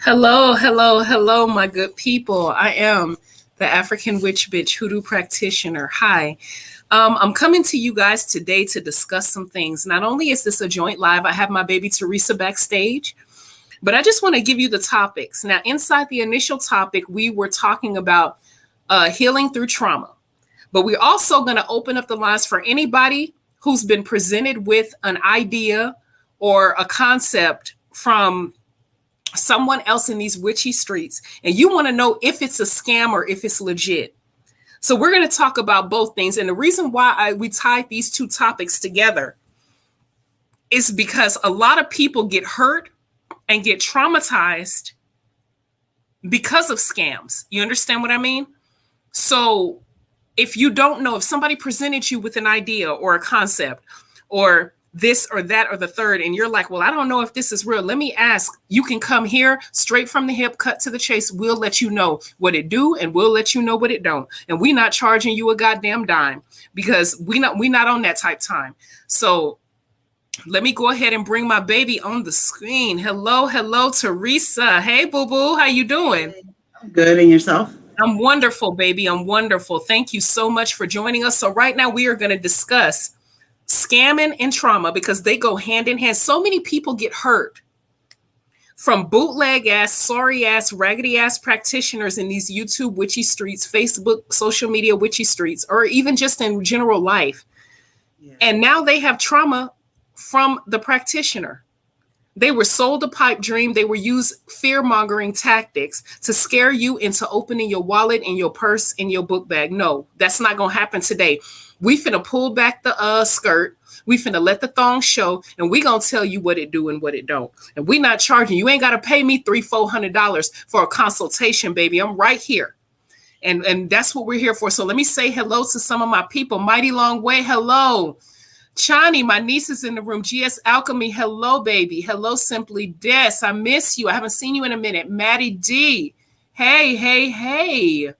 Hello, hello, hello, my good people. I am the African Witch Bitch Hoodoo Practitioner. Hi. I'm coming to you guys today to discuss some things. Not only is this a joint live, I have my baby Teresa backstage, but I just want to give you the topics. Now, inside the initial topic, we were talking about healing through trauma, but we're also going to open up the lines for anybody who's been presented with an idea or a concept from someone else in these witchy streets, and you want to know if it's a scam or if it's legit. So we're going to talk about both things. And the reason why we tied these two topics together is because a lot of people get hurt and get traumatized because of scams. You understand what I mean? So if you don't know, if somebody presented you with an idea or a concept or this or that or the third, and you're like, well, I don't know if this is real. Let me ask. You can come here straight from the hip, cut to the chase. We'll let you know what it do, and we'll let you know what it don't. And we not charging you a goddamn dime because we not on that type time. So let me go ahead and bring my baby on the screen. Hello, hello, Teresa. Hey, boo boo, how you doing? I'm good, and yourself? I'm wonderful, baby. I'm wonderful. Thank you so much for joining us. So right now we are going to discuss scamming and trauma because they go hand in hand. So many people get hurt from bootleg ass, sorry ass, raggedy ass practitioners in these YouTube witchy streets, Facebook, social media witchy streets, or even just in general life. Yeah. And now they have trauma from the practitioner. They were sold a pipe dream. They were used fear-mongering tactics to scare you into opening your wallet and your purse and your book bag. No, that's not going to happen today. We finna pull back the skirt. We finna let the thong show, and we gonna tell you what it do and what it don't. And we not charging. You ain't gotta pay me $300-400 for a consultation, baby. I'm right here. And that's what we're here for. So let me say hello to some of my people. Mighty Long Way, hello. Chani, my niece is in the room. GS Alchemy, hello, baby. Hello, Simply Des. I miss you. I haven't seen you in a minute. Maddie D. Hey, hey, hey.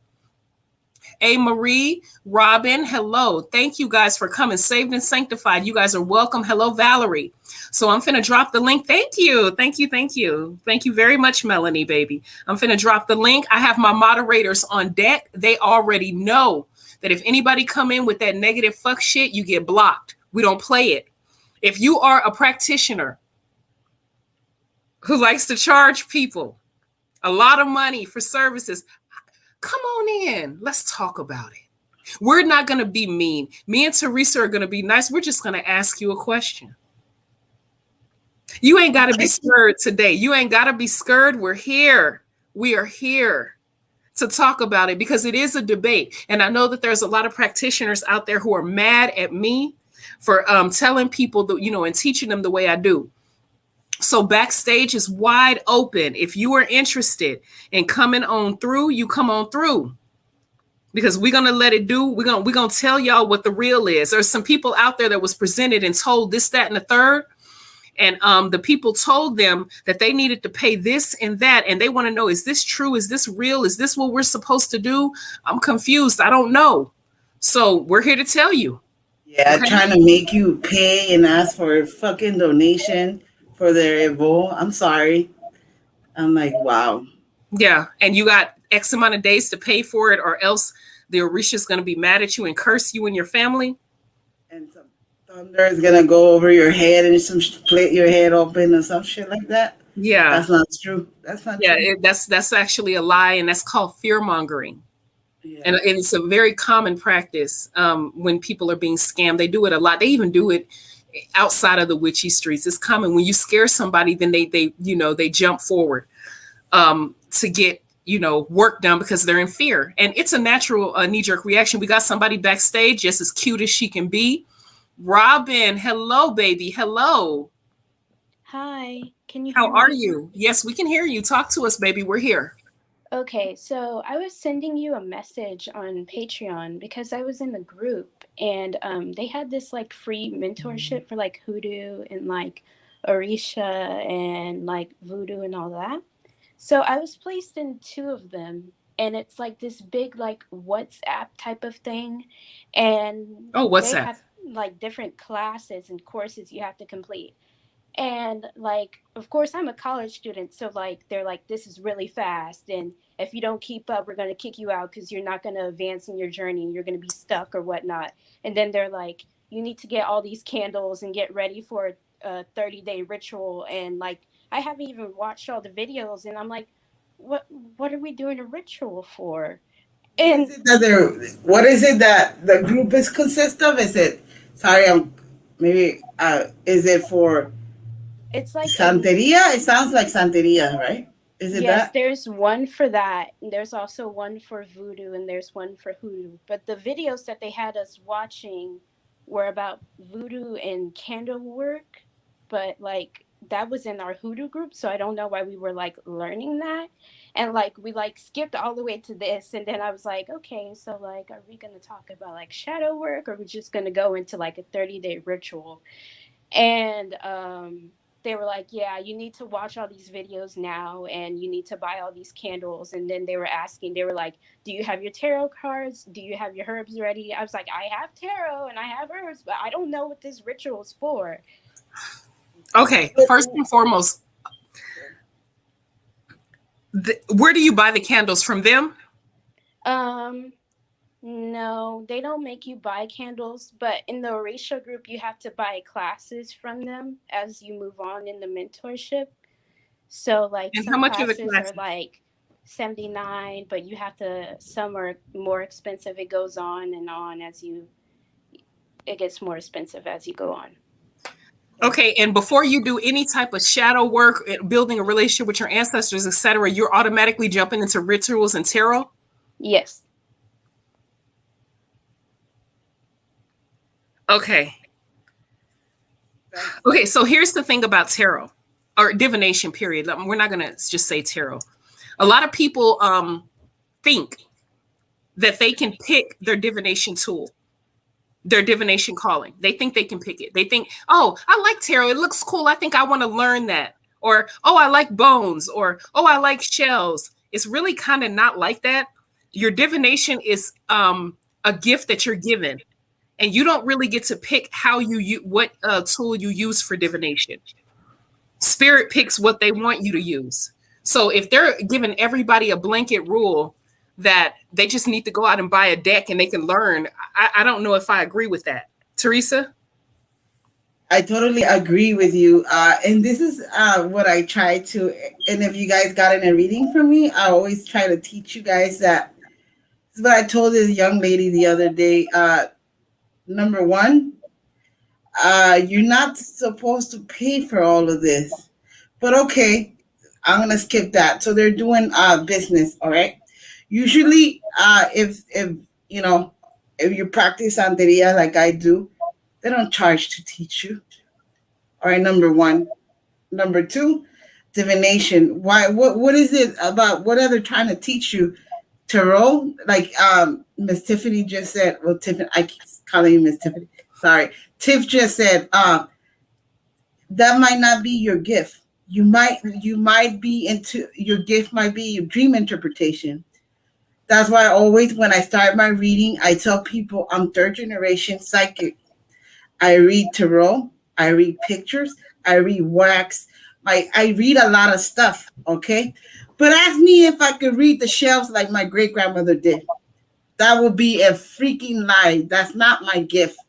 A. Marie, Robin, hello. Thank you guys for coming. Saved and Sanctified. You guys are welcome. Hello, Valerie. So I'm finna drop the link. Thank you. Thank you. Thank you. Thank you very much, Melanie, baby. I'm finna drop the link. I have my moderators on deck. They already know that if anybody come in with that negative fuck shit, you get blocked. We don't play it. If you are a practitioner who likes to charge people a lot of money for services, come on in. Let's talk about it. We're not going to be mean. Me and Teresa are going to be nice. We're just going to ask you a question. You ain't got to be scared today. You ain't got to be scared. We're here. We are here to talk about it because it is a debate. And I know that there's a lot of practitioners out there who are mad at me for telling people that, and teaching them the way I do. So backstage is wide open. If you are interested in coming on through, you come on through. Because we're gonna let it do. We're gonna tell y'all what the real is. There's some people out there that was presented and told this, that, and the third. And the people told them that they needed to pay this and that. And they want to know, is this true? Is this real? Is this what we're supposed to do? I'm confused. I don't know. So we're here to tell you. Yeah, okay. Trying to make you pay and ask for a fucking donation for their Evo. I'm sorry. I'm like, wow. Yeah, and you got X amount of days to pay for it, or else the Orisha's going to be mad at you and curse you and your family. And some thunder is going to go over your head and some split your head open or some shit like that. Yeah, that's not true. That's not true. That's actually a lie, and that's called fear mongering. Yeah. And it's a very common practice when people are being scammed. They do it a lot. They even do it outside of the witchy streets. It's common when you scare somebody, then they jump forward to get work done because they're in fear, and it's a natural knee-jerk reaction. We got somebody backstage, just as cute as she can be. Robin, hello, baby. Hello. Hi. Can you? How are you? Yes, we can hear you. Talk to us, baby. We're here. Okay, so I was sending you a message on Patreon because I was in the group, and they had this like free mentorship for like hoodoo and like Orisha and like voodoo and all that. So I was placed in 2 of them, and it's like this big like WhatsApp type of thing, and WhatsApp. They have like different classes and courses you have to complete. And like, of course, I'm a college student, so like they're like, this is really fast, and if you don't keep up, we're going to kick you out because you're not going to advance in your journey and you're going to be stuck or whatnot. And then they're like, you need to get all these candles and get ready for a 30-day ritual. And like, I haven't even watched all the videos, and I'm like, what are we doing a ritual for? What is And it that they're? What is it that the group is consist of? Is it? Sorry, I'm maybe. Is it for it's like a Santeria? It sounds like Santeria, right? Is it Yes, that? there's one for that. And there's also one for voodoo and there's one for hoodoo. But the videos that they had us watching were about voodoo and candle work. But like that was in our hoodoo group, so I don't know why we were like learning that. And like we like skipped all the way to this, and then I was like, okay, so like are we gonna talk about like shadow work, or are we just gonna go into like a 30-day ritual? And they were like, yeah, you need to watch all these videos now and you need to buy all these candles. And then they were asking, they were like, do you have your tarot cards, do you have your herbs ready? I was like, I have tarot and I have herbs, but I don't know what this ritual is for. Okay, first and foremost, where do you buy the candles from them? um no, they don't make you buy candles, but in the Orisha group you have to buy classes from them as you move on in the mentorship. So like And how some much are the classes are classes? like 79, but you have to, some are more expensive. It goes on as you, it gets more expensive as you go on. Okay, and before you do any type of shadow work, building a relationship with your ancestors, etc., you're automatically jumping into rituals and tarot. Yes. Okay. That's Okay, so here's the thing about tarot or divination, period. We're not going to just say tarot. A lot of people think that they can pick their divination tool, their divination calling. They think they can pick it. They think, oh, I like tarot. It looks cool. I think I want to learn that. Or, oh, I like bones. Or, oh, I like shells. It's really kind of not like that. Your divination is a gift that you're given, and you don't really get to pick how what tool you use for divination. Spirit picks what they want you to use. So if they're giving everybody a blanket rule that they just need to go out and buy a deck and they can learn, I don't know if I agree with that. Teresa? I totally agree with you. And this is what I try to. And if you guys got in a reading from me, I always try to teach you guys that. This is what I told this young lady the other day. Number one, you're not supposed to pay for all of this. But okay, I'm gonna skip that. So they're doing business, all right. Usually, if you know if you practice santeria like I do, they don't charge to teach you. All right, number one. Number two, divination. Why? What is it about? What are they trying to teach you? Tarot, like Miss Tiffany just said. Well, Tiffany, I keep calling you Miss Tiffany. Sorry, Tiff just said. That might not be your gift. You might be into your gift. Might be your dream interpretation. That's why I always, when I start my reading, I tell people I'm third generation psychic. I read tarot, I read pictures, I read wax. I read a lot of stuff, okay? But ask me if I could read the shelves like my great grandmother did. That would be a freaking lie. That's not my gift.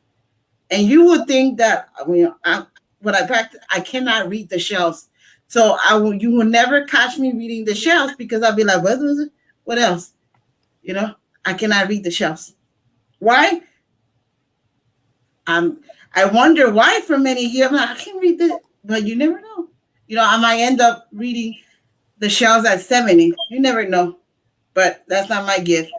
And you would think that when I practice, I cannot read the shelves. So you will never catch me reading the shelves because I'll be like, what was it? What else? You know, I cannot read the shelves. Why? Um, I wonder why for many years. I'm like, I can't read this, but you never know. I might end up reading the shelves at 70. You never know, but that's not my gift.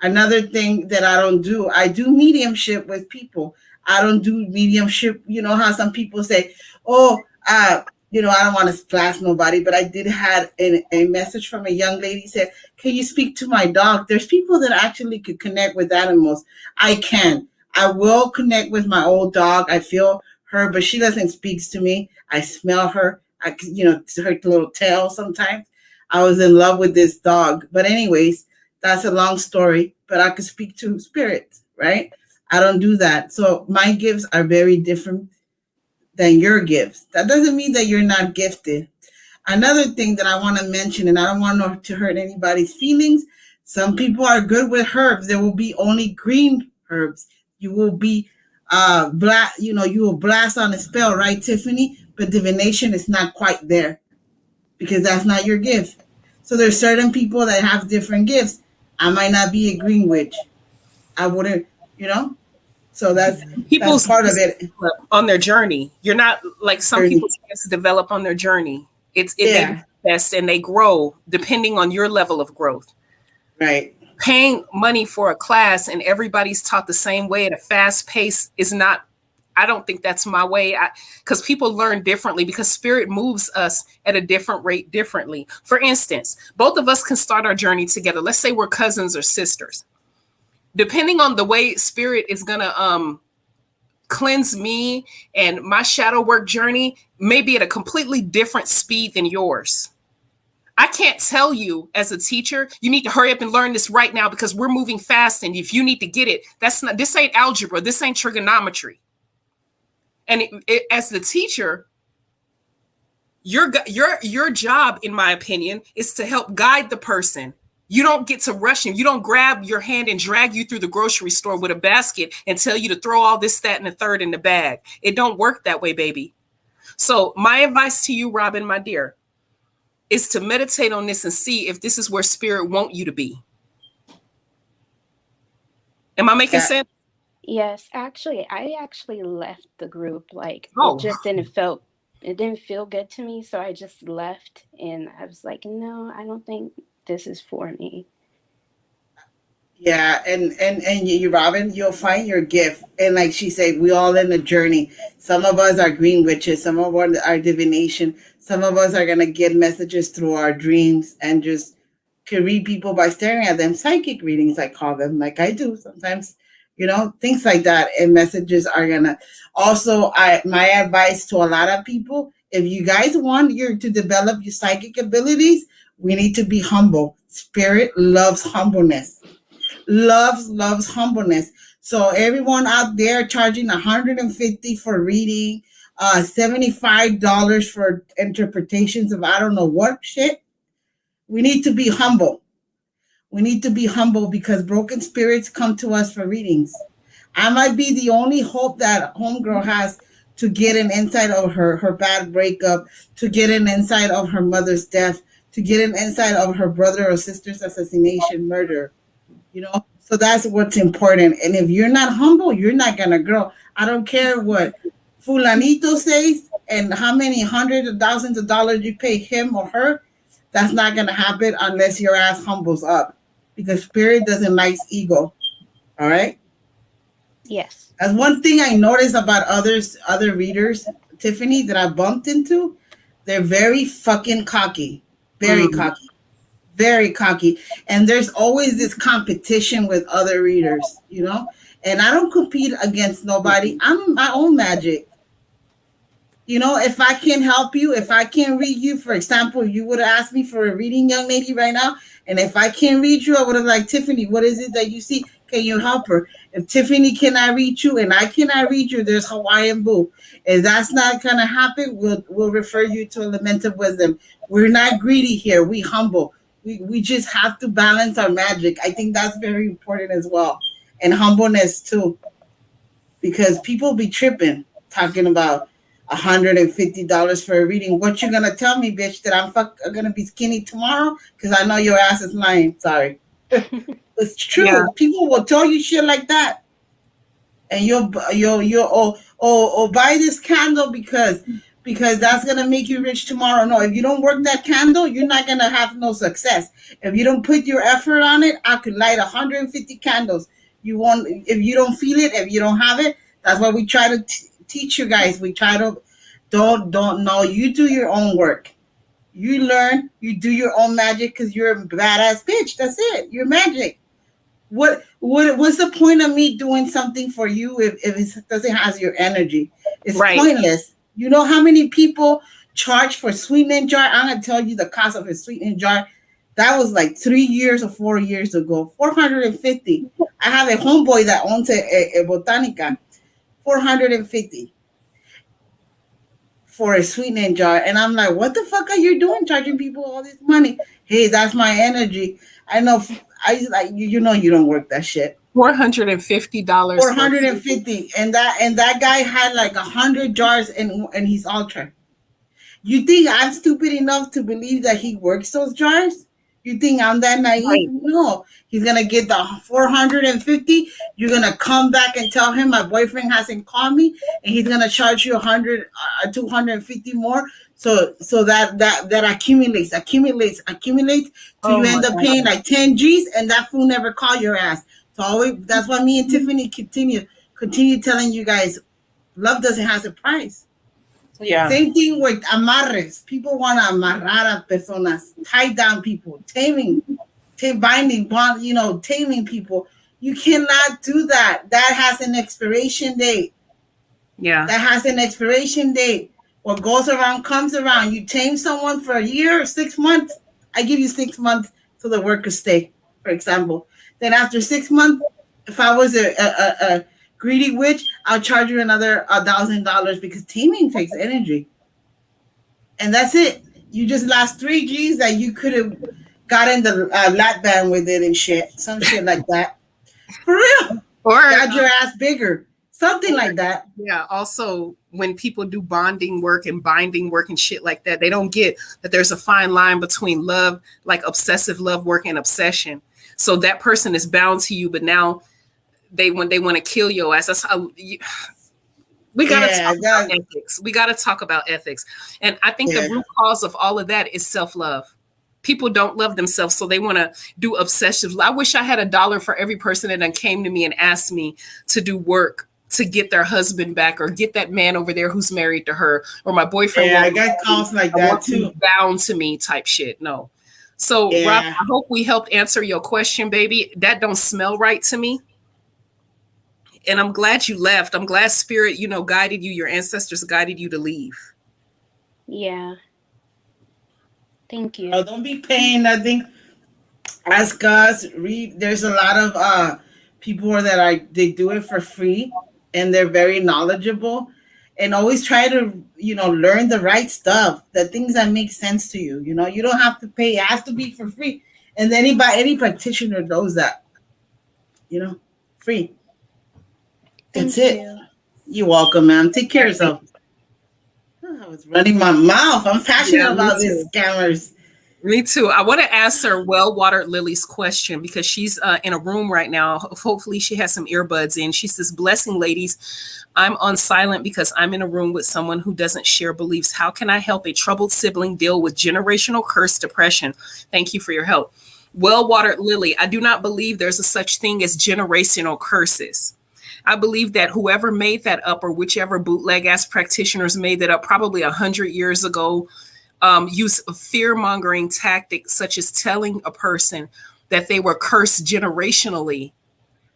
Another thing that I do mediumship with people. I don't do mediumship. You know how some people say, oh, I don't want to splash nobody, but I did have a message from a young lady said, can you speak to my dog? There's people that actually could connect with animals. I can. I will connect with my old dog. I feel her, but she doesn't speak to me. I smell her. Her little tail sometimes. I was in love with this dog. But anyways, that's a long story. But I could speak to spirits, right? I don't do that. So my gifts are very different than your gifts. That doesn't mean that you're not gifted. Another thing that I want to mention, and I don't want to hurt anybody's feelings, some people are good with herbs. There will be only green herbs. You will be you will blast on a spell, right, Tiffany? But divination is not quite there because that's not your gift. So there's certain people that have different gifts. I might not be a green witch. I wouldn't, you know. So that's People's part of gifts it. develop on their journey. You're not like some people's gifts develop on their journey. They Yeah, manifest and they grow depending on your level of growth. right. Paying money for a class and everybody's taught the same way at a fast pace is not. I don't think that's my way. Because people learn differently because spirit moves us at a different rate differently. For instance, both of us can start our journey together. Let's say we're cousins or sisters. Depending on the way spirit is gonna cleanse me and my shadow work journey may be at a completely different speed than yours. I can't tell you as a teacher, you need to hurry up and learn this right now because we're moving fast. And if you need to get it, this ain't algebra. This ain't trigonometry. And as the teacher, your job, in my opinion, is to help guide the person. You don't get to rush him. You don't grab your hand and drag you through the grocery store with a basket and tell you to throw all this, that, and the third in the bag. It don't work that way, baby. So my advice to you, Robin, my dear, is to meditate on this and see if this is where spirit want you to be. Am I making sense? Yes, actually, I actually left the group. Like Oh. it just it didn't feel good to me, so I just left and I was like, no, I don't think this is for me. Yeah, and you, Robin, you'll find your gift. And like she said, we all in a journey. Some of us are green witches. Some of us are divination. Some of us are gonna get messages through our dreams and just to read people by staring at them. Psychic readings, I call them, like I do sometimes. Things like that. And messages are gonna. Also, my advice to a lot of people: if you guys want to develop your psychic abilities, we need to be humble. Spirit loves humbleness. Loves humbleness. So everyone out there charging 150 for reading, $75 for interpretations of I don't know what shit. We need to be humble. We need to be humble because broken spirits come to us for readings. I might be the only hope that homegirl has to get an insight of her bad breakup, to get an insight of her mother's death, to get an insight of her brother or sister's assassination, murder. So that's what's important. And if you're not humble, you're not gonna grow. I don't care what fulanito says and how many hundreds of thousands of dollars you pay him or her. That's not gonna happen unless your ass humbles up, because spirit doesn't like ego. All right. Yes. That's one thing I noticed about other readers, Tiffany, that I bumped into. They're very fucking cocky. Very cocky. Very cocky. And there's always this competition with other readers. And I don't compete against nobody. I'm my own magic. If I can help you, if I can read you, for example, you would have asked me for a reading, young lady, right now. And if I can't read you, I would have like, Tiffany, what is it that you see? Can you help her? If Tiffany cannot read you and I cannot read you, there's Hawaiian Boo. If that's not gonna happen, we'll refer you to a lament of wisdom. We're not greedy here. We humble. We just have to balance our magic. I think that's very important as well. And humbleness too. Because people be tripping, talking about $150 for a reading. What you gonna tell me, bitch, that I'm gonna be skinny tomorrow? Because I know your ass is lying. Sorry. It's true. Yeah. People will tell you shit like that. And you'll buy this candle because that's gonna make you rich tomorrow. No, if you don't work that candle, you're not gonna have no success. If you don't put your effort on it, I could light 150 candles. You won't. If you don't feel it, if you don't have it, that's why we try to teach you guys. We try to don't know. You do your own work. You learn. You do your own magic because you're a badass bitch. That's it. You're magic. What's the point of me doing something for you if it doesn't have your energy? It's pointless. You know how many people charge for sweetening jar? I'm gonna tell you the cost of a sweetening jar. That was like 3 years or 4 years ago. $450. I have a homeboy that owns a Botanica. $450. for a sweetening jar. And I'm like, what the fuck are you doing charging people all this money? Hey, that's my energy. I know. I like you know you don't work that shit. $450 for 450, and that guy had like 100 jars in his altar. You think I'm stupid enough to believe that he works those jars? You think I'm that naive? right. No. He's gonna get the 450. You're gonna come back and tell him my boyfriend hasn't called me, and he's gonna charge you 100, 250 more. So that accumulates till Oh you my end up God. paying like 10 G's, and that fool never call your ass. So always, that's why me and Tiffany continue telling you guys, love doesn't have a price. Yeah. Same thing with amarres. People want to amarrar a personas, tie down people, binding, bond, taming people. You cannot do that. That has an expiration date. Yeah. That has an expiration date. What goes around comes around. You tame someone for a year or 6 months. I give you 6 months so the work could stay, for example. Then after 6 months, if I was a greedy witch, I'll charge you another $1,000 because taming takes energy. And that's it. You just lost 3 G's that you could have gotten the lap band with it and shit. Some shit like that. For real. Or Got your ass bigger. Something like that. yeah, also when people do bonding work and binding work and shit like that, they don't get that there's a fine line between love, like obsessive love work and obsession. So that person is bound to you, but now when they want to kill your ass, that's how we got to talk about ethics. We got to talk about ethics. And I think the root cause of all of that is self-love. People don't love themselves, so they want to do obsessive. I wish I had $1 for every person that came to me and asked me to do work to get their husband back or get that man over there who's married to her or my boyfriend. Yeah, I got calls like that too. Bound to me type shit. No. So Rob, I hope we helped answer your question, baby. That don't smell right to me. And I'm glad you left. I'm glad spirit, guided you. Your ancestors guided you to leave. Yeah. Thank you. Oh, don't be paying nothing. Ask us. Read. There's a lot of people that they do it for free, and they're very knowledgeable. And always try to learn the right stuff, the things that make sense to you. You don't have to pay. It has to be for free. And any practitioner knows that. Free. That's it. You're welcome, ma'am. Take care of yourself. I was running my mouth. I'm passionate about these scammers. Me too. I want to ask her well-watered Lily's question because she's in a room right now. Hopefully she has some earbuds in. She says, blessing ladies, I'm on silent because I'm in a room with someone who doesn't share beliefs. How can I help a troubled sibling deal with generational curse depression? Thank you for your help. Well-watered Lily, I do not believe there's a such thing as generational curses. I believe that whoever made that up or whichever bootleg ass practitioners made that up probably 100 years ago use a fear-mongering tactic such as telling a person that they were cursed generationally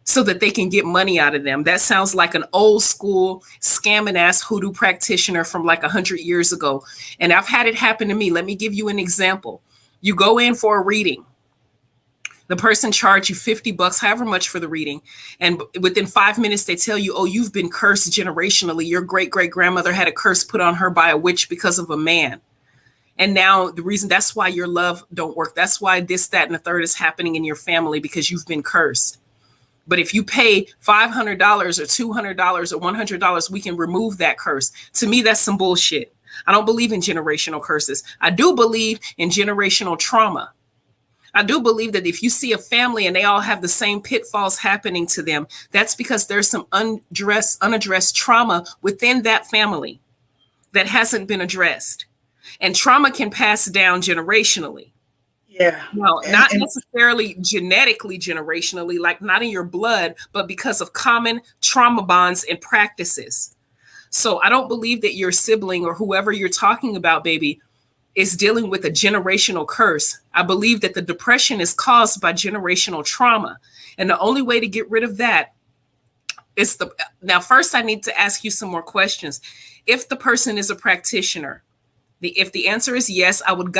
so that they can get money out of them. That sounds like an old school scamming ass hoodoo practitioner from like 100 years ago. And I've had it happen to me. Let me give you an example. You go in for a reading. The person charged you $50, however much for the reading. And within 5 minutes, they tell you, oh, you've been cursed generationally. Your great-great-grandmother had a curse put on her by a witch because of a man. And now the reason that's why your love don't work. That's why this, that, and the third is happening in your family because you've been cursed. But if you pay $500 or $200 or $100, we can remove that curse. To me, that's some bullshit. I don't believe in generational curses. I do believe in generational trauma. I do believe that if you see a family and they all have the same pitfalls happening to them, that's because there's some unaddressed trauma within that family that hasn't been addressed. And trauma can pass down generationally. Yeah. No, not necessarily genetically, generationally, like not in your blood, but because of common trauma bonds and practices. So I don't believe that your sibling or whoever you're talking about, baby, is dealing with a generational curse. I believe that the depression is caused by generational trauma. And the only way to get rid of that is now first I need to ask you some more questions. If the person is a practitioner, if the answer is yes, I would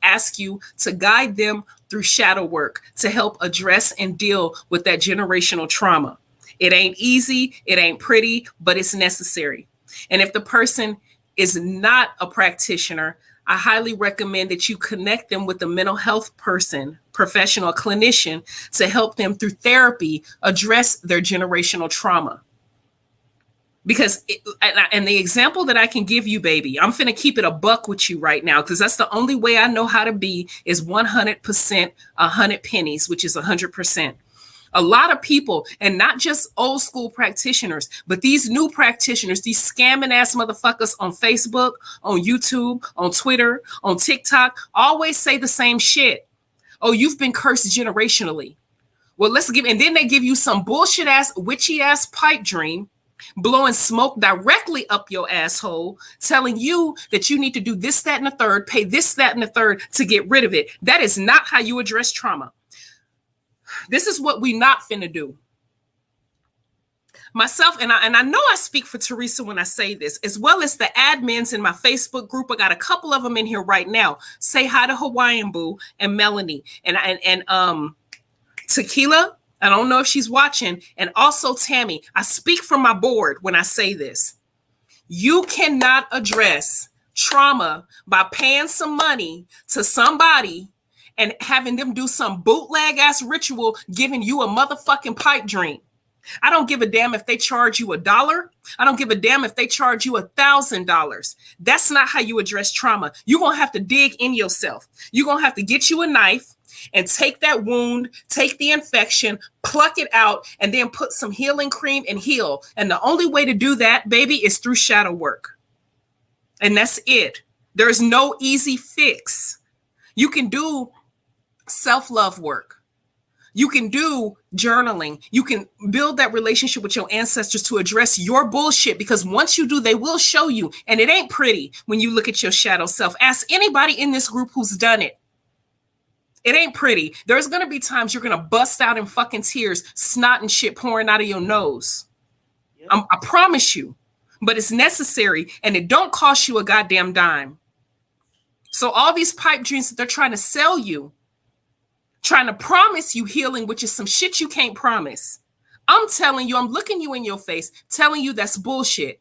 ask you to guide them through shadow work to help address and deal with that generational trauma. It ain't easy, it ain't pretty, but it's necessary. And if the person is not a practitioner, I highly recommend that you connect them with a mental health person, professional, clinician, to help them through therapy address their generational trauma. Because and the example that I can give you, baby, I'm finna keep it a buck with you right now, because that's the only way I know how to be is 100%, 100 pennies, which is 100%. A lot of people, and not just old school practitioners, but these new practitioners, these scamming ass motherfuckers on Facebook, on YouTube, on Twitter, on TikTok, always say the same shit. Oh, you've been cursed generationally. Well, let's give, and then they give you some bullshit ass, witchy ass pipe dream, blowing smoke directly up your asshole, telling you that you need to do this, that, and the third, pay this, that, and the third to get rid of it. That is not how you address trauma. This is what we not finna do. Myself, and I know I speak for Teresa when I say this, as well as the admins in my Facebook group. I got a couple of them in here right now. Say hi to Hawaiian Boo and Melanie and Tequila. I don't know if she's watching. And also Tammy. I speak from my board when I say this. You cannot address trauma by paying some money to somebody and having them do some bootleg ass ritual, giving you a motherfucking pipe dream. I don't give a damn if they charge you $1. I don't give a damn if they charge you $1,000. That's not how you address trauma. You're going to have to dig in yourself. You're going to have to get you a knife and take that wound, take the infection, pluck it out, and then put some healing cream and heal. And the only way to do that, baby, is through shadow work. And that's it. There's no easy fix. You can do self-love work. You can do journaling. You can build that relationship with your ancestors to address your bullshit, because once you do, they will show you. And it ain't pretty when you look at your shadow self. Ask anybody in this group who's done it. It ain't pretty. There's going to be times you're going to bust out in fucking tears, snot and shit pouring out of your nose. Yep. I promise you. But it's necessary, and it don't cost you a goddamn dime. So all these pipe dreams that they're trying to sell you, trying to promise you healing, which is some shit you can't promise. I'm telling you, I'm looking you in your face, telling you that's bullshit.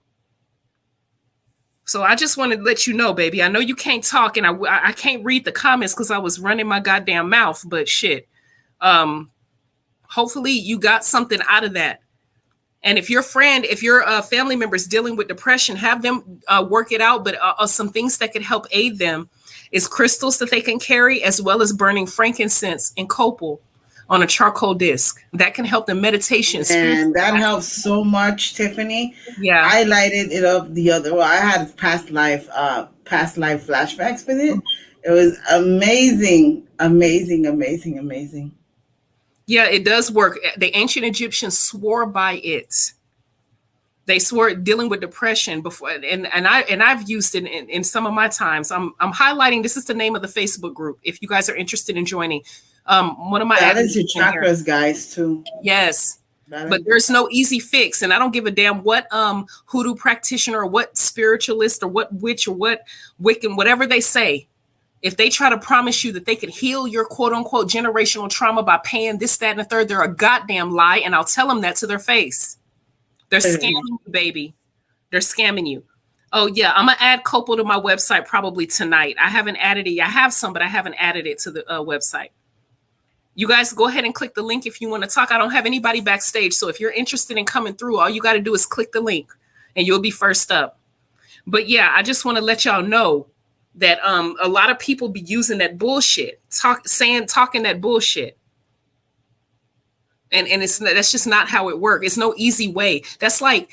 So I just want to let you know, baby. I know you can't talk, and I can't read the comments because I was running my goddamn mouth, but shit. Hopefully you got something out of that. And if your family member is dealing with depression, have them work it out. But some things that could help aid them is crystals that they can carry, as well as burning frankincense and copal on a charcoal disc. That can help them. Meditation. And that helps so much, Tiffany. Yeah. I lighted it up I had past life flashbacks with it. It was amazing. Yeah, it does work. The ancient Egyptians swore by it. They swore dealing with depression before, and I've used it in some of my times. I'm highlighting. This is the name of the Facebook group. If you guys are interested in joining, one of my that is your chakras, guys, too. Yes, but there's no easy fix, and I don't give a damn what hoodoo practitioner or what spiritualist or what witch or what Wiccan, whatever they say. If they try to promise you that they could heal your quote unquote generational trauma by paying this, that, and the third, they're a goddamn lie, and I'll tell them that to their face. They're scamming you, baby. They're scamming you. Oh, yeah. I'm going to add Copal to my website probably tonight. I haven't added it. I have some, but I haven't added it to the website. You guys go ahead and click the link if you want to talk. I don't have anybody backstage. So if you're interested in coming through, all you got to do is click the link and you'll be first up. But yeah, I just want to let y'all know that a lot of people be using that bullshit, talking that bullshit. And that's just not how it works. It's no easy way. That's like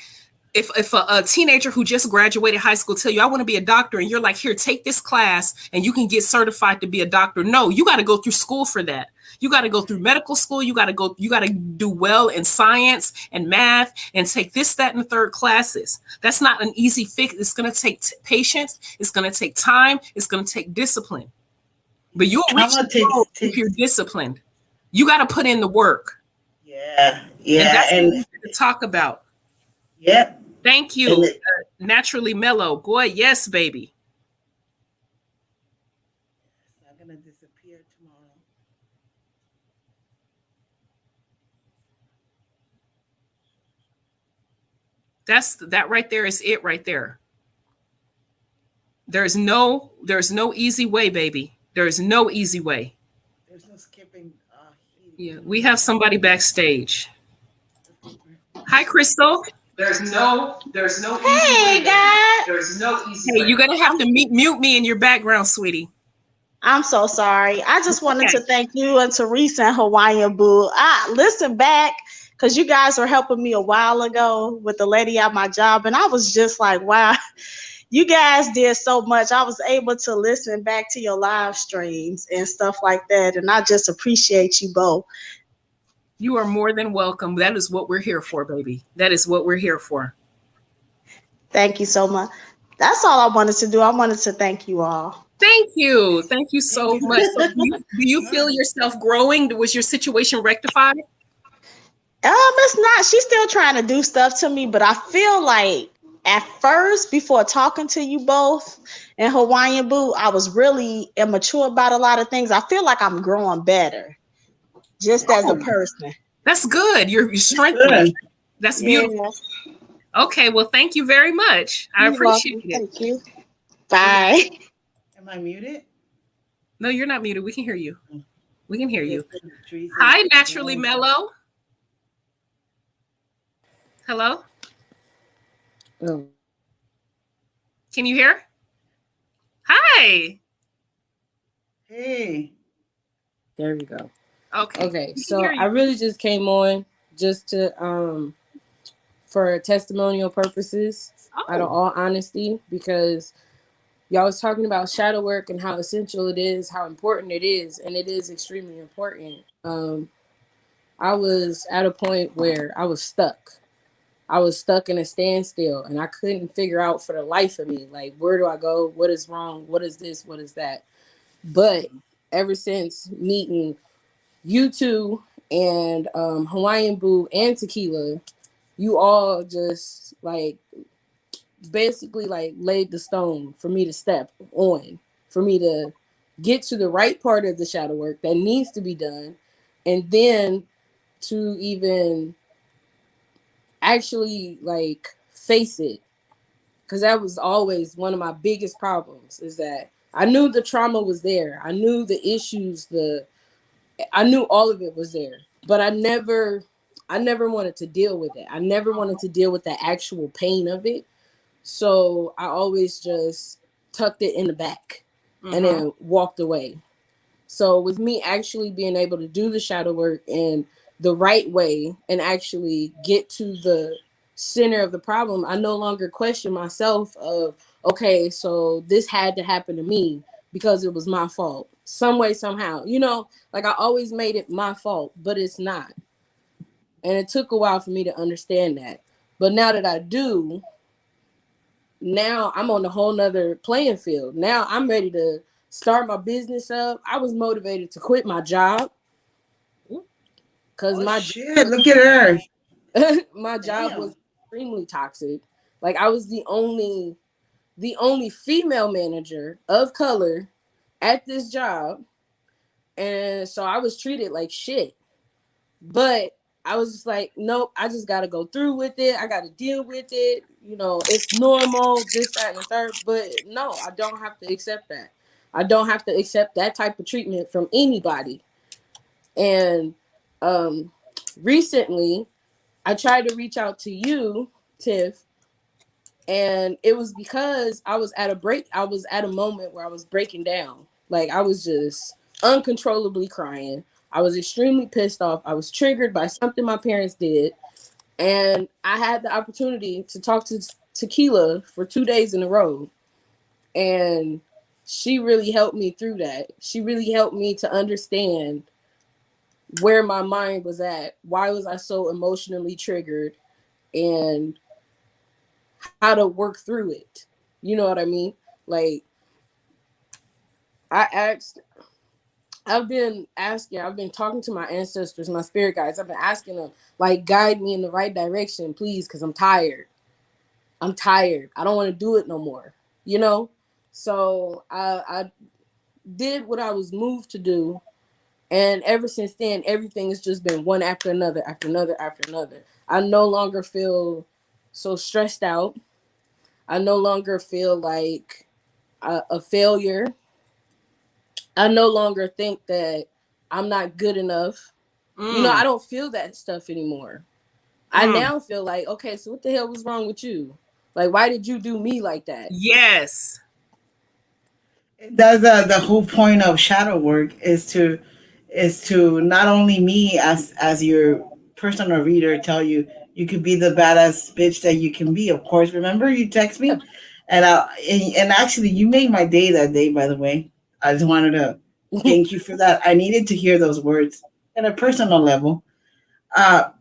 if a teenager who just graduated high school tell you, I want to be a doctor, and you're like, here, take this class and you can get certified to be a doctor. No, you got to go through school for that. You got to go through medical school. You got to do well in science and math and take this, that, and the third classes. That's not an easy fix. It's going to take patience. It's going to take time. It's going to take discipline. But you'll reach if you're disciplined. You got to put in the work. Yeah. And that's what we need to talk about. Yep. Thank you. Naturally mellow. Boy, yes, baby. It's not going to disappear tomorrow. That right there is it right there. There's no easy way, baby. There's no easy way. There's no skipping heating. Yeah, we have somebody backstage. Hi, Crystal. There's no Hey guys, there's no easy way. Hey, you're gonna have to mute me in your background, sweetie. I'm so sorry. I just wanted Okay. to thank you and Teresa and Hawaiian Boo. I listened back because you guys were helping me a while ago with the lady at my job, and I was just like, wow, you guys did so much. I was able to listen back to your live streams and stuff like that, and I just appreciate you both. You are more than welcome. That is what we're here for, baby. That is what we're here for. Thank you so much. That's all I wanted to do. I wanted to thank you all. Thank you. Thank you so much. So do you feel yourself growing? Was your situation rectified? It's not. She's still trying to do stuff to me, but I feel like at first, before talking to you both and Hawaiian Boo, I was really immature about a lot of things. I feel like I'm growing better, just as a person. That's good. You're strengthening. That's beautiful. Yeah. Okay, well, thank you very much. I appreciate it. Thank you. Bye. Am I muted? No, you're not muted. We can hear you. We can hear you. Hi, Naturally Mellow. Hello? Oh, Can you hear? Hi. Hey. there we go. Okay. Okay, We can so hear you. I really just came on just to for testimonial purposes, out of Oh, all honesty, because y'all was talking about shadow work and how essential it is, how important it is, and it is extremely important. I was at a point where I was stuck. I was stuck in a standstill and I couldn't figure out for the life of me, like, where do I go? What is wrong? What is this? What is that? But ever since meeting you two and Hawaiian Boo and Tequila, you all just like basically like laid the stone for me to step on, for me to get to the right part of the shadow work that needs to be done, and then to even actually like face it, because that was always one of my biggest problems, is that I knew the trauma was there, I knew the issues, I knew all of it was there, but I never wanted to deal with it. I never wanted to deal with the actual pain of it. So I always just tucked it in the back and then walked away. So with me actually being able to do the shadow work in the right way and actually get to the center of the problem, I no longer question myself of, okay, so this had to happen to me because it was my fault. Some way, somehow. Like I always made it my fault, but it's not. And it took a while for me to understand that. But now that I do, now I'm on a whole nother playing field. Now I'm ready to start my business up. I was motivated to quit my job because Shit, look at her. my job Damn. was extremely toxic. Like I was the only female manager of color at this job, and so I was treated like shit. But I was just like, nope, I just got to go through with it. I got to deal with it. It's normal, this, that, and the third. But no, I don't have to accept that. I don't have to accept that type of treatment from anybody. And recently, I tried to reach out to you, Tiff, and it was because I was at a moment where I was breaking down. Like I was just uncontrollably crying. I was extremely pissed off. I was triggered by something my parents did. And I had the opportunity to talk to Tequila for 2 days in a row. And she really helped me through that. She really helped me to understand where my mind was at. Why was I so emotionally triggered? And how to work through it. You know what I mean? Like, I've been talking to my ancestors, my spirit guides. I've been asking them, like, guide me in the right direction, please, because I'm tired. I don't want to do it no more, So I did what I was moved to do. And ever since then, everything has just been one after another, after another, after another. I no longer feel so stressed out. I no longer feel like a failure. I no longer think that I'm not good enough. You know, I don't feel that stuff anymore. I now feel like, okay, so what the hell was wrong with you? Like, why did you do me like that? Yes. That's the whole point of shadow work is to not only me as your personal reader tell you you could be the badass bitch that you can be. Of course, remember you text me, and actually you made my day that day. By the way, I just wanted to thank you for that. I needed to hear those words at a personal level. Uh,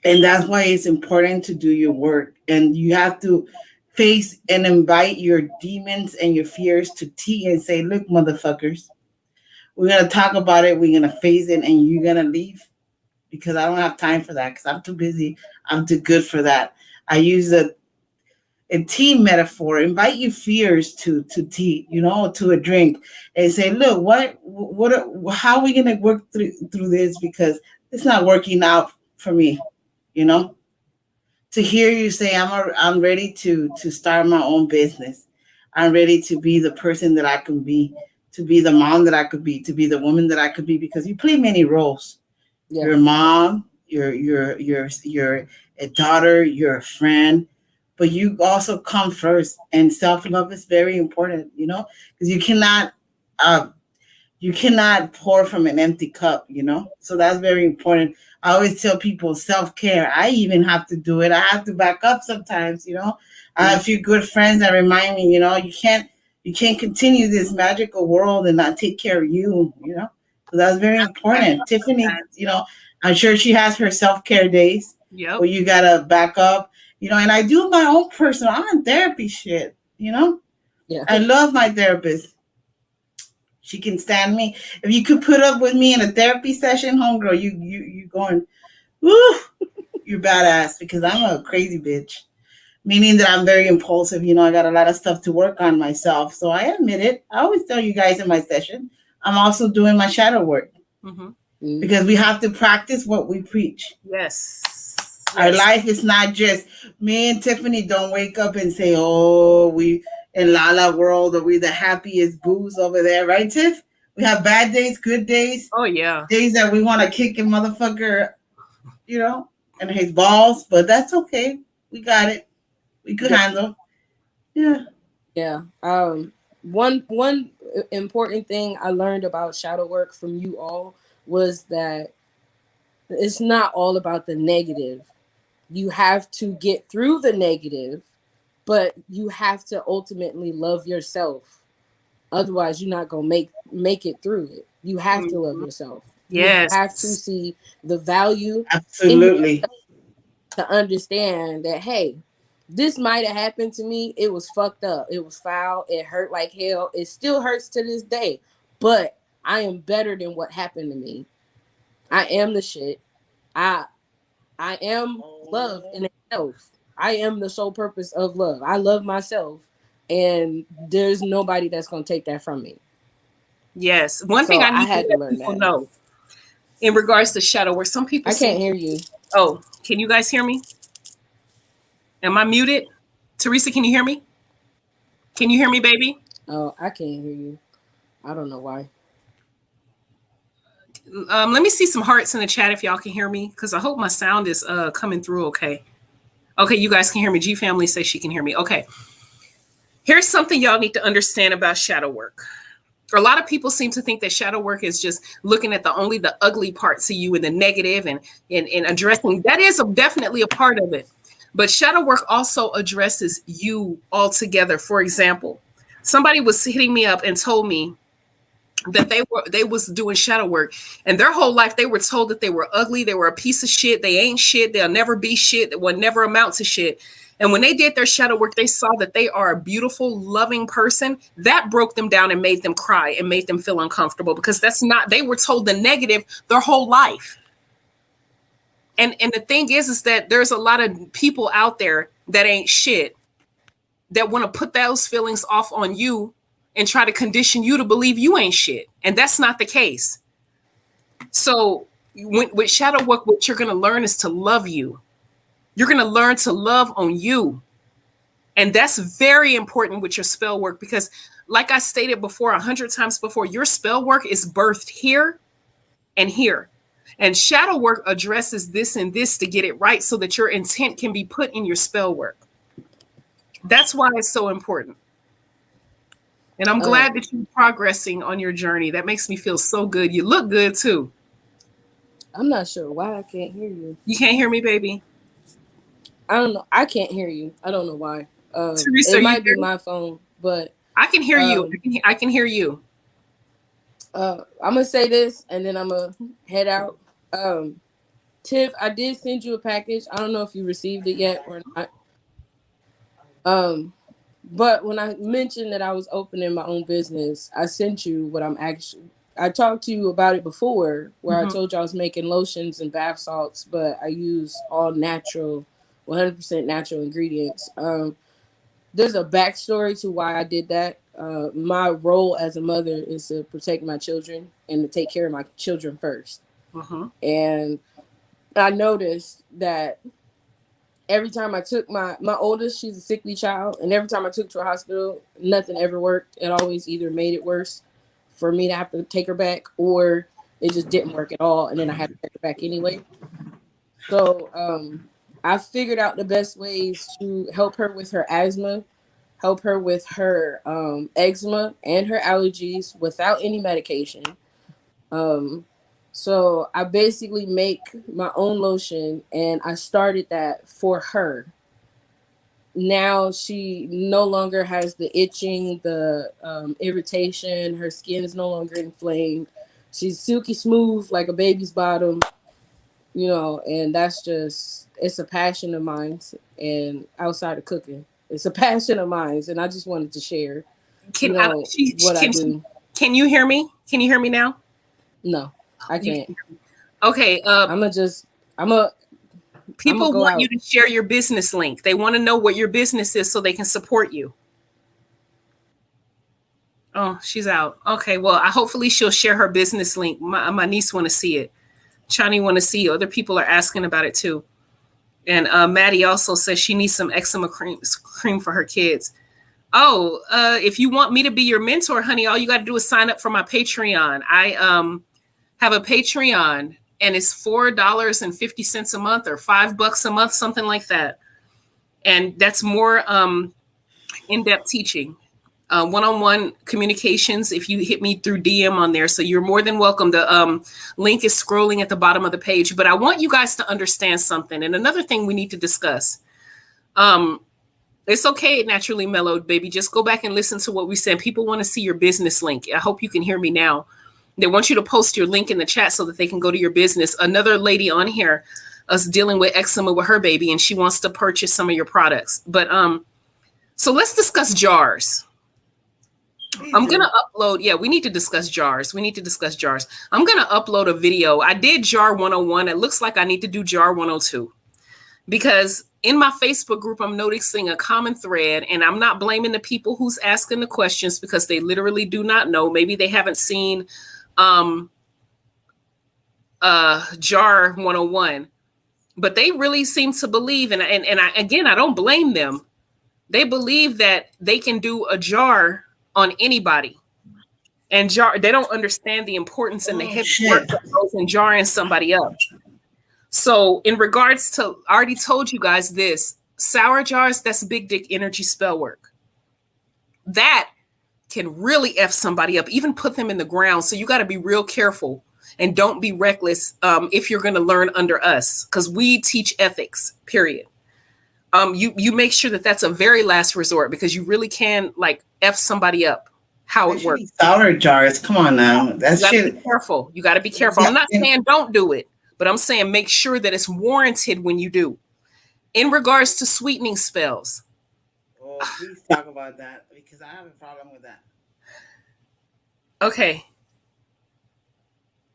and that's why it's important to do your work, and you have to face and invite your demons and your fears to tea and say, look, motherfuckers, we're going to talk about it, we're going to face it, and you're going to leave, because I don't have time for that, because I'm too busy, I'm too good for that. I use a tea metaphor. Invite your fears to tea, to a drink, and say, look, how are we going to work through this, because it's not working out for me, you know to hear you say, I'm ready to start my own business. I'm ready to be the person that I can be, to be the mom that I could be, to be the woman that I could be, because you play many roles. Yeah. You're a mom, you're a daughter, you're a friend, but you also come first, and self-love is very important, because uh, you cannot pour from an empty cup. So that's very important. I always tell people self-care. I even have to do it. I have to back up sometimes. I have a few good friends that remind me, you can't continue this magical world and not take care of you. So that's very important. Tiffany, I'm sure she has her self-care days Yep. where you gotta back up, and I do my own personal, I'm in therapy shit. Yeah. I love my therapist. She can stand me. If you could put up with me in a therapy session, homegirl, you going, woo, you're badass, because I'm a crazy bitch. Meaning that I'm very impulsive. I got a lot of stuff to work on myself. So I admit it. I always tell you guys in my session, I'm also doing my shadow work, because we have to practice what we preach. Yes. Our life is not just, me and Tiffany don't wake up and say, oh, we in Lala world, or we the happiest booze over there, right, Tiff? We have bad days, good days, Oh yeah. days that we want to kick a motherfucker, and his balls, but that's okay. We got it. We could handle. Yeah. Yeah. One important thing I learned about shadow work from you all was that it's not all about the negative. You have to get through the negative, but you have to ultimately love yourself. Otherwise, you're not gonna make it through it. You have to love yourself. Yes. You have to see the value Absolutely. to understand that, hey, this might have happened to me. It was fucked up. It was foul. It hurt like hell. It still hurts to this day. But I am better than what happened to me. I am the shit. I am love in itself. I am the sole purpose of love. I love myself, and there's nobody that's gonna take that from me. Yes. One thing I need had to to let learn people that. know in regards to shadow work, some people I can't hear you. Oh, can you guys hear me? Am I muted? Teresa, can you hear me? Can you hear me, baby? Oh, I can't hear you. I don't know why. Let me see some hearts in the chat if y'all can hear me, because I hope my sound is coming through okay. Okay, you guys can hear me. G Family says she can hear me. Okay. Here's something y'all need to understand about shadow work. A lot of people seem to think that shadow work is just looking at only the ugly parts of you and the negative and addressing. That is definitely a part of it. But shadow work also addresses you altogether. For example, somebody was hitting me up and told me that they was doing shadow work, and their whole life they were told that they were ugly, they were a piece of shit, they ain't shit, they'll never be shit, that will never amount to shit. And when they did their shadow work, they saw that they are a beautiful, loving person. That broke them down and made them cry and made them feel uncomfortable, because they were told the negative their whole life. And the thing is that there's a lot of people out there that ain't shit, that want to put those feelings off on you and try to condition you to believe you ain't shit. And that's not the case. So with shadow work, what you're going to learn is to love you. You're going to learn to love on you. And that's very important with your spell work, because like I stated before 100 times before, your spell work is birthed here and here. And shadow work addresses this and this to get it right so that your intent can be put in your spell work. That's why it's so important. And I'm glad that you're progressing on your journey. That makes me feel so good. You look good too. I'm not sure why I can't hear you. You can't hear me, baby? I don't know. I can't hear you. I don't know why. Teresa, it might be my phone, but I can hear you. I can hear you. I'm gonna say this and then I'm gonna head out. Tiff, I did send you a package. I don't know if you received it yet or not. But when I mentioned that I was opening my own business, I sent you what I talked to you about it before, where I told you I was making lotions and bath salts, but I use all natural, 100% natural ingredients. There's a backstory to why I did that. My role as a mother is to protect my children and to take care of my children first. And I noticed that every time I took my oldest, she's a sickly child, and every time I took her to a hospital, nothing ever worked. It always either made it worse for me to have to take her back, or it just didn't work at all, and then I had to take her back anyway. So I figured out the best ways to help her with her asthma, help her with her eczema and her allergies without any medication. So I basically make my own lotion, and I started that for her. Now she no longer has the itching, the irritation. Her skin is no longer inflamed. She's silky smooth like a baby's bottom, and it's a passion of mine. And outside of cooking, it's a passion of mine, and I just wanted to share what I do. Can you hear me? Can you hear me now? No. I can't. Okay. People want you to share your business link. They want to know what your business is so they can support you. Oh, she's out. Okay. Well, hopefully she'll share her business link. My niece want to see it. Chani want to see it. Other people are asking about it too. And Maddie also says she needs some eczema cream for her kids. Oh, if you want me to be your mentor, honey, all you got to do is sign up for my Patreon. I have a Patreon, and it's $4.50 a month or $5 a month, something like that. And that's more in-depth teaching, one-on-one communications. If you hit me through DM on there, so you're more than welcome. The link is scrolling at the bottom of the page. But I want you guys to understand something. And another thing we need to discuss. It's okay, Naturally Mellowed, baby. Just go back and listen to what we said. People want to see your business link. I hope you can hear me now. They want you to post your link in the chat so that they can go to your business. Another lady on here is dealing with eczema with her baby, and she wants to purchase some of your products. But so let's discuss jars. I'm going to upload. Yeah, we need to discuss jars. I'm going to upload a video. I did jar 101. It looks like I need to do jar 102 because in my Facebook group, I'm noticing a common thread, and I'm not blaming the people who's asking the questions because they literally do not know. Maybe they haven't seen jar 101, but they really seem to believe, and I don't blame them. They believe that they can do a jar on anybody, and they don't understand the importance and the heavy work that goes in jarring somebody up. So in regards to, I already told you guys this, sour jars, that's big dick energy spell work. That can really F somebody up, even put them in the ground. So you got to be real careful and don't be reckless if you're going to learn under us, because we teach ethics, period. You make sure that that's a very last resort, because you really can like F somebody up how it works. Sour jars, come on now. That's you gotta be careful. You got to be careful. I'm not saying don't do it, but I'm saying make sure that it's warranted when you do. In regards to sweetening spells. Oh, please talk about that, because I have a problem with that. Okay.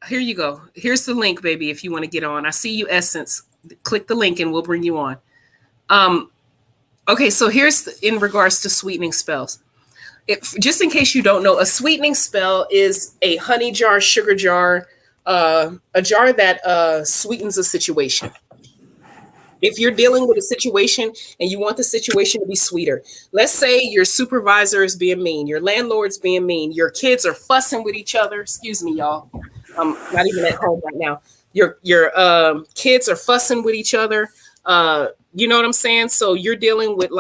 Here you go. Here's the link, baby, if you want to get on. I see you, Essence. Click the link and we'll bring you on. Okay, so here's in regards to sweetening spells. Just in case you don't know, a sweetening spell is a honey jar, sugar jar, a jar that sweetens a situation. If you're dealing with a situation and you want the situation to be sweeter, let's say your supervisor is being mean, your landlord's being mean, your kids are fussing with each other. Excuse me, y'all. I'm not even at home right now. Your kids are fussing with each other. You know what I'm saying? So you're dealing with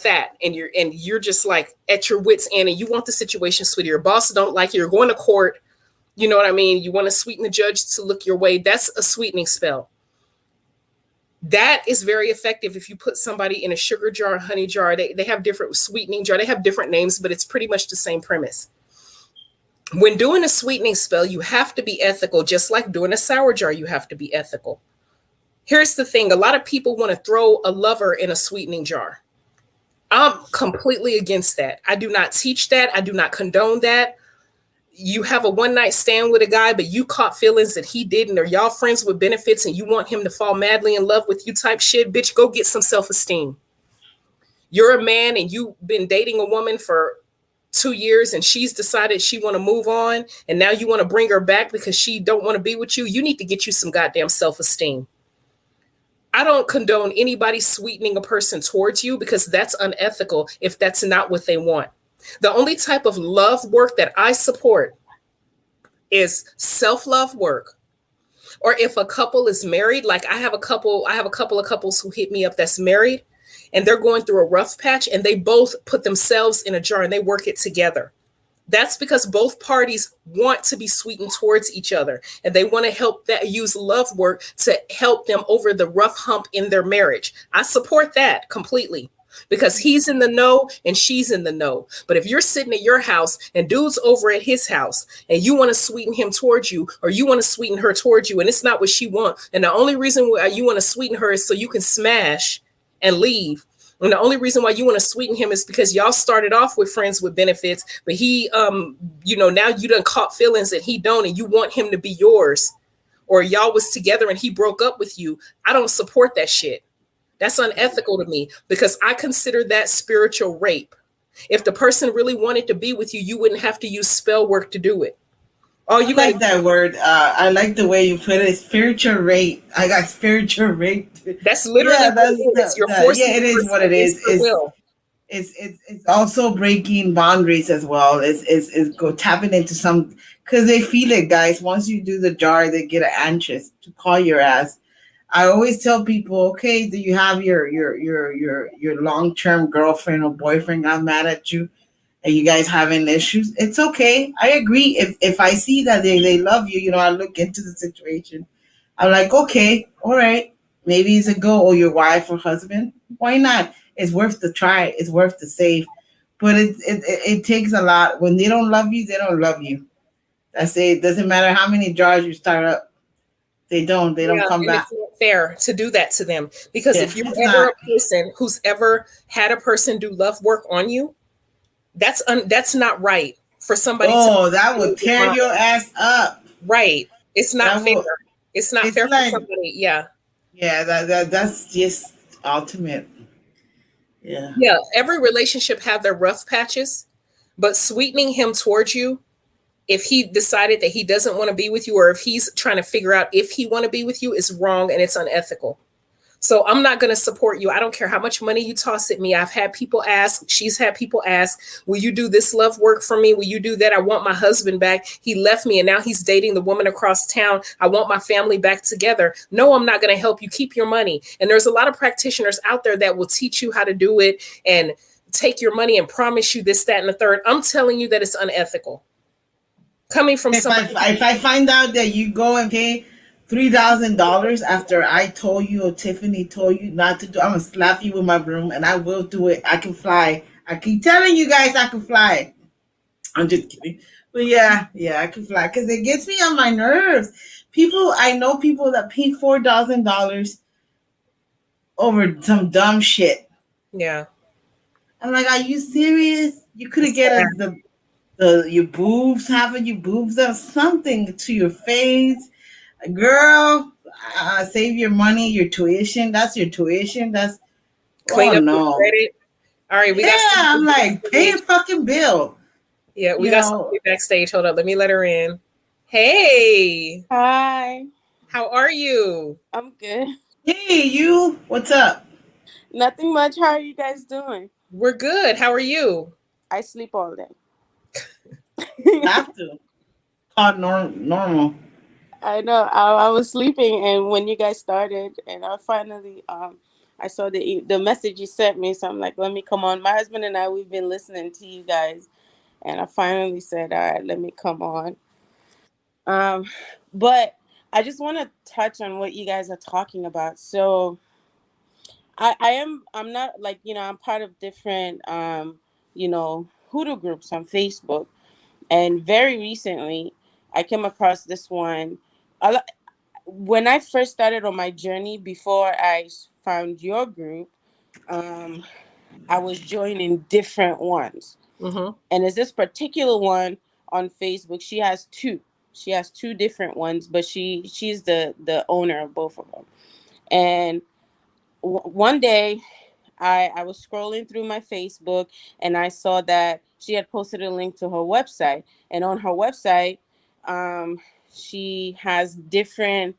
that, and you're just like at your wits' end, and you want the situation sweeter. Your boss don't like you. You're going to court. You know what I mean? You want to sweeten the judge to look your way. That's a sweetening spell. That is very effective if you put somebody in a sugar jar, honey jar. They have different sweetening jar. They have different names, but it's pretty much the same premise. When doing a sweetening spell, you have to be ethical, just like doing a sour jar, you have to be ethical. Here's the thing. A lot of people want to throw a lover in a sweetening jar. I'm completely against that. I do not teach that. I do not condone that. You have a one night stand with a guy, but you caught feelings that he didn't, or y'all friends with benefits and you want him to fall madly in love with you type shit, bitch, go get some self-esteem. You're a man and you've been dating a woman for 2 years and she's decided she want to move on, and now you want to bring her back because she don't want to be with you. You need to get you some goddamn self-esteem. I don't condone anybody sweetening a person towards you, because that's unethical if that's not what they want. The only type of love work that I support is self-love work. Or if a couple is married, like I have a couple of couples who hit me up that's married and they're going through a rough patch, and they both put themselves in a jar and they work it together. That's because both parties want to be sweetened towards each other, and they want to help that use love work to help them over the rough hump in their marriage. I support that completely, because he's in the know and she's in the know. But if you're sitting at your house and dude's over at his house and you want to sweeten him towards you, or you want to sweeten her towards you, and it's not what she wants, and the only reason why you want to sweeten her is so you can smash and leave, and the only reason why you want to sweeten him is because y'all started off with friends with benefits, but he, now you done caught feelings that he don't, and you want him to be yours, or y'all was together and he broke up with you. I don't support that shit. That's unethical to me, because I consider that spiritual rape. If the person really wanted to be with you, you wouldn't have to use spell work to do it. Oh, you like that word. I like the way you put it. Spiritual rape. I got spiritual rape. That's literally what it is. You're forcing it is what it is. It's also breaking boundaries as well. It's go tapping into some, because they feel it, guys. Once you do the jar, they get anxious to call your ass. I always tell people, okay, do you have your long-term girlfriend or boyfriend got mad at you and you guys having issues? It's okay. I agree. If I see that they love you, I look into the situation. I'm like, okay, all right. Maybe it's a go, or your wife or husband. Why not? It's worth the try. It's worth the save. But it takes a lot. When they don't love you, they don't love you. That's it. It doesn't matter how many jars you start up. They don't come back. It's not fair to do that to them, because if you're ever a person who's ever had a person do love work on you, that's not right for somebody. That would tear your ass up. Right. It's not fair. It's not fair for somebody. Yeah. Yeah, that's just ultimate. Yeah. Yeah. Every relationship have their rough patches, but sweetening him towards you, if he decided that he doesn't want to be with you, or if he's trying to figure out if he want to be with you, is wrong and it's unethical. So I'm not going to support you. I don't care how much money you toss at me. I've had people ask, she's had people ask, will you do this love work for me? Will you do that? I want my husband back. He left me and now he's dating the woman across town. I want my family back together. No, I'm not going to help you. Keep your money. And there's a lot of practitioners out there that will teach you how to do it and take your money and promise you this, that, and the third. I'm telling you that it's unethical. Coming from somebody. If I find out that you go and pay $3,000 after I told you or Tiffany told you not to do, I'm gonna slap you with my broom, and I will do it. I can fly. I keep telling you guys I can fly. I'm just kidding. But yeah, I can fly, because it gets me on my nerves. I know people that pay $4,000 over some dumb shit. Yeah. I'm like, are you serious? You could have get your boobs, having your boobs up, something to your face. Girl, save your money, your tuition. That's your tuition. That's clean up your credit. All right, I'm like, pay a fucking bill. Yeah, we got somebody backstage. Hold up, let me let her in. Hey. Hi. How are you? I'm good. Hey, you. What's up? Nothing much. How are you guys doing? We're good. How are you? I sleep all day. You have to. Called normal. I know. I was sleeping, and when you guys started, and I finally I saw the message you sent me, so I'm like, let me come on. My husband and I, we've been listening to you guys, and I finally said, all right, let me come on. Um, but I just want to touch on what you guys are talking about. So I'm not like, I'm part of different hoodoo groups on Facebook. And very recently, I came across this one. A lo- When I first started on my journey, before I found your group, um, I was joining different ones. Mm-hmm. And there's this particular one on Facebook. She has two. She has two different ones, but she's the owner of both of them. And one day I was scrolling through my Facebook and I saw that she had posted a link to her website. And on her website, um, she has different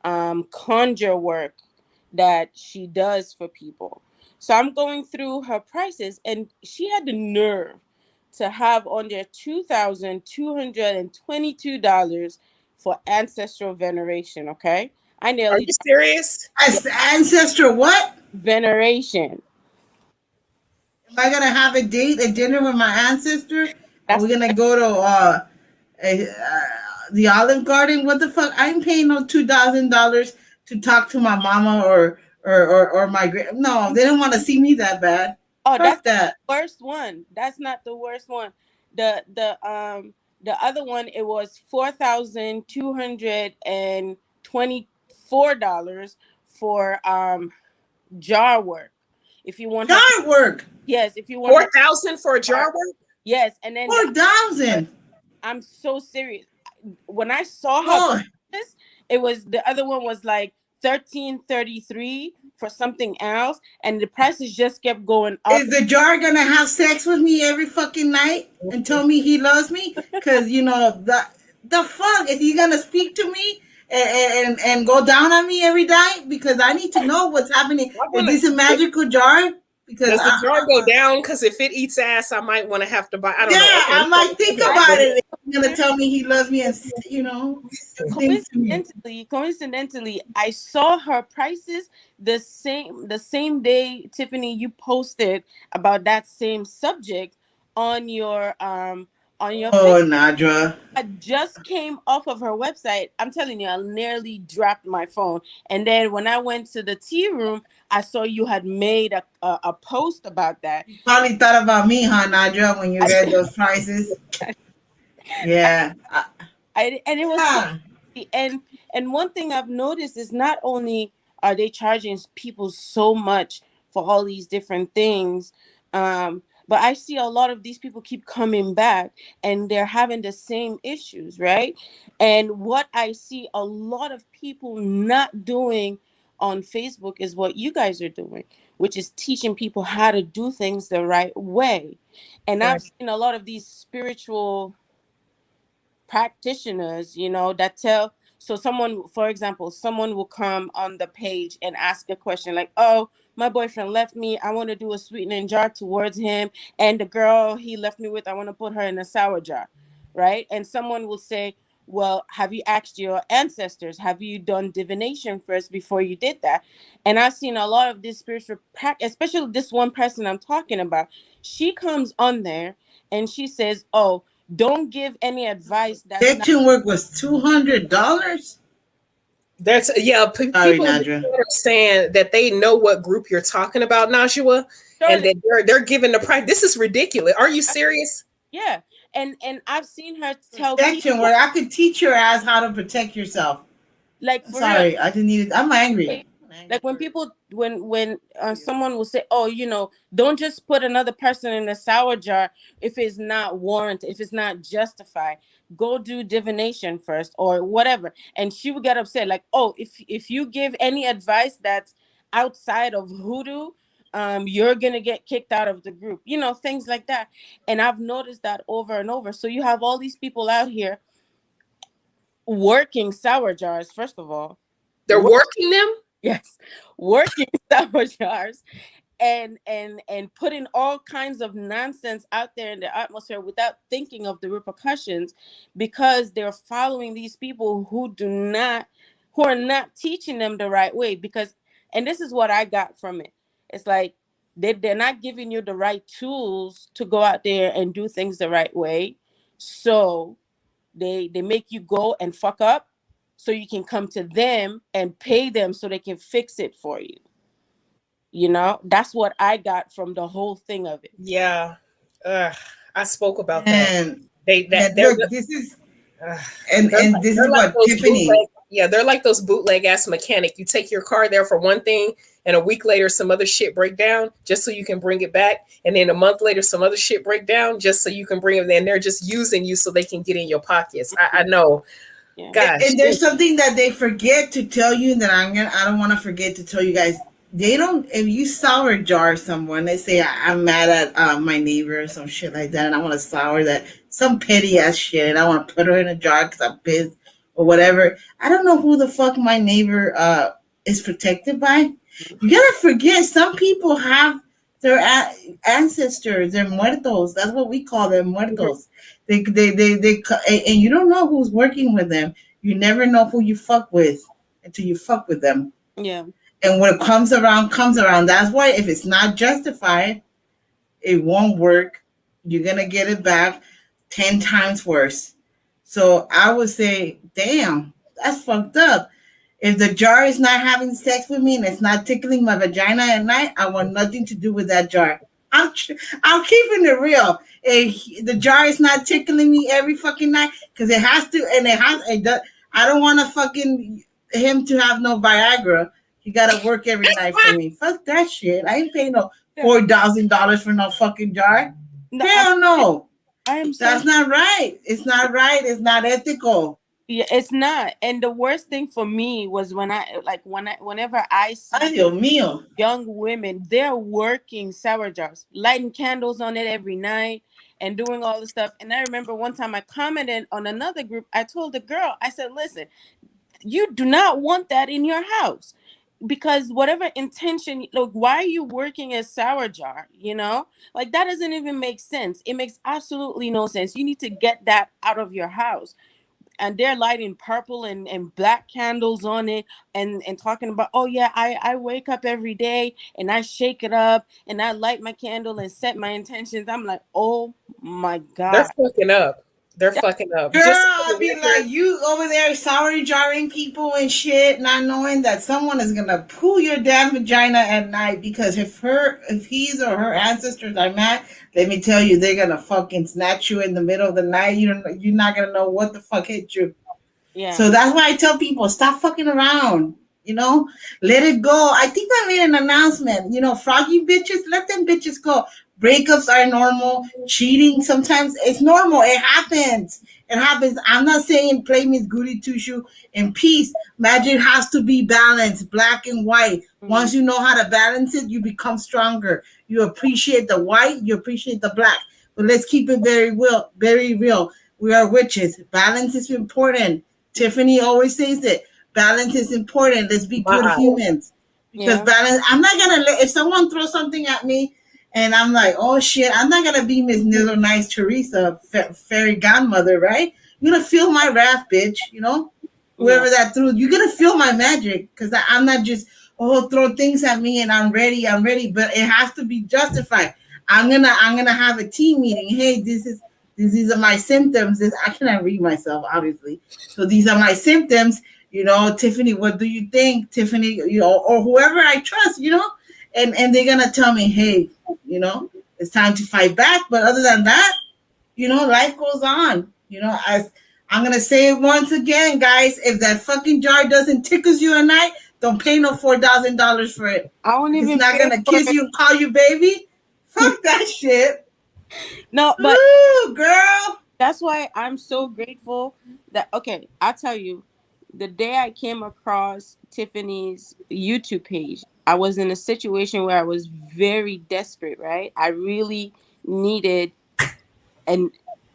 conjure work that she does for people. So I'm going through her prices, and she had the nerve to have on there $2,222 for ancestral veneration. Okay, I Are nearly you serious? yeah, As ancestor, what? veneration. Am I gonna have a dinner with my ancestor? Are we That's gonna go to a, the Olive Garden? What the fuck? I ain't paying no $2,000 to talk to my mama or my grand. No, they don't want to see me that bad. Oh, that's Fuck that. the worst one. That's not the worst one. The other one, it was $4,224 for jar work. If you want her to, Yard work. yes, if you want her 4,000 for a to, jar work? yes, and then 4,000. I'm so serious. When I saw her Oh, prices, it was the other one was like 1333 for something else, and the prices just kept going up. is the jar gonna have sex with me every fucking night and tell me he loves me? Cause the fuck is he gonna speak to me and go down on me every night? Because I need to know what's happening. I Is wanna, this a magical jar? Because does the jar go down? Because if it eats ass, I might want to have to buy. I don't yeah, know. Okay, I might think I about it. He's gonna tell me he loves me and do things to me. coincidentally, I saw her prices the same day, Tiffany, you posted about that same subject on your Oh, Facebook. Nadra. I just came off of her website. I'm telling you, I nearly dropped my phone. And then when I went to the tea room, I saw you had made a post about that. You probably thought about me, huh, Nadra, when you read those prices. Yeah. And it was so Ah. and one thing I've noticed is not only are they charging people so much for all these different things, but I see a lot of these people keep coming back and they're having the same issues, right? And what I see a lot of people not doing on Facebook is what you guys are doing, which is teaching people how to do things the right way. And right. I've seen a lot of these spiritual practitioners, that tell, so someone, for example, someone will come on the page and ask a question like, oh, my boyfriend left me, I want to do a sweetening jar towards him, and the girl he left me with, I want to put her in a sour jar, right? And someone will say, well, have you asked your ancestors, have you done divination first before you did that? And I've seen a lot of this spiritual practice, especially this one person I'm talking about. She comes on there and she says, oh, don't give any advice that's not. Kitchen work was $200. That's yeah. Sorry, People Nadra. are saying that they know what group you're talking about, Najwa, and Surely, that they're giving the price. This is ridiculous. Are you serious? yeah. And I've seen her tell Protection people, work. I could teach your ass how to protect yourself. like, I'm for real. sorry. I just needed. I'm angry. I'm an angry Like when person. people, when someone will say, oh, don't just put another person in a sour jar if it's not warranted, if it's not justified. Go do divination first or whatever. And she would get upset, like, oh, if you give any advice that's outside of hoodoo, you're gonna get kicked out of the group, things like that. And I've noticed that over and over. So you have all these people out here working sour jars, first of all. They're Work- working them. yes, working sour jars and putting all kinds of nonsense out there in the atmosphere without thinking of the repercussions, because they're following these people who are not teaching them the right way. Because, and this is what I got from it, it's like they're not giving you the right tools to go out there and do things the right way, so they make you go and fuck up so you can come to them and pay them so they can fix it for you. You know, that's what I got from the whole thing of it. Yeah. I spoke about that. And That and look, this is uh, and this they're is like what those Tiffany. bootleg. Yeah, they're like those bootleg ass mechanic. You take your car there for one thing, and a week later some other shit break down just so you can bring it back, and then a month later some other shit break down just so you can bring it. And they're just using you so they can get in your pockets. I know. Yeah. Gosh. And there's something that they forget to tell you that I don't want to forget to tell you guys. They don't, if you sour jar someone, they say I'm mad at my neighbor or some shit like that, and I want to sour that, some petty ass shit, and I want to put her in a jar because I'm pissed or whatever. I don't know who the fuck my neighbor is protected by. You gotta forget, some people have their ancestors, they're muertos. That's what we call them, muertos. And you don't know who's working with them. You never know who you fuck with until you fuck with them. Yeah. And what comes around, comes around. That's why if it's not justified, it won't work. You're going to get it back 10 times worse. So I would say, damn, that's fucked up. If the jar is not having sex with me and it's not tickling my vagina at night, I want nothing to do with that jar. I'm keeping it real. If the jar is not tickling me every fucking night, because it has to, and I don't want to fucking him to have no Viagra. He got to work every night for me. Fuck that shit. I ain't paying no $4,000 for no fucking jar. Hell no. That's not right. It's not right. It's not ethical. Yeah, it's not. And the worst thing for me was whenever I see Ay, Dios mío. young women, they're working sour jars, lighting candles on it every night and doing all the stuff. And I remember one time I commented on another group. I told the girl, I said, listen, you do not want that in your house, because whatever intention, look, why are you working a sour jar? You know, like that doesn't even make sense. It makes absolutely no sense. You need to get that out of your house. And they're lighting purple and black candles on it and talking about, oh yeah, I wake up every day and I shake it up and I light my candle and set my intentions. I'm like, oh my God. They're fucking up. They're fucking up. Girl, I'll be like, you over there sour jarring people and shit, not knowing that someone is gonna pull your damn vagina at night, because if he's or her ancestors are mad, let me tell you, they're gonna fucking snatch you in the middle of the night. You're not gonna know what the fuck hit you. Yeah. So that's why I tell people, stop fucking around. You know, let it go. I think I made an announcement. You know, froggy bitches, let them bitches go. Breakups are normal. Cheating sometimes it's normal. It happens. It happens. I'm not saying play Miss Goody Two Shoe in peace. Magic has to be balanced, black and white. Mm-hmm. Once you know how to balance it, you become stronger. You appreciate the white, you appreciate the black. But let's keep it very real, very real. We are witches. Balance is important. Tiffany always says it. Balance is important. Let's be good humans. Because balance, I'm not gonna let, if someone throws something at me and I'm like, oh shit, I'm not gonna be Miss Little Nice Teresa, fairy godmother, right? You're gonna feel my wrath, bitch. You know, whoever that threw, you're gonna feel my magic, because I'm not just throw things at me and I'm ready, but it has to be justified. I'm gonna have a team meeting. Hey, these are my symptoms. I cannot read myself, obviously. So these are my symptoms. You know, Tiffany, what do you think? Tiffany, you know, or whoever I trust, you know, and they're gonna tell me, hey, you know, it's time to fight back. But other than that, you know, life goes on. You know, as I'm gonna say it once again, guys, if that fucking jar doesn't tickle you at night, don't pay no $4,000 for it. I won't even. It's not gonna kiss you and call you baby. Fuck that shit. No, but ooh, girl. That's why I'm so grateful that, okay, I'll tell you, the day I came across Tiffany's YouTube page, I was in a situation where I was very desperate, right? I really needed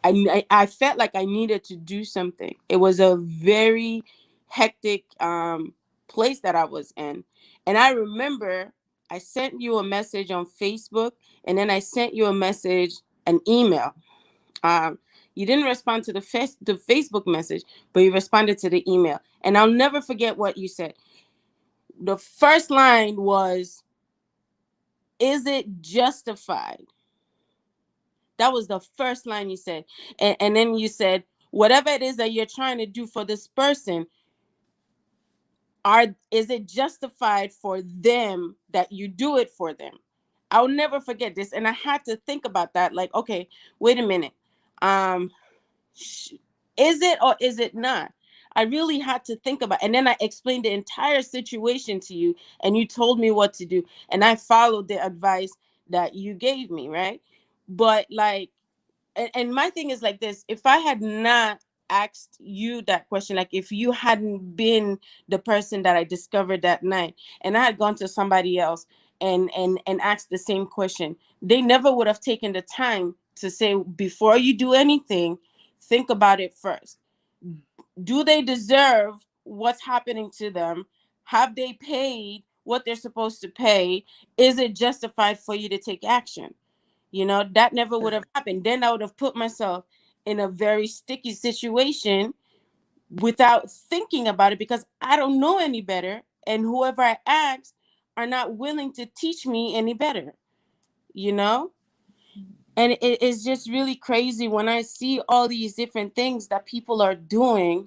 I felt like I needed to do something. It was a very hectic place that I was in. And I remember I sent you a message on Facebook, and then I sent you a message, an email. Um, you didn't respond to the Facebook message, but you responded to the email. And I'll never forget what you said. The first line was, "Is it justified?" That was the first line you said. And then you said, whatever it is that you're trying to do for this person, is it justified for them that you do it for them? I'll never forget this. And I had to think about that. Like, okay, wait a minute. Is it or is it not? I really had to think about, and then I explained the entire situation to you, and you told me what to do, and I followed the advice that you gave me, right? But like, and my thing is like this: if I had not asked you that question, like if you hadn't been the person that I discovered that night, and I had gone to somebody else and asked the same question, they never would have taken the time to say, before you do anything, think about it first. Do they deserve what's happening to them? Have they paid what they're supposed to pay? Is it justified for you to take action? You know, that never would have happened. Then I would have put myself in a very sticky situation without thinking about it, because I don't know any better. And whoever I ask are not willing to teach me any better, you know? And it is just really crazy when I see all these different things that people are doing.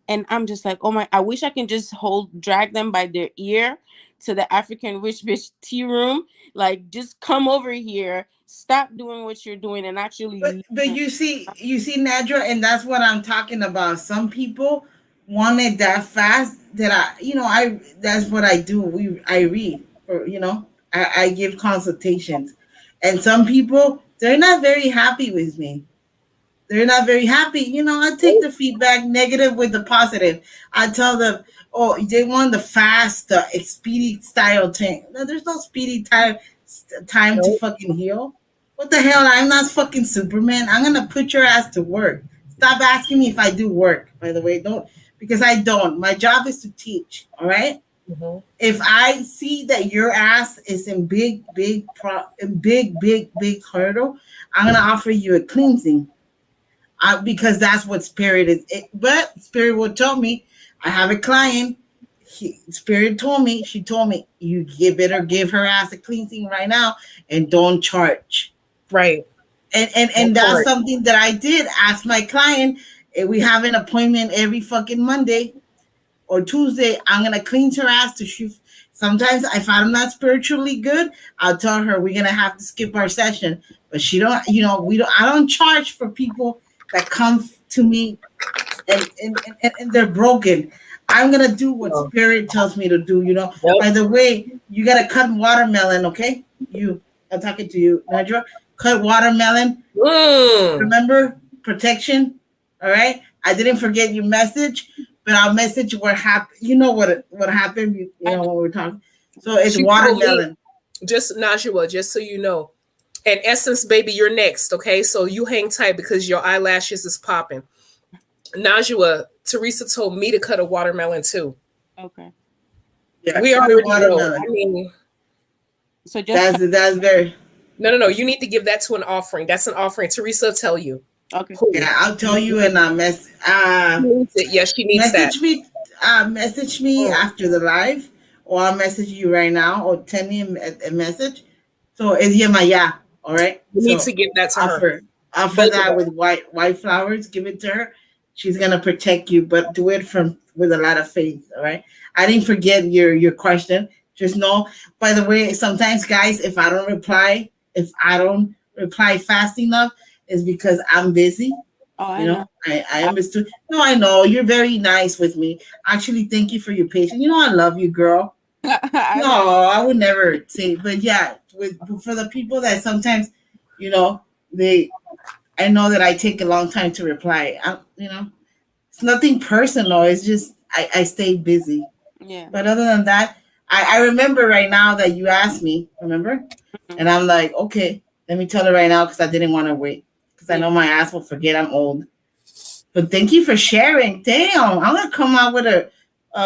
And I'm just like, oh my, I wish I can just drag them by their ear to the African Rich Bitch tea room. Like, just come over here, stop doing what you're doing, and actually But learn. you see, Nadra, and that's what I'm talking about. Some people want it that fast that I that's what I do. I read, or I give consultations, and some people, they're not very happy with me. They're not very happy. I take the feedback negative with the positive. I tell them, oh, they want the fast, speedy style thing. No, there's no speedy time to fucking heal. What the hell? I'm not fucking Superman. I'm gonna put your ass to work. Stop asking me if I do work. By the way, don't, because I don't. My job is to teach. All right. Mhm. If I see that your ass is in big hurdle, I'm gonna offer you a cleansing. Because that's what spirit is. But spirit will tell me, I have a client. Spirit told me, she told me, better give her ass a cleansing right now and don't charge. Right. And that's something that I did ask my client. We have an appointment every fucking Monday or Tuesday. I'm gonna cleanse her ass to shoot. Sometimes if I'm not spiritually good, I'll tell her we're gonna have to skip our session. But she don't, we don't. I don't charge for people that come to me and they're broken. I'm gonna do what spirit tells me to do. Yep. By the way, you gotta cut watermelon, okay? I'm talking to you, Nadra. Cut watermelon. Remember protection. All right. I didn't forget your message, but I'll message what happened. You know what happened. When we're talking. So it's She told me, watermelon. just Najwa, just so you know. And Essence, baby, you're next, okay? So you hang tight because your eyelashes is popping. Najwa, Teresa told me to cut a watermelon too. Okay. Yeah, We cut a already know. watermelon. I mean, So just that's very. no. You need to give that to an offering. That's an offering. Teresa will tell you. okay. Who Yeah, I'll tell you in a needs it. Yes, she needs that. message me after the live, or I'll message you right now, or send me a message. So it's Yemaya, all right. You need to give that to her. Offer Both of that them. with white flowers. Give it to her. She's gonna protect you, but do it with a lot of faith. All right. I didn't forget your question. Just know. By the way, sometimes, guys, if I don't reply fast enough, it's because I'm busy. Oh, I know. I understood. No, I know you're very nice with me. Actually, thank you for your patience. I love you, girl. No, I would never say, but yeah, for the people that sometimes, I know that I take a long time to reply. It's nothing personal. It's just I stay busy. Yeah. But other than that, I remember right now that you asked me. Remember, and I'm like, okay, let me tell her right now because I didn't want to wait. because I know my ass will forget I'm old. But thank you for sharing. Damn, I'm gonna come out with a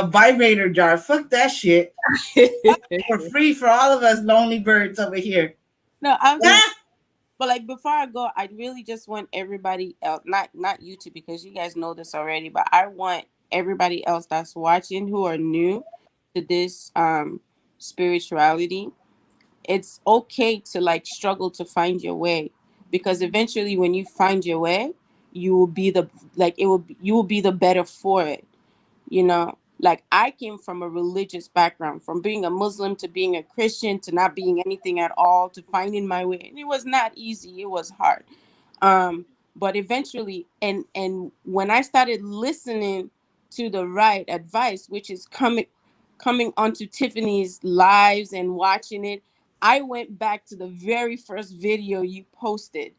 vibrator jar. Fuck that shit. For free for all of us lonely birds over here. No, I'm Yeah. but like before I go, I really just want everybody else, not you two, because you guys know this already, but I want everybody else that's watching who are new to this spirituality. It's okay to like struggle to find your way, because eventually when you find your way, you will be the like it will you will be the better for it. You know, like I came from a religious background, from being a Muslim to being a Christian to not being anything at all to finding my way, and it was not easy. It was hard. But eventually, and when I started listening to the right advice, which is coming onto Tiffany's lives and watching it, I went back to the very first video you posted,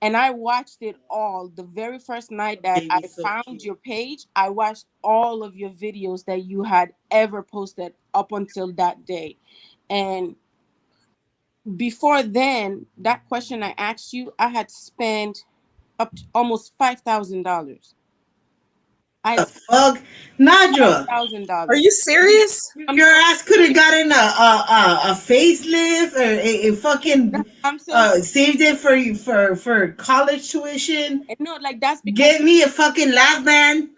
and I watched it all. The very first night that I Baby's so found cute. your page, I watched all of your videos that you had ever posted up until that day. And before then, that question I asked you, I had spent up to almost $5,000. I had The spent fuck, Nadra. Are $5,000. you serious? I'm Your so ass could have gotten a facelift or a fucking I'm so saved it for you for college tuition. no, like that's because Get me a fucking lap band.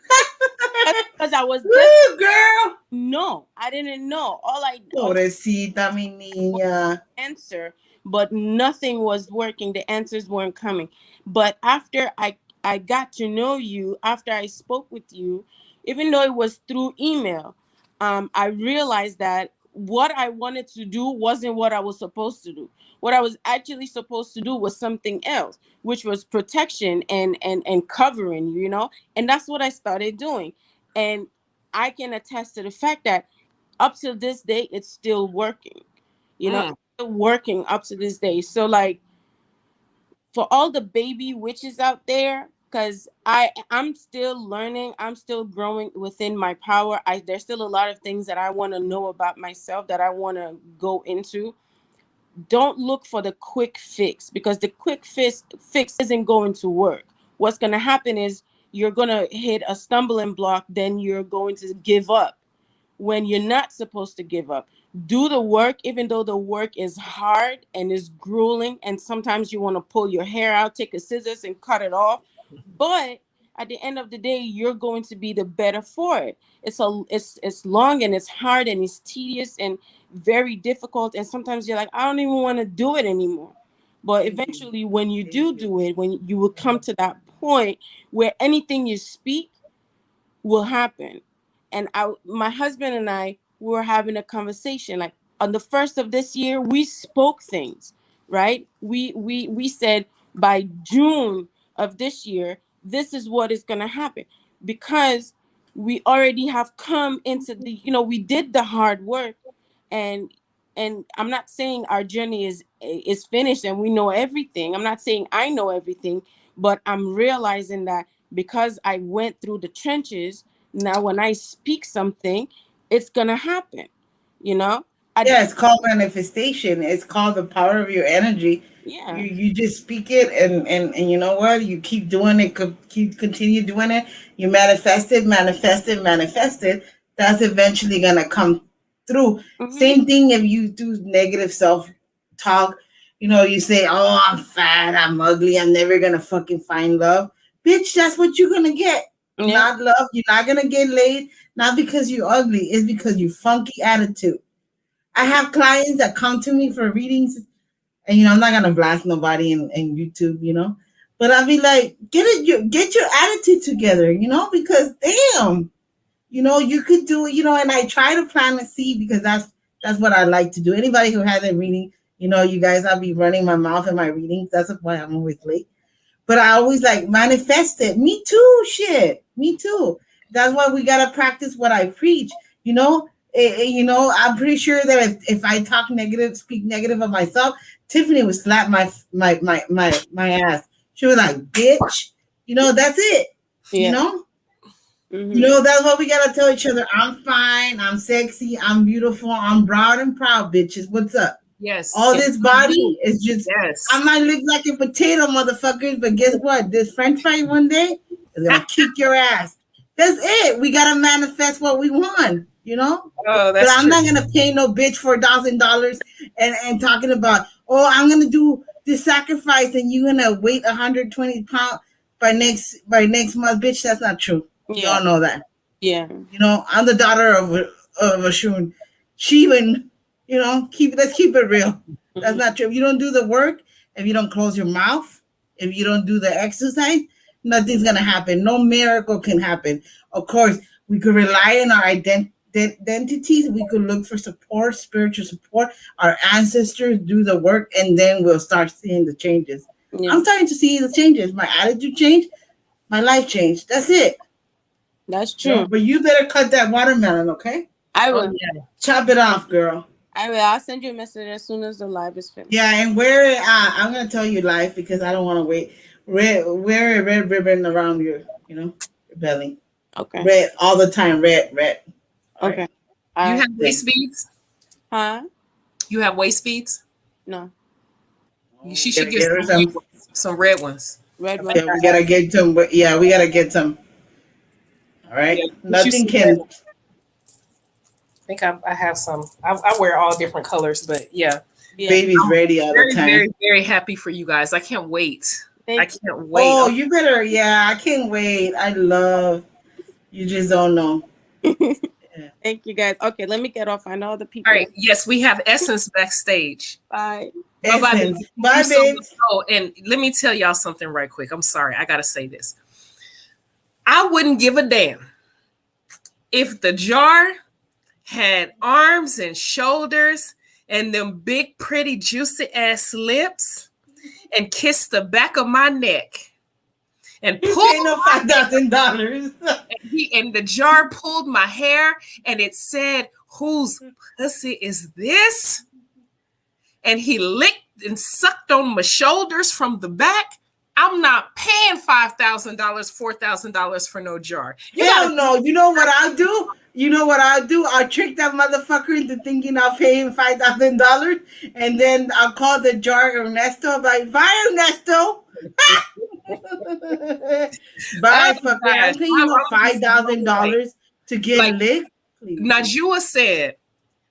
I was desperate. Woo, girl. No, I didn't know. All Pobrecita, mi niña. answer, but nothing was working. The answers weren't coming. But after I got to know you, after I spoke with you, even though it was through email, I realized that what I wanted to do wasn't what I was supposed to do. What I was actually supposed to do was something else, which was protection and covering, you know? And that's what I started doing. And I can attest to the fact that up to this day, it's still working. You know, it's still working up to this day. So like for all the baby witches out there, because I'm still learning, I'm still growing within my power. There's still a lot of things that I want to know about myself that I want to go into. Don't look for the quick fix, because the quick fix isn't going to work. What's going to happen is you're going to hit a stumbling block, then you're going to give up when you're not supposed to give up. Do the work, even though the work is hard and is grueling, and sometimes you want to pull your hair out, take a scissors and cut it off. But at the end of the day, you're going to be the better for it. It's long and it's hard and it's tedious and very difficult. And sometimes you're like, I don't even want to do it anymore. But eventually, when you do it, when you will come to that point where anything you speak will happen. And my husband and I were having a conversation. Like on the first of this year, we spoke things, right? We said by June of this year, this is what is going to happen, because we already have come into the, we did the hard work, and I'm not saying our journey is finished and we know everything. I'm not saying I know everything, but I'm realizing that because I went through the trenches, now when I speak something, it's gonna happen. You know? Yeah, it's called manifestation. It's called the power of your energy. Yeah. You just speak it, and you know what? You keep doing it, continue doing it. You manifest it, manifest it, manifest it. That's eventually gonna come through. Mm-hmm. Same thing if you do negative self talk. You say, "Oh, I'm fat, I'm ugly, I'm never gonna fucking find love." Bitch, that's what you're gonna get. Yeah. Not love. You're not gonna get laid. Not because you're ugly. It's because you funky attitude. I have clients that come to me for readings, and I'm not gonna blast nobody in YouTube, but I'll be like, get your attitude together, because damn, you could do it, and I try to plant a seed because that's what I like to do. Anybody who has a reading, you guys, I'll be running my mouth in my readings. That's why I'm always late. But I always like manifest it. Me too, shit. Me too. That's why we gotta practice what I preach. I'm pretty sure that if I talk negative, speak negative of myself, Tiffany would slap my ass. She was like, "Bitch," that's it. Yeah. Mm-hmm. That's what we gotta tell each other. I'm fine. I'm sexy. I'm beautiful. I'm broad and proud, bitches. What's up? Yes. All Yes, this we body do. is just, Yes. I might look like a potato, motherfuckers, but guess what? This French fry one day is gonna kick your ass. That's it. We gotta manifest what we want, you know? Oh, But that's I'm true. not gonna pay no bitch $4,000 and talking about, oh, I'm gonna do this sacrifice and you're gonna weight 120 pounds by next month, bitch. That's not true. You Yeah. all know that. Yeah. You know, I'm the daughter of a Shun. She even, you know, let's keep it real. That's Mhm. not true. If you don't do the work, if you don't close your mouth, if you don't do the exercise, nothing's gonna happen. No miracle can happen. Of course, we could rely on our identities. We could look for support, spiritual support. Our ancestors do the work, and then we'll start seeing the changes. Yeah. I'm starting to see the changes. My attitude changed. My life changed. That's it. That's You know? true. But you better cut that watermelon, okay? I Oh, will. yeah. Chop it off, girl. I will. I'll send you a message as soon as the live is finished. Yeah, and wear it. I'm gonna tell you live because I don't want to wait. Wear a red ribbon around your belly. Okay. Red all the time. Red. All Okay. right. You I have waist beads? huh? You have waist beads? No. She Gotta should get get her some. some red ones. Red one. Yeah, we gotta get some. Yeah, we gotta get some. All right. Yeah, Nothing can. I think I have some. I wear all different colors, but yeah. Yeah. Baby's ready all the Very, time. very, very happy for you guys. I can't wait. I Thank you. can't wait. Oh, you better. Yeah, I can't wait. I love. You just don't know. Thank you guys. Okay, let me get off. I know the people. All right. Yes, we have Essence backstage. Bye. Bye-bye, Essence. baby. Bye, Thank you so babe. much. Oh, and let me tell y'all something right quick. I'm sorry. I got to say this. I wouldn't give a damn if the jar had arms and shoulders and them big, pretty, juicy ass lips and kissed the back of my neck and You pulled pay no $5,000. and the jar pulled my hair and it said, "Whose pussy is this?" And he licked and sucked on my shoulders from the back. I'm not paying $5,000, $4,000 for no jar. Hell no. You know what I'll do? I'll trick that motherfucker into thinking I'll pay him $5,000, and then I'll call the jar Ernesto. I'm like, bye, Ernesto. Bye, fucker. I'm paying you no $5,000 to get licked. Please. Najua said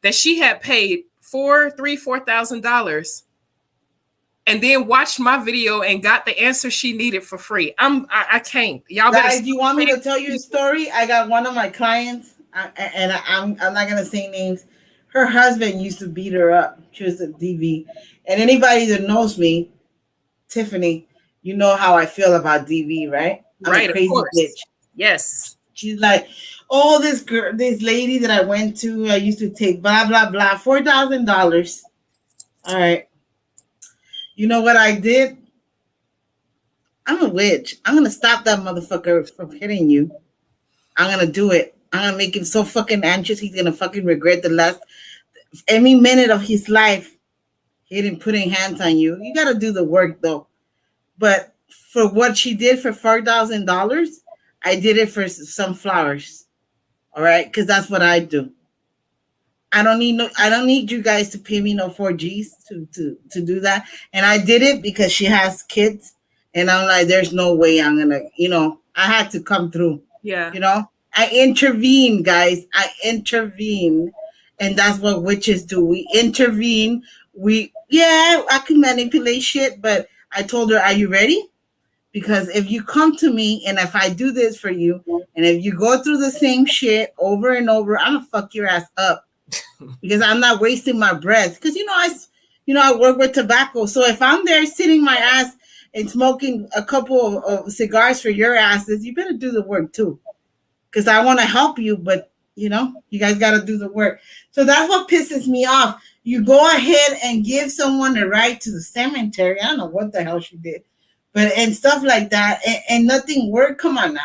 that she had paid $4,000 and then watched my video and got the answer she needed for free. I can't. Y'all better. Guys, do you want me to tell you a story? I got one of my clients, and I'm not gonna say names. Her husband used to beat her up. She was a DV, and anybody that knows me, Tiffany, you know how I feel about DV, right? I'm Right, a crazy bitch. Yes. She's like, oh, this lady that I went to, I used to take blah blah blah, $4,000. All right. You know what I did? I'm a witch. I'm gonna stop that motherfucker from hitting you. I'm gonna do it. I'm gonna make him so fucking anxious he's gonna fucking regret the last every minute of his life. He didn't putting hands on you. You gotta do the work though. But for what she did for $4,000, I did it for some flowers. All right, because that's what I do. I don't need you guys to pay me no 4Gs to do that. And I did it because she has kids. And I'm like, there's no way I'm gonna, I had to come through. Yeah. I intervene, guys. I intervene. And that's what witches do. We intervene. I can manipulate shit, but I told her, are you ready? Because if you come to me and if I do this for you, and if you go through the same shit over and over, I'm gonna fuck your ass up. Because I'm not wasting my breath. Because I work with tobacco. So if I'm there sitting my ass and smoking a couple of cigars for your asses, you better do the work too. Because I want to help you, but you guys got to do the work. So that's what pisses me off. You go ahead and give someone the right to the cemetery. I don't know what the hell she did, and stuff like that, and nothing worked. Come on now.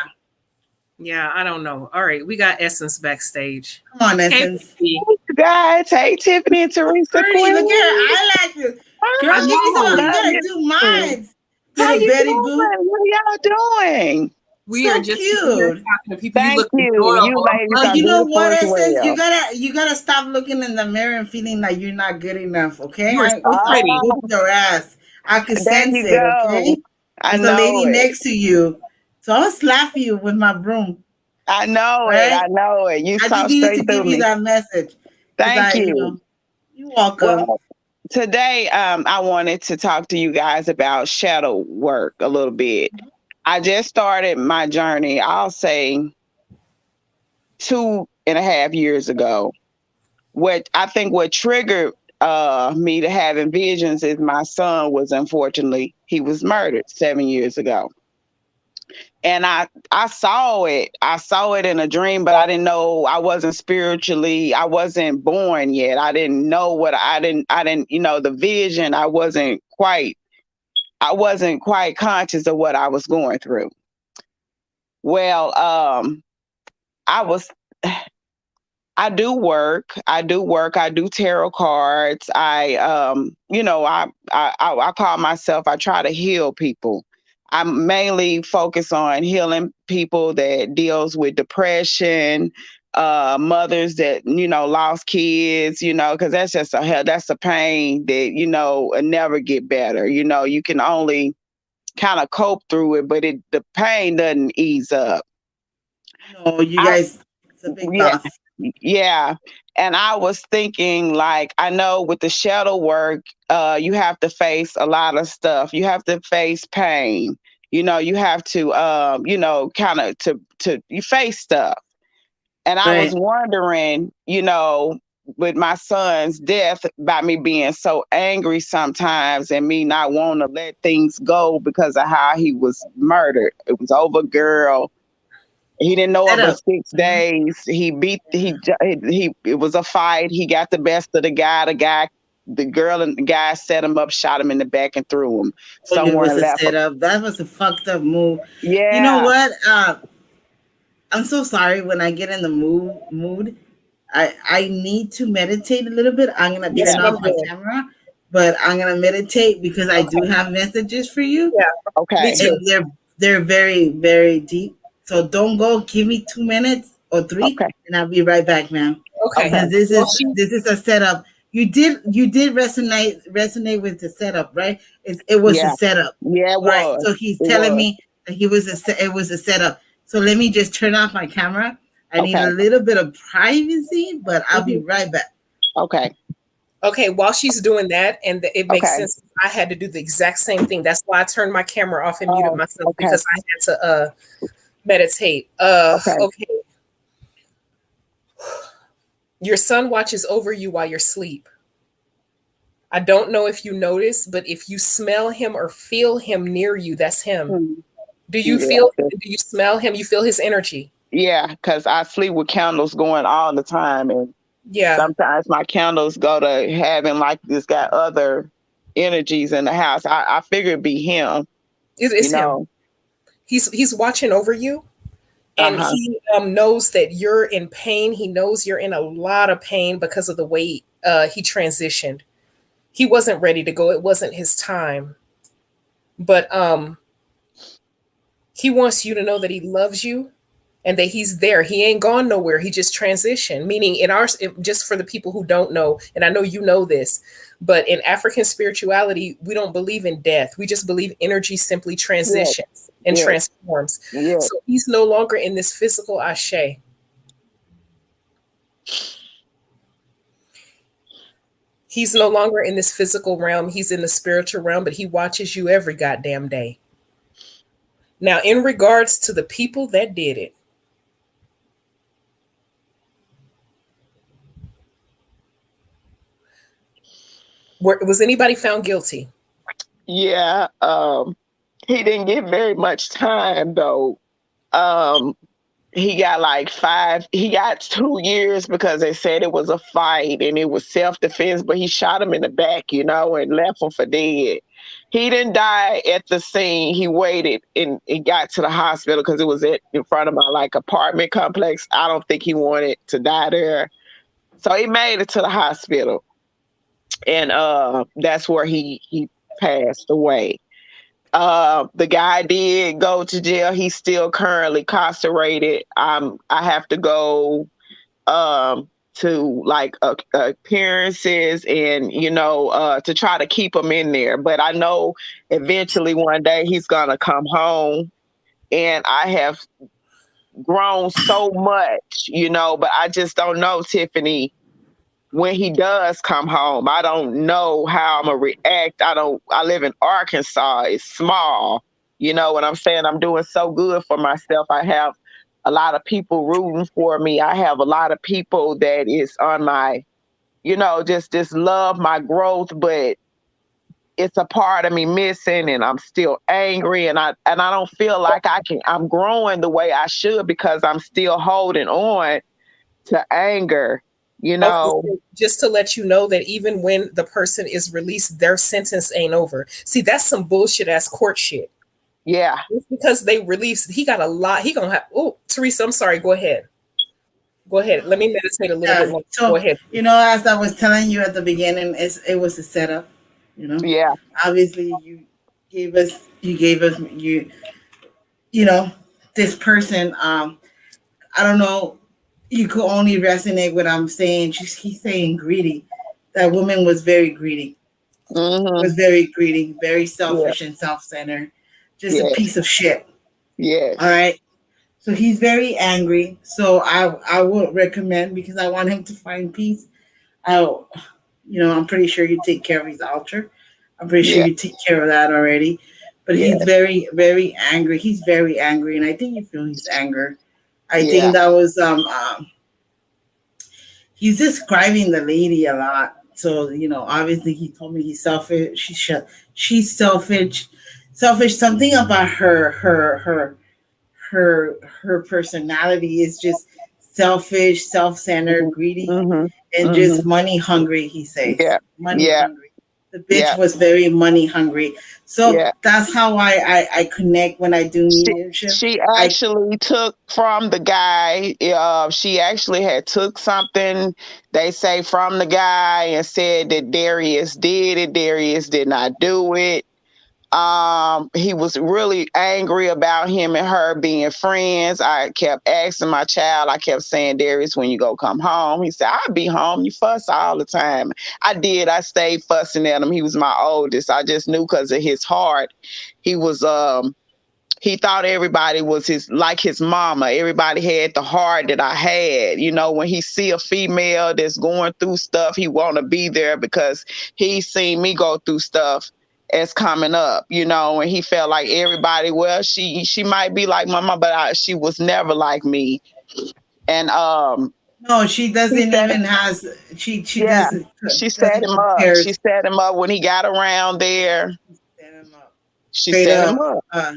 Yeah, I don't know. All right, we got Essence backstage. Come on, Essence. Hey, You guys, hey Tiffany and Teresa. Pretty, Queen. look at her eyelashes. Girl, give me some. You gotta do mine. How Little you Betty doing? Boo. What are y'all doing? We are So just sitting here cute. talking to people. You Thank look you. You adorable. ladies Well, are you know beautiful what, as Essence? well. You gotta stop looking in the mirror and feeling like you're not good enough. Okay, You are so I pretty. Oh, whoop your ass. I can there sense you it. go. Okay, I there's a know lady it. next to you, so I'll slap you with my broom. I know it. Right? I know it. You I just saw needed straight to through give you me. that message because Thank you. you're welcome. Well, today I wanted to talk to you guys about shadow work a little bit. I just started my journey, I'll say 2.5 years ago. What triggered me to having visions is my son was, unfortunately, he was murdered 7 years ago. And I saw it. I saw it in a dream, but I didn't know. I wasn't born yet. I didn't know I didn't, the vision, I wasn't quite conscious of what I was going through. Well, I was I do work. I do work. I do tarot cards. I call myself, I try to heal people. I mainly focus on healing people that deals with depression, mothers that, lost kids, because that's just that's a pain that, will never get better. You can only kind of cope through it, but the pain doesn't ease up. No, you I guys, it's a big yeah, loss. yeah. And I was thinking, like, I know with the shadow work, you have to face a lot of stuff. You have to face pain. You have to, kind of you face stuff. And I was Right. wondering, with my son's death, about me being so angry sometimes and me not wanting to let things go because of how he was murdered. It was over a girl. He didn't know her Set but up. 6 days. He beat he. It was a fight. He got the best of the guy. The girl and the guy set him up, shot him in the back, and threw him Oh, it somewhere was and a left him. setup. That was a fucked up move. You know Yeah, what? I'm so sorry when I get in the mood. I need to meditate a little bit. I'm gonna That's turn yeah. what I'm off my doing. camera, but I'm gonna meditate because I do Okay. have messages for you, Yeah. Me Okay, too. and they're very very deep. So don't go. Give me 2 minutes or three, okay, and I'll be right back, ma'am. Okay. okay. Because Well, she. this is a setup. You did resonate with the setup, right? It was a Yeah, setup. yeah. It All right. was. So he's It telling was. me that it was a setup. So let me just turn off my camera. I need a Okay, little bit of privacy, but I'll be Mhm. right back. okay, Okay. While she's doing that, and it makes okay. sense. I had to do the exact same thing. That's why I turned my camera off and muted Oh, myself okay, because I had to meditate. okay. Okay. Your son watches over you while you're asleep. I don't know if you notice, but if you smell him or feel him near you, that's him. Hmm. Do you Yeah, feel him? Do you smell him? You feel his energy? yeah. Because I sleep with candles going all the time, and Yeah, sometimes my candles go to having like this got other energies in the house. I figure it'd be him, you it's him. know. He's watching over you, and Uh-huh. he knows that you're in pain. He knows you're in a lot of pain because of the way he transitioned. He wasn't ready to go. It wasn't his time, but he wants you to know that he loves you and that he's there. He ain't gone nowhere. He just transitioned. Meaning, just for the people who don't know, and I know you know this, but in African spirituality, we don't believe in death. We just believe energy simply Yes, transitions and yes, transforms. yes. So he's no longer in this physical ashe. He's no longer in this physical realm. He's in the spiritual realm, but he watches you every goddamn day. Now, in regards to the people that did it, was anybody found guilty? Yeah. He didn't get very much time though. Um, he got like he got 2 years because they said it was a fight and it was self-defense, but he shot him in the back, and left him for dead. He didn't die at the scene. He waited and got to the hospital because it was in front of my like apartment complex. I don't think he wanted to die there. So he made it to the hospital, and that's where he passed away. The guy did go to jail. He's still currently incarcerated. I have to go to like appearances and to try to keep him in there. But I know eventually one day he's gonna come home, and I have grown so much, but I just don't know, Tiffany, when he does come home. I don't know how I'm gonna react. I live in Arkansas. It's small. You know what I'm saying? I'm doing so good for myself. I have a lot of people rooting for me. I have a lot of people that is on my, just love my growth, but it's a part of me missing, and I'm still angry, and I don't feel like I'm growing the way I should because I'm still holding on to anger, you Okay, know. so just to let you know that even when the person is released, their sentence ain't over. See, that's some bullshit ass court shit. Yeah. Just because they released, he got a lot. He gonna have. Oh, Teresa, I'm sorry. Go ahead. Go ahead. Let me meditate a little bit more. Go So ahead. as I was telling you at the beginning, it was a setup. Yeah. Obviously, you gave us you know this person. I don't know. You could only resonate what I'm saying. He's saying greedy. That woman was very greedy. Mhm. Was very greedy, very Yeah. selfish and self-centered. Just a Yes. piece of shit. All Yes. right. So he's very angry. So I would recommend, because I want him to find peace. I I'm pretty sure you take care of his altar. I'm pretty sure Yeah. you take care of that already. But he's Yes. very, very angry. He's very angry, and I think you feel his anger. I Yeah. think that was he's describing the lady a lot. So obviously he told me he's selfish. She's selfish. Selfish. Something about her personality is just selfish, self-centered, Mhm. greedy, Mhm. and just Mhm. money hungry. He says Yeah. money Yeah. hungry. The bitch Yeah. was very money hungry. So Yeah. that's how I connect when I do She mediumship. she I actually took from the guy. She actually had took something, they say, from the guy and said that Darius did it. Darius did not do it. He was really angry about him and her being friends. I kept asking my child, I kept saying, Darius, when you go come home? He said, I'll be home. You fuss all the time. I did. I stayed fussing at him. He was my oldest. I just knew because of his heart. He was he thought everybody was his mama. Everybody had the heart that I had. When he see a female that's going through stuff, he want to be there because he seen me go through stuff as coming up, and he felt like everybody, well, she might be like mama, but she was never like me. And no, she he doesn't said, even has she yeah, doesn't she set doesn't him up. She compares. set him up when he got around there. Set him up She straight set him up. up.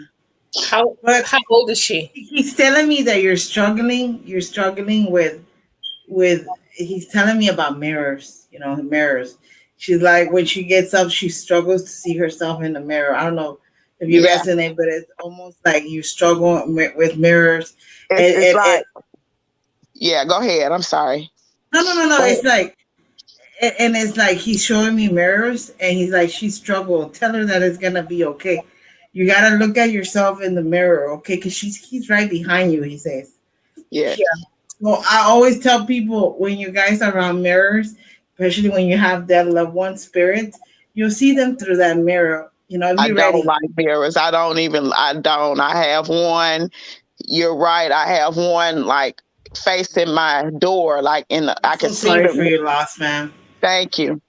How But how old is she? he's telling me that you're struggling. You're struggling with. He's telling me about mirrors. Mirrors. She's like, when she gets up, she struggles to see herself in the mirror. I don't know if you Yeah, resonate, but it's almost like you struggle with mirrors. it's And like, yeah. Go ahead. I'm sorry. no, no, no, no. Go It's ahead. like, and it's like he's showing me mirrors, and he's like, she struggled. Tell her that it's gonna be okay. You gotta look at yourself in the mirror, okay? Because he's right behind you. He says. Yeah, Yeah. Well, I always tell people, when you guys are around mirrors, especially when you have that loved one spirit, you'll see them through that mirror. I Be don't ready. like mirrors. I don't. I have one. You're right. I have one like facing my door, like I'm I can so see sorry the. for your loss, man. Thank you.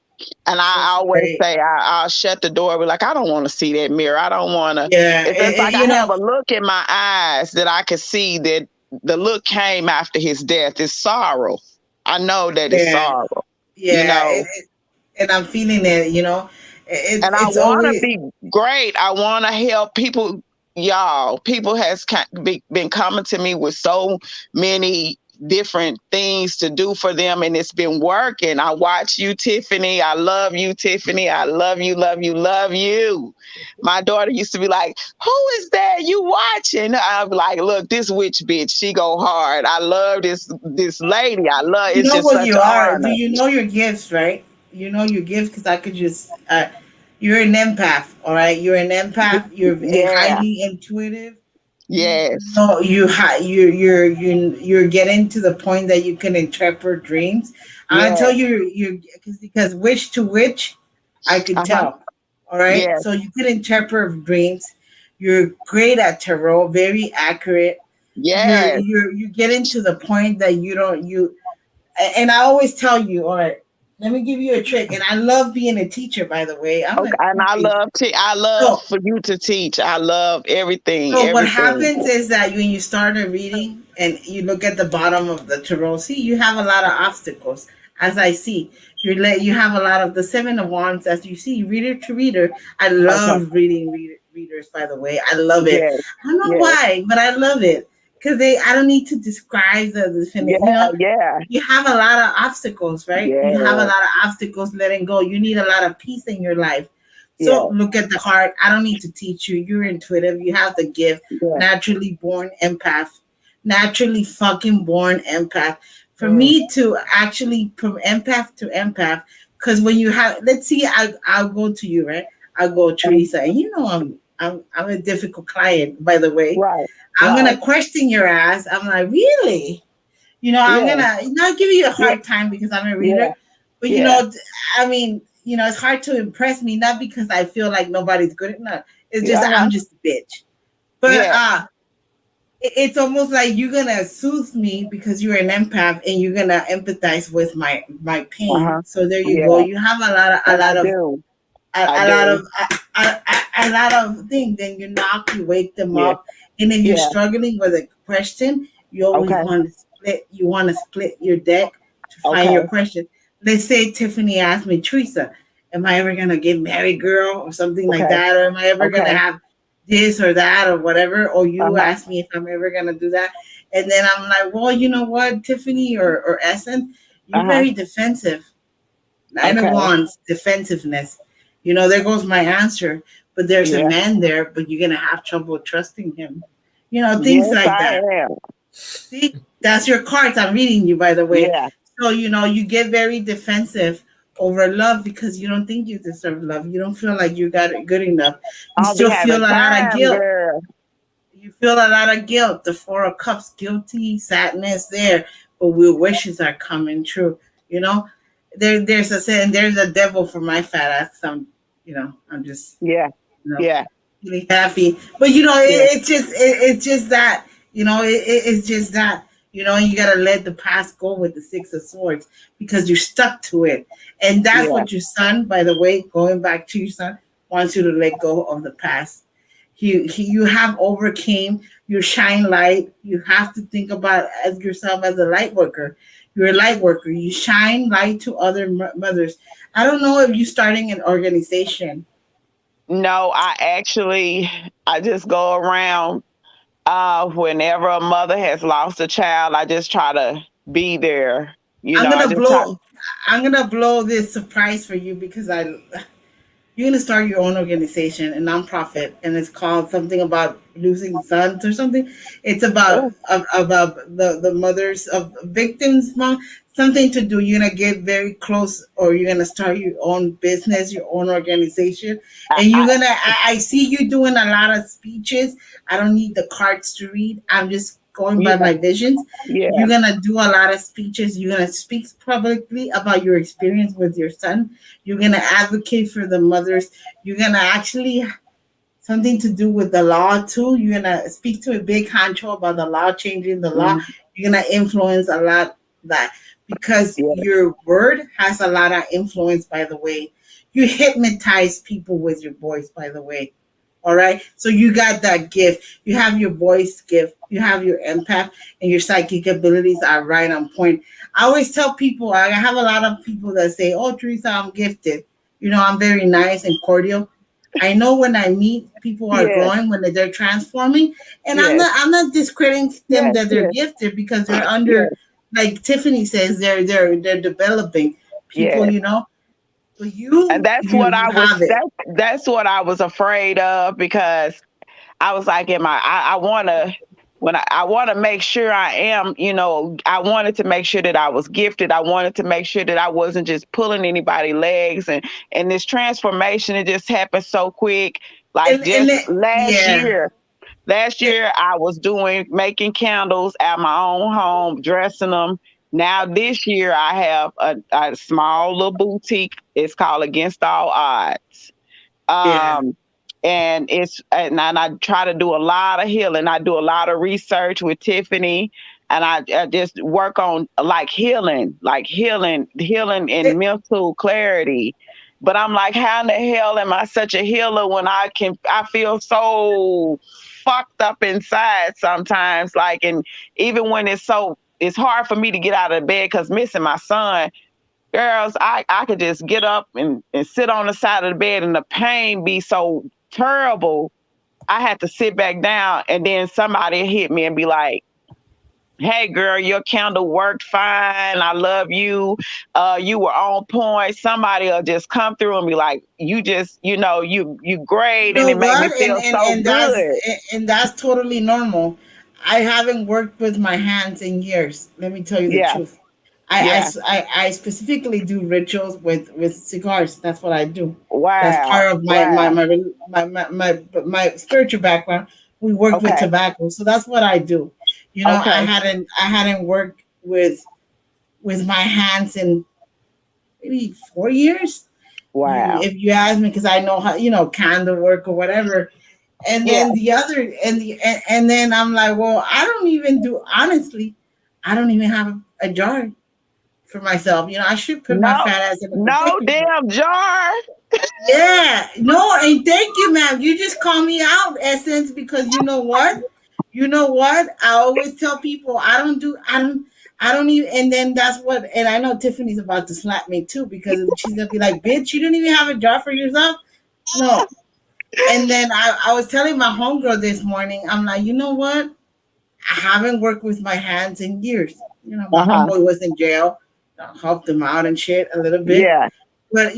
And I'm so I always sorry. say I'll shut the door. Be like, I don't want to see that mirror. I don't want to. Yeah, It's just like I have a look in my eyes that I can see that the look came after his death. It's sorrow. I know that it's yeah, sorrow. You yeah, know, and I'm feeling it. and I It's want to always be great. I want to help people. Y'all, people has been coming to me with so many different things to do for them, and it's been working. I watch you, Tiffany. I love you, Tiffany. I love you, love you, love you. My daughter used to be like, "Who is that you watching?" I'm like, "Look, this witch bitch. She go hard. I love this lady. I love. you It's know just what such you an are. Do honor." you know your gifts, right? You know your gifts, because I could just You're an empath, all right? You're an empath. You're Yeah. highly intuitive. You Yes. know you're getting to the point that you can interpret dreams. I tell Yes. you because witch to witch, I could Uh-huh. tell. All right, Yes. so you can interpret dreams. You're great at tarot, very accurate. Yes. You get into the point that you don't you and I always tell you, all right, let me give you a trick. And I love being a teacher, by the way. I'm Okay. a And school teacher. I love So for you to teach. I love everything, So what everything. happens is that when you start a reading and you look at the bottom of the tarot, see you have a lot of obstacles. As I see, you have a lot of the seven of wands. As you see, reader to reader. I Okay. love reading readers. By the way, I love it. Yes. I don't know Yes. why, but I love it because they. I don't need to describe the Yeah. definition. You know, Yeah. you have a lot of obstacles, right? You have a Yes. lot of obstacles letting go. You need a lot of peace in your life. So Yes. look at the heart. I don't need to teach you. You're intuitive. You have the gift. Yes. Naturally born empath. Naturally fucking born empath. For Mm. me to actually from empath to empath, because when you have, let's see, I'll go to you, right? I'll go Teresa, and you know I'm a difficult client, by the way. Right. I'm Right. gonna question your ass. I'm like, really? You know, I'm Yeah. gonna not give you a Yeah. hard time because I'm a Yeah. reader, but Yeah. I mean, it's hard to impress me, not because I feel like nobody's good enough. It's just Uh-huh. I'm just a bitch. But Yeah. it's almost like you're gonna soothe me because you're an empath and you're gonna empathize with my pain. Uh-huh. So there you go. Yeah. You have a lot of a And I lot of do. I a lot do. of a lot of things. Then you knock, you wake them Yeah. up, and if you're Yeah. struggling with a question, you always Okay. want to split. You want to split your deck to find your Okay. question. Let's say Tiffany asked me, Teresa, am I ever gonna get married, girl, or something like Okay. that, or am I ever gonna Okay. have this or that or whatever? Or you Uh-huh. ask me if I'm ever gonna do that, and then I'm like, well, you know what, Tiffany or Essence, you're Uh-huh. very defensive. Nine of Okay. Wands, defensiveness. There goes my answer. But there's a Yeah. man there, but you're gonna have trouble trusting him. Things Yes, like I that. am. See, that's your cards. I'm reading you, by the way. Yeah. So you get very defensive over love because you don't think you deserve love. You don't feel like you got it good enough. You I'll be still feel having a lot of time, guilt. girl. You feel a lot of guilt. The Four of Cups, guilty, sadness there, but your wishes are coming true. You know, there's a saying, there's a devil for my fat ass. I'm just Yeah. you know Yeah. really happy. But Yeah. it's just that it's just that and you gotta let the past go with the Six of Swords because you're stuck to it, and that's Yeah. what your son, by the way, going back to your son, wants you to let go of the past. You have overcame your shine light. You have to think about as yourself as a light worker. You're a light worker. You shine light to other mothers. I don't know if you're starting an organization. No, I just go around whenever a mother has lost a child, I just try to be there. I'm I gonna just try blow. I'm gonna blow this surprise for you because you're gonna start your own organization, a nonprofit, and it's called something about losing sons or something. It's oh, about the mothers of victims, mom. Something to do. You're gonna get very close, or you're gonna start your own business, your own organization, and I I see you doing a lot of speeches. I don't need the cards to read. I'm just going by yeah, my visions. yeah, You're gonna do a lot of speeches. You're gonna speak publicly about your experience with your son. You're going to advocate for the mothers. You're going to actually something to do with the law too. You're going to speak to a big honcho about the law, changing the law. mm, You're going to influence a lot that because yeah, your word has a lot of influence, by the way. You hypnotize people with your voice, by the way. All right. So you got that gift. You have your voice gift. You have your empath, and your psychic abilities are right on point. I always tell people, I have a lot of people that say, oh, Teresa, I'm gifted. I'm very nice and cordial. I know when I meet people are yes, growing, when they're transforming, and yes, I'm not discrediting them yes, that they're yes, gifted because they're under, yes, like Tiffany says, they're developing people, yes. But And you have it. that's what I was afraid of because I was like, I wanna when I want to make sure I am, I wanted to make sure that I was gifted. I wanted to make sure that I wasn't just pulling anybody's legs, and this transformation, it just happened so quick. Like just Yeah. last year I was making candles at my own home, dressing them. Now this year I have a small little boutique. It's called Against All Odds. Yeah. And I try to do a lot of healing. I do a lot of research with Tiffany, and I just work on healing and mental clarity. But I'm like, how in the hell am I such a healer when I feel so fucked up inside sometimes, like, and even when it's hard for me to get out of bed because missing my son. Girls, I could just get up and sit on the side of the bed, and the pain be so terrible. I had to sit back down, and then somebody hit me and be like, "Hey girl, your candle worked fine. I love you. You were on point." Somebody will just come through and be like, "You just, you You great," and know it made me what? feel so good. And that's totally normal. I haven't worked with my hands in years. Let me tell you the Yeah, truth. yeah. I specifically do rituals with cigars. That's what I do. That's Wow, part of wow. my spiritual background. We work with Okay, tobacco, so that's what I do. okay. I hadn't worked with my hands in maybe 4 years. Wow. If you ask me, because I know how candle work or whatever. And Yeah. then the other and then I'm like, well, I don't even do honestly. I don't even have a jar for myself. I should put my No, fat ass in a no protection jar. damn jar. Yeah, no, and thank you, ma'am. You just call me out, Essence, because you know what? You know what? I always tell people I don't even, and then that's what, and I know Tiffany's about to slap me too because she's gonna be like, bitch, you don't even have a jar for yourself? No. And then I was telling my homegirl this morning, I'm like, you know what? I haven't worked with my hands in years. My Uh-huh. homeboy was in jail. I helped him out and shit a little bit. Yeah. But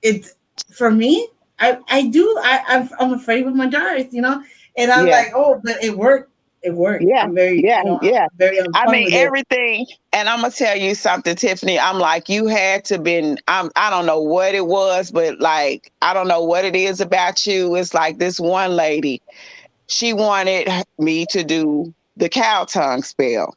it's for me. I'm afraid with my jars. And I'm Yeah. like, oh, but it worked. It worked. Yeah, yeah, I'm yeah. very on I point mean with it. everything, and I'm gonna tell you something, Tiffany. I'm like, you had to been. I don't know what it was, but like, I don't know what it is about you. It's like this one lady. She wanted me to do the cow tongue spell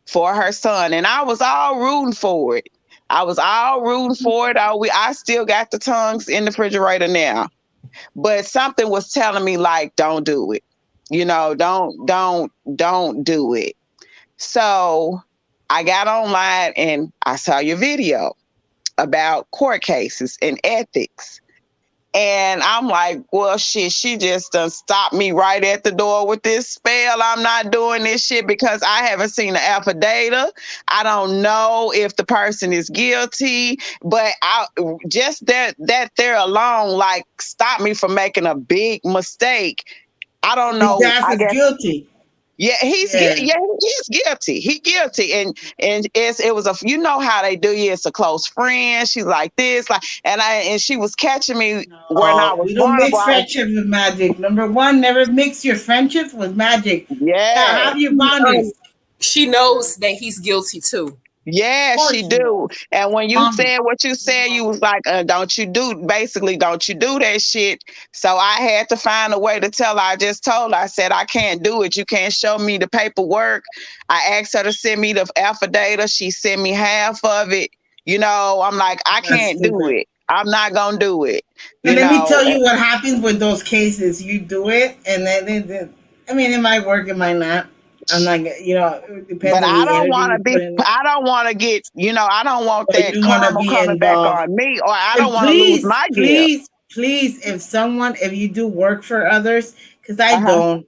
for her son, and I was all rooting for it. I was all rooting for it. I still got the tongues in the refrigerator now, but something was telling me like, don't do it. Don't do it. So I got online and I saw your video about court cases and ethics. And I'm like, well, shit, she just done stopped me right at the door with this spell. I'm not doing this shit because I haven't seen the affidavit. I don't know if the person is guilty, but I just that there alone, like, stopped me from making a big mistake. I don't His know. dad I is guess guilty. yeah, Yeah. he's guilty. He guilty, and it was you know how they do you. It's a close friend. She's like this, like, and she was catching me when I No, was we don't vulnerable. mix friendship with magic. Number one, never mix your friendship with magic. Yeah, Yeah, have your Um, boundaries. she knows that he's guilty too. yeah, Of course she she do. knows. And when you Mama. said what you said, you was like, don't you do that shit. So I had to find a way to tell her. I just told her, I said, I can't do it. You can't show me the paperwork. I asked her to send me the affidavit. She sent me half of it. I'm like, I That's can't do stupid. it. I'm not gonna do it. And You let me know, tell you what happens with those cases. You do it, and I mean, it might work, it might not. I'm not, it depends but on I the don't energy want to you be. put in it. I don't want to get. I don't want But you that don't want to karma be coming back involved. on me, or I don't And want to lose please, my gift. please, please, if you do work for others, because I Uh huh. don't,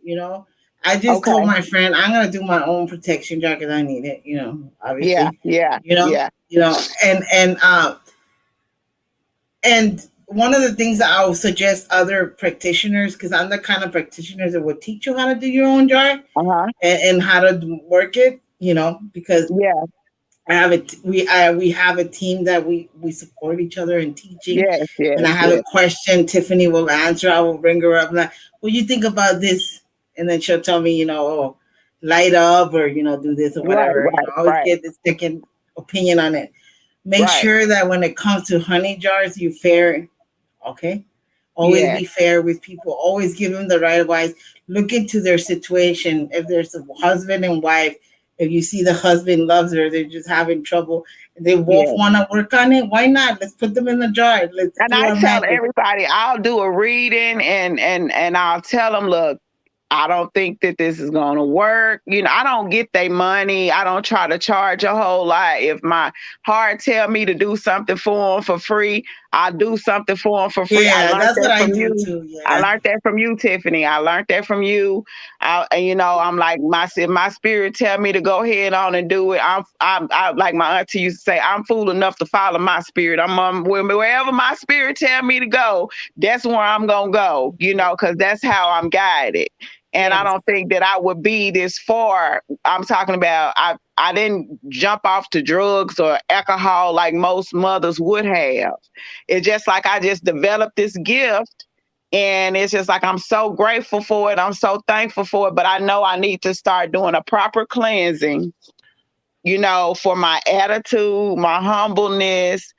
I just told Okay. my friend I'm gonna do my own protection jar because I need it, Yeah. obviously, Yeah. you know, Yeah. and one of the things that I would suggest other practitioners, because I'm the kind of practitioners that will teach you how to do your own jar Uh huh. and how to work it, because Yeah. we have a team that we support each other in teaching. Yes. And Yes. I have a Yes. question, Tiffany will answer. I will bring her up like, what do you think about this? and then she'll tell me, oh, light up or do this or Right, whatever. right, Always right, get this second opinion on it. Make right. sure that when it comes to honey jars, you fair. Okay. Always Yes, be fair with people. Always give them the right advice. Look into their situation. If there's a husband and wife, if you see the husband loves her, they're just having trouble, and they both yes. want to work on it. Why not? Let's put them in the jar. Let's And do I our tell magic. everybody, I'll do a reading, and I'll tell them, look, I don't think that this is going to work. I don't get their money. I don't try to charge a whole lot. If my heart tell me to do something for them for free, I'll do something for them for free. I Yeah, learned that's what that I from do you. too. I Yeah. learned that from you, Tiffany. I learned that from you. And I'm like, if my spirit tell me to go ahead on and do it. I like my auntie used to say, I'm fool enough to follow my spirit. Wherever my spirit tell me to go, that's where I'm gonna go. Because that's how I'm guided. And I Yes. don't think that I would be this far. I'm talking about I didn't jump off to drugs or alcohol like most mothers would have. It's just like I just developed this gift, and it's just like I'm so grateful for it. I'm so thankful for it. But I know I need to start doing a proper cleansing, for my attitude, my humbleness.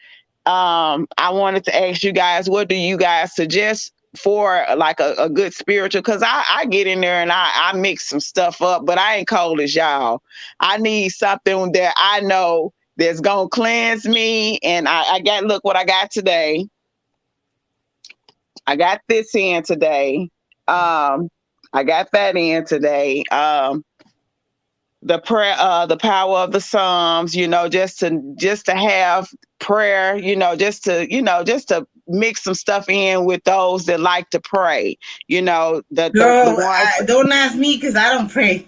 I wanted to ask you guys, what do you guys suggest for like a good spiritual? Because I get in there and I mix some stuff up, but I ain't cold as y'all. I need something that I know that's gonna cleanse me. And I got, look what I got today. I got this in today. I got that in today. The prayer, the power of the Psalms, just to have prayer, just to mix some stuff in with those that like to pray, the Girl, ones. don't ask me because I don't pray.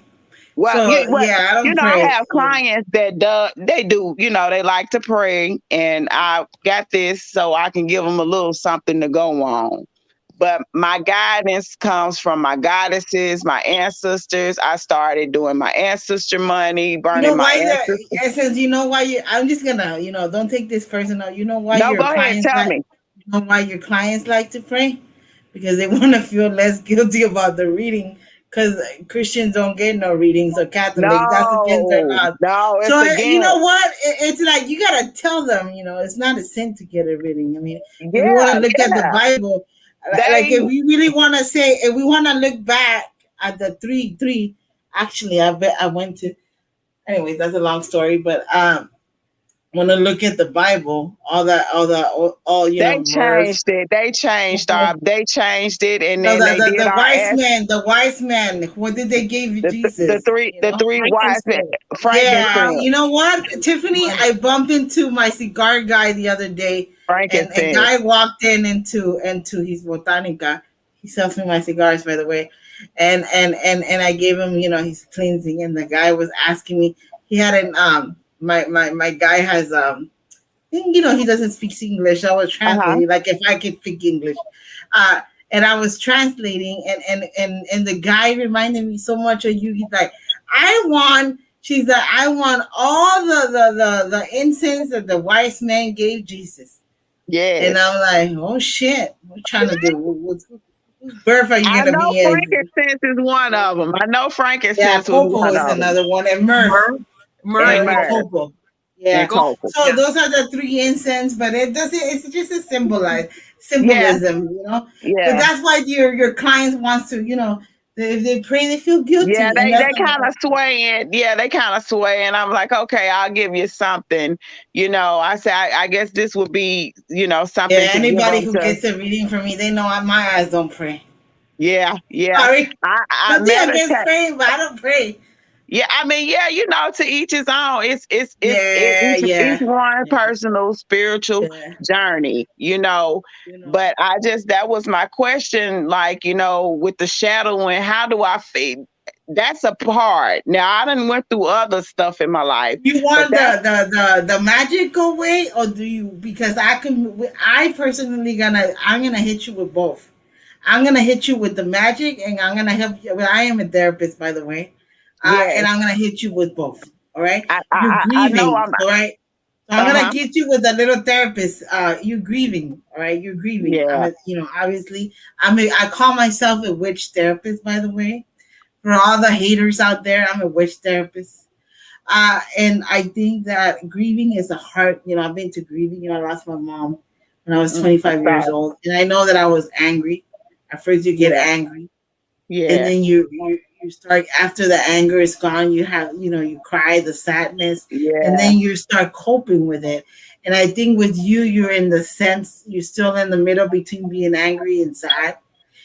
Well, So yeah, I don't I pray. have clients that they do, they like to pray, and I got this so I can give them a little something to go on. But my guidance comes from my goddesses, my ancestors. I started doing my ancestor money, You burning know my why the ancestors. essence? You know why you? I'm just gonna, don't take this personal. You know why No, your go ahead, clients tell like? me. You know why your clients like to pray? Because they want to feel less guilty about the reading. Because Christians don't get no readings or Catholics. That's against their No, laws. no, So it's you again. know what? It's like you gotta tell them. It's not a sin to get a reading. I mean, if you want Yeah, to look at the yeah. Bible, like They, if we really want to say, if we want to look back at the three. Actually, I bet I went to. Anyways, that's a long story, but when I look at the Bible, all they Murph, changed it. They changed it, and no, then they the did the our wise man, what did they give you, the Jesus? three the three wise men, Frankincense. Yeah, frankincense, you know what, Tiffany? I bumped into my cigar guy the other day, and a frankincense. guy walked into his botanica. He sells me my cigars, by the way, and I gave him, his cleansing, and the guy was asking me. He had an my guy has he doesn't speak English. I was Uh huh. translating, like if I could speak English, uh, and I was translating, and the guy reminded me so much of you. He's like, I want. She's like, I want all the incense that the wise man gave Jesus, and Yes. I'm like, oh shit, what you trying to do? Whose birth are you I gonna know be in? frankincense is one of them. I know Yeah, frankincense was cocoa one is of them. another one, and myrrh. Myrrh, myrrh And and And myrrh cocoa. cocoa. and Yeah. Go. cocoa. So Yeah. those are the three incense, but it doesn't. It's just a Yeah, symbolism. But yeah. that's why your clients wants to, if they pray, they feel Yeah, guilty, and they that's the kind of whole. swaying. Yeah, they kind of sway, and I'm like, okay, I'll give you something. I say, I guess this would be, something Yeah. to give Anybody them who to. gets a reading from me, they know my eyes don't pray. Yeah, yeah. Sorry, I nothing against meditate. praying, but I don't pray. Yeah, I mean, yeah, to each his own. Yeah, Each yeah, one yeah, personal spiritual yeah. journey. You know. But that was my question, like, with the shadowing, how do I feel? That's a part. Now I done went through other stuff in my life, You but want that's the magic away, or do you? Because I personally I'm gonna hit you with both. I'm gonna hit you with the magic, and I'm gonna help you. Well, I am a therapist, by the way, and yes. I'm gonna hit you with both. All right, you're I know grieving. I'm All right, so I'm gonna uh-huh. get you with a little therapist. You're grieving. All right, you're grieving. Yeah. Obviously, I call myself a witch therapist, by the way. For all the haters out there, I'm a witch therapist. And I think that grieving is a hard, I've been to grieving. I lost my mom when I was I'm 25 years sorry. old. And I know that I was angry. At first, you get Yeah, angry. And yeah, then you start, after the anger is gone, you have, you cry, the sadness. And yeah, then you start coping with it. And I think with you, you're in the sense, you're still in the middle between being angry and sad,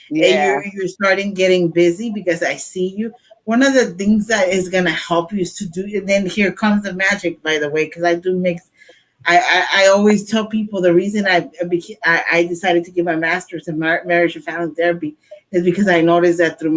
and yeah. you're starting getting busy because I see you. One of the things that is gonna help you is to do, and then here comes the magic, by the way, because I do mix. I always tell people the reason I decided to get my master's in marriage and family therapy is because I noticed that through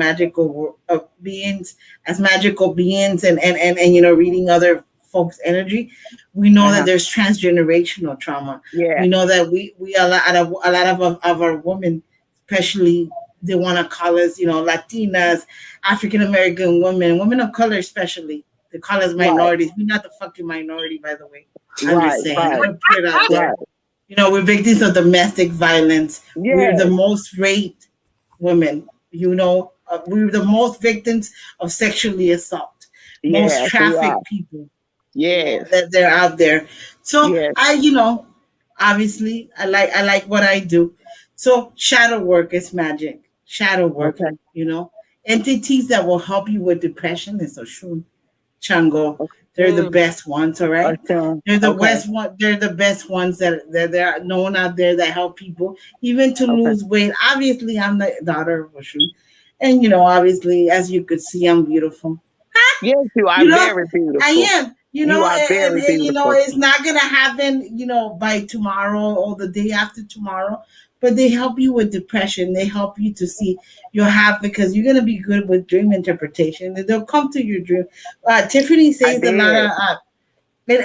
beings, as magical beings, and reading other folks' energy, we know that Uh-huh. there's transgenerational trauma. Yeah, We know that we a lot of our women, especially, they want to call us, Latinas, African American women of color, especially. They call us right, minorities. We're not the fucking minority, by the way. I'm just right, saying. I'm right, gonna put it out there. right. We're victims of domestic violence. We're the Yes, most raped women. We're the most victims of sexually assault. Most yes, we are. trafficked people. Yes, That they're out there. So yes. obviously, I like what I do. So shadow work is magic. Shadow work. Okay, Entities that will help you with depression is Oshun, Chango. okay. They're the best ones, all right? Awesome. They're the Okay, best one. They're the best ones that are known out there that help people even to okay. lose weight. Obviously, I'm the daughter of Oshun, and obviously, as you could see, I'm beautiful. Yes, you are You know, very I beautiful. am. You are very beautiful. It's not gonna happen, by tomorrow or the day after tomorrow. But they help you with depression. They help you to see you'll have, because you're gonna be good with dream interpretation. They'll come to your dream. Tiffany I says a lot did. of,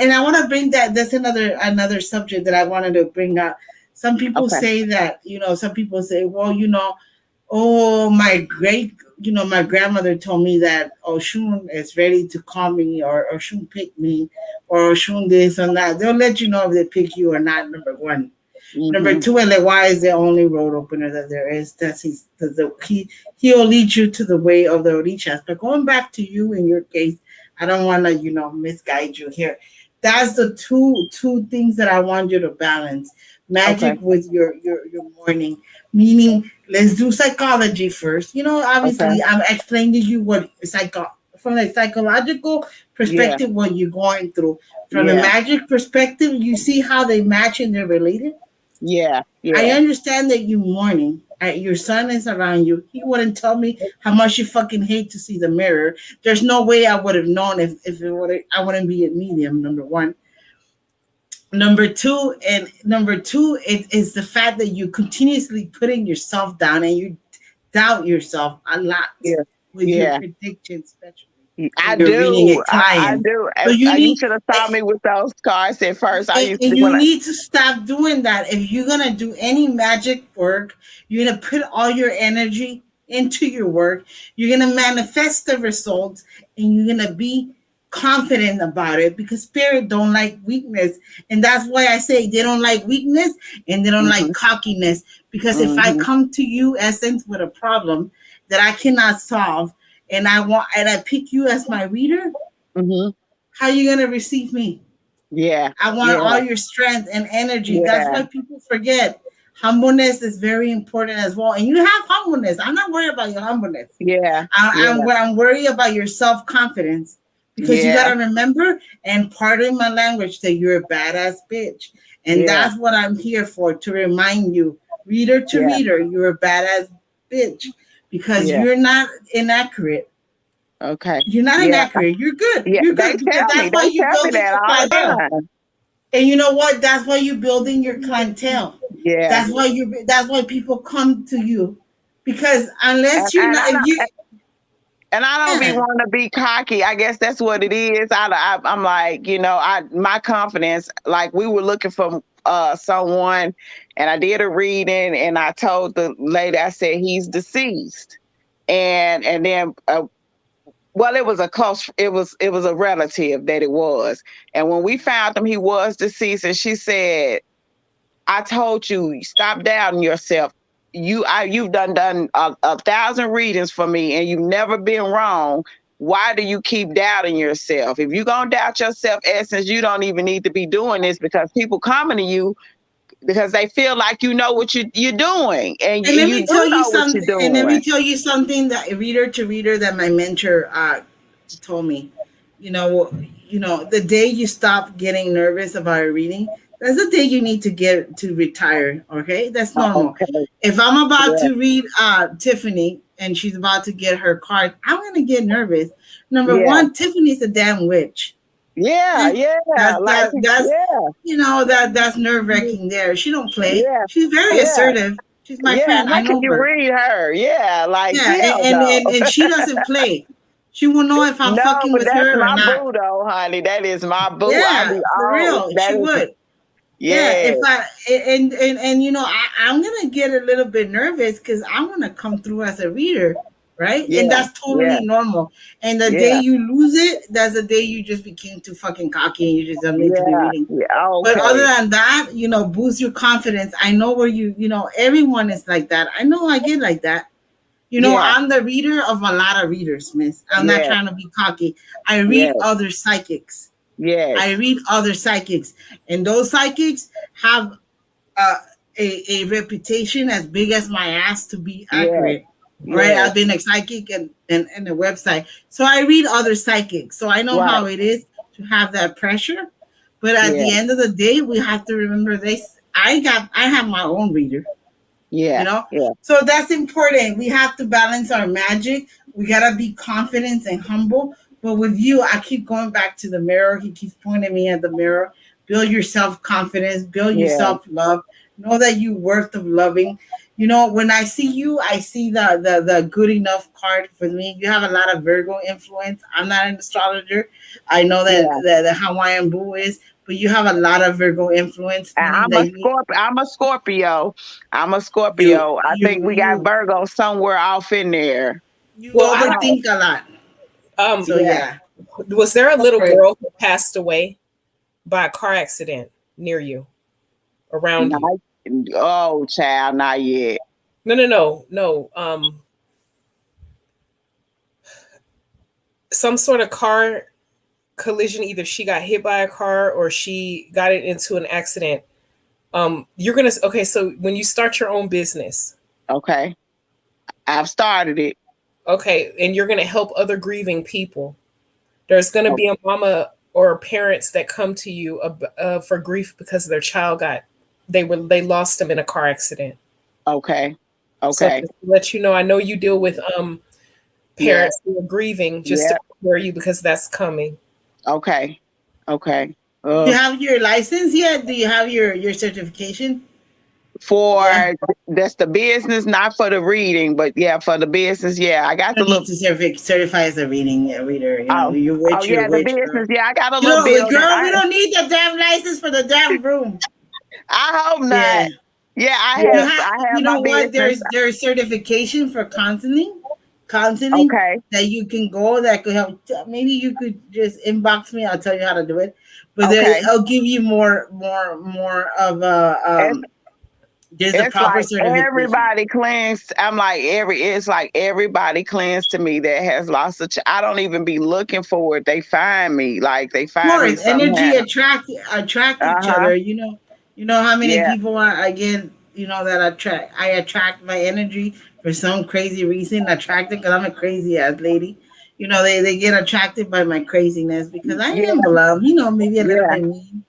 and I want to bring that. That's another subject that I wanted to bring up. Some people Okay. say that, some people say, well, oh, my grandmother told me that Oshun is ready to call me, or Oshun pick me, or Oshun this and that. They'll let you know if they pick you or not, number one. Number Mm-hmm. two, LY is the only road opener that there is. He'll lead you to the way of the Orishas. But going back to you in your case, I don't want to, misguide you here. That's the two things that I want you to balance. Okay. Magic with your morning. Meaning, let's do psychology first. Okay. Obviously, I'm explaining to you from a psychological Yeah. perspective, what you're going through. From a Yeah. magic perspective, you see how they match and they're related. Yeah. I Yeah. understand that you mourning. Your son is around you. He wouldn't tell me how much you fucking hate to see the mirror. There's no way I would have known if it would. I wouldn't be a medium. Number one. Number two, it is the fact that you continuously putting yourself down and you doubt yourself a lot Yeah. with your Yeah. predictions, especially I when you're reading a do. I client. do. So you You need should have saw me with those cards at first. I used and to you when I, need to stop doing that. If you're gonna do any magic work, you're gonna put all your energy into your work. You're gonna manifest the results, and you're gonna be confident about it, because spirit don't like weakness, and that's why I say they don't like weakness and they don't like hmm cockiness. Because if I hmm come to you, essence, with a problem that I cannot solve, and I pick you as my reader, hmm how are you gonna receive me? yeah. I want Yeah. all your strength and energy. That's Yeah. why people forget. Humbleness is very important as well. And you have humbleness. I'm not worried about your humbleness. Yeah. I, Yeah. I'm, I'm worried about your self confidence, because you got Yeah. to remember, and pardon my language, that you're a badass bitch. And Yeah. that's what I'm here for, to remind you, reader to Yeah. reader, you're a badass bitch, because Yeah. you're not inaccurate. Okay. You're not Yeah. inaccurate. You're good. Yeah. You're They good, because tell me. that's why They you're tell me building that your all the clientele. time. And you know what? That's why you're building your clientele. Yeah. That's why people come to you. Because And unless you're and not, I if you, don't and I don't be yeah, want to be cocky. I guess that's what it is. I'm like, my confidence. Like we were looking for someone, and I did a reading, and I told the lady, I said he's deceased, and then well, it was it was a relative that it was, and when we found him, he was deceased, and she said, I told you, stop doubting yourself. you've done a thousand readings for me, and you've never been wrong. Why do you keep doubting yourself? If you're gonna doubt yourself, Essence, you don't even need to be doing this, because people coming to you because they feel like you know what you're doing, and And let you me do tell you know what you're something. And let doing. me tell you something that reader to reader that my mentor told me. You know, the day you stop getting nervous about a reading, that's the day you need to get to retire. Okay, that's normal. Okay. If I'm about Yeah. to read Tiffany and she's about to get her card, I'm gonna get nervous. Number Yeah. one, Tiffany's a damn witch. Yeah. Eh, Yeah. Like, that's yeah. that's nerve wracking. There, she don't play. Yeah. She's very Yeah. assertive. She's my Yeah. friend. I How can know you her. read her? Yeah. Like, Yeah, hell no. and she doesn't play. She will know if I'm No, fucking but with that's her or my not. boo though, honey. That is my boo. I Yeah, be for all real, that she is, would. Yeah, yeah. if I and I'm gonna get a little bit nervous because I'm gonna come through as a reader, right? And Yeah. that's Yeah. totally normal. And the day Yeah. you lose it, that's the day you just became too fucking cocky and you just don't need to be Yeah. reading. Yeah. But other Okay. than that, boost your confidence. I know where everyone is like that. I know I get like that. Yeah. I'm the reader of a lot of readers, miss. I'm not Yeah. trying to be cocky. I read Yes. other psychics. I Yes. read other psychics, and those psychics have uh, a reputation as big as my ass to be Yes. accurate. All right, Yes. I've been a psychic and a website, so I read other psychics, so I know Right. how it is to have that pressure. But at Yeah. the end of the day, we have to remember this. I have my own reader. you Yeah. know Yeah. so that's important. We have to balance our magic. We got to be confident and humble. But with you, I keep going back to the mirror. He keeps pointing me at the mirror. Build your self-confidence, build your Yeah. self-love. Know that you're worth of loving. When I see you, I see the good enough card for me. You have a lot of Virgo influence. I'm not an astrologer. I know that Yeah. the Hawaiian Boo is, but you have a lot of Virgo influence, And meaning that you I'm a Scorpio. I'm a you Scorpio. I think you we got you Virgo somewhere off in there. you Well, I don't. overthink a lot. So Yeah. yeah, Was there a that's little right. girl who passed away by a car accident near you, around you? Not, oh, child, not yet. No, no, no, no. Some sort of car collision. Either she got hit by a car or she got it into an accident. You're gonna okay. So when you start your own business, Okay. I've started it. okay, and you're gonna help other grieving people, there's gonna O- be a mama or parents that come to you for grief because their child they lost them in a car accident. Okay. So Okay. just to let you know, I know you deal with Yeah. parents who are grieving, just to Yeah. prepare you because that's coming. Okay. Okay. Do you have your license yet? Do you have your certification? Yeah, For that's the business, not for the reading, but yeah, for the business. Yeah, I got you the don't need little. to certify as a reader. Oh, You're oh rich. You're yeah, the rich, girl. business. Yeah, I got a You little know, building. girl, we don't need the damn license for the damn room. I hope Yeah. not. Yeah, Yeah. I You have my know what? business. There's certification for counseling Okay. that you can go that could help. Maybe you could just inbox me. I'll tell you how to do it. But Okay. I'll give you more of a there's a It's proper like certification. everybody cleans. I'm like it's like everybody cleans to me that has lost I don't even be looking for it. They find me. Like they Of find me course, energy somehow. attract each Uh-huh. other. You know how many Yeah. people are again. That attract. I attract my energy for some crazy reason. Attracted because I'm a crazy ass lady. They get attracted by my craziness because I Yeah. am blunt. Maybe a little Yeah. bit mean.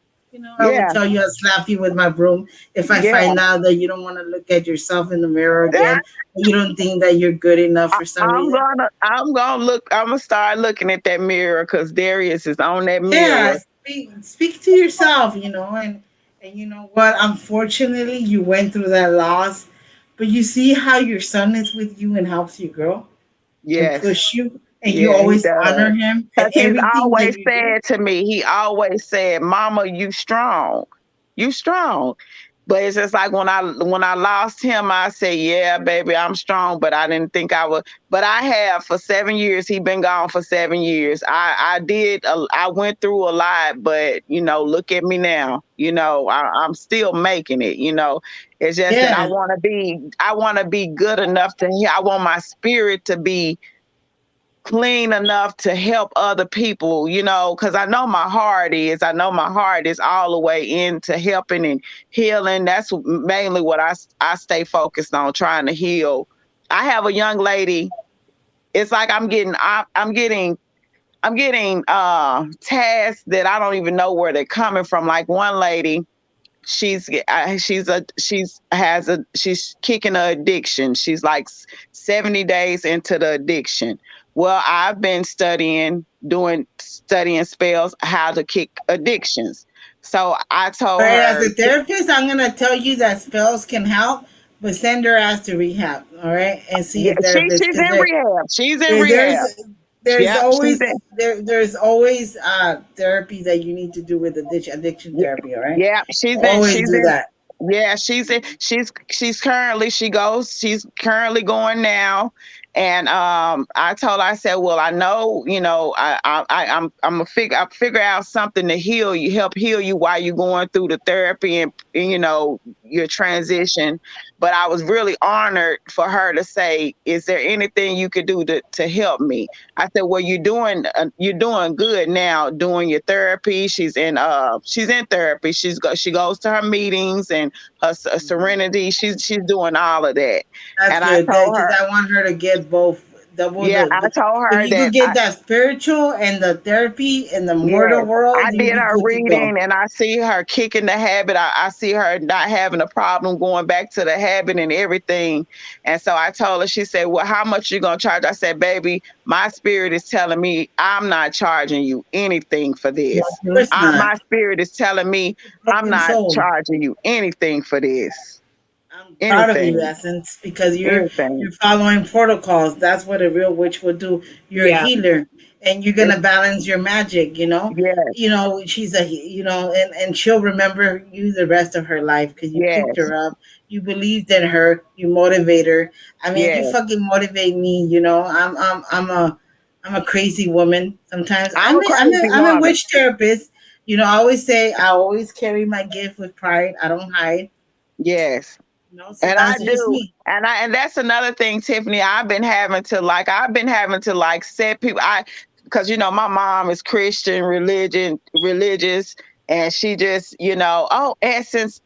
I would Yeah. tell you I'd slap you with my broom if I Yeah. find out that you don't want to look at yourself in the mirror Yeah. again. Or you don't think that you're good enough for some reason. I'm gonna look. I'm gonna start looking at that mirror because Darius is on that Yeah, mirror. speak to yourself, and you know what? Unfortunately, you went through that loss, but you see how your son is with you and helps you grow and Yes. push you, and you Yeah, he always honor does. him and Because he's everything that always you do. said to me, he always said, Mama, you strong. You strong. But it's just like when I lost him, I said, "Yeah, baby, I'm strong." But I didn't think I would. But I have for 7 years. He been gone for 7 years. I did. I went through a lot, but look at me now. I'm still making it. It's just that I Yeah, want to be. I want to be good enough to. I want my spirit to be clean enough to help other people, because I know my heart is all the way into helping and healing. That's mainly what I stay focused on, trying to heal. I have a young lady. It's like I'm getting tasks that I don't even know where they're coming from. Like one lady, she's kicking a addiction. She's like 70 days into the addiction. Well, I've been studying spells how to kick addictions. So I all told right. As her, a therapist, I'm gonna tell you that spells can help, but send her ass to rehab. All right, and see yeah, a therapist she's because in rehab. She's in there, there's rehab. there's Yep, she's always in. there's always therapy that you need to do with addiction therapy. All right, Yeah, she's in. always She's do in. that. Yeah, she's currently going now. And I told her, I said, well, I know, I'm figure out something to heal you, help heal you while you're going through the therapy and your transition. But I was really honored for her to say, is there anything you could do to help me? I said, well, you're doing good now doing your therapy. She's in therapy. She goes to her meetings and her serenity. She's doing all of that. That's And I good. told Because her, I want her to get both. Double yeah, I told if her you could that get that spiritual and the therapy in the mortal yes, world, I you'd did be her good to go. reading and I see her kicking the habit. I see her not having a problem going back to the habit and everything. And so I told her, she said, well, how much you going to charge? I said, baby, my spirit is telling me I'm not charging you anything for this. Of course not. My spirit is telling me I'm Broken not soul. charging you anything for this. I'm proud of you, Anything. Essence, because Anything. you're following protocols. That's what a real witch would do. You're a Yeah. healer, and you're It's, gonna balance your magic. yes, She's and she'll remember you the rest of her life because you picked yes, her up. You believed in her. You motivate her. I mean, you yes. fucking motivate me. I'm a crazy woman. Sometimes I'm a crazy I'm a woman. witch therapist. I always say I always carry my gift with pride. I don't hide. Yes. So And I that's just do. me. And that's another thing, Tiffany. I've been having to set people because my mom is Christian, religious, and she just, oh, Essence,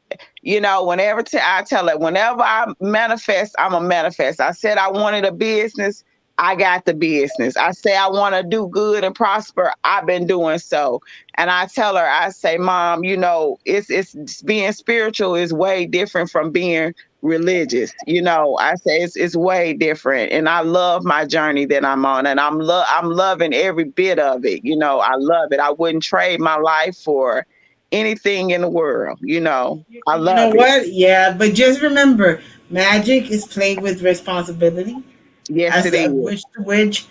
I tell her, whenever I manifest, I'm a manifest. I said I wanted a business, I got the business. I say I want to do good and prosper, I've been doing so. And I tell her, I say, Mom, it's being spiritual is way different from being religious. I say it's way different, and I love my journey that I'm on, and I'm loving every bit of it. I love it. I wouldn't trade my life for anything in the world. I You know love it. what? Yeah, but just remember, magic is played with responsibility. Yes, As it a is. witch to witch,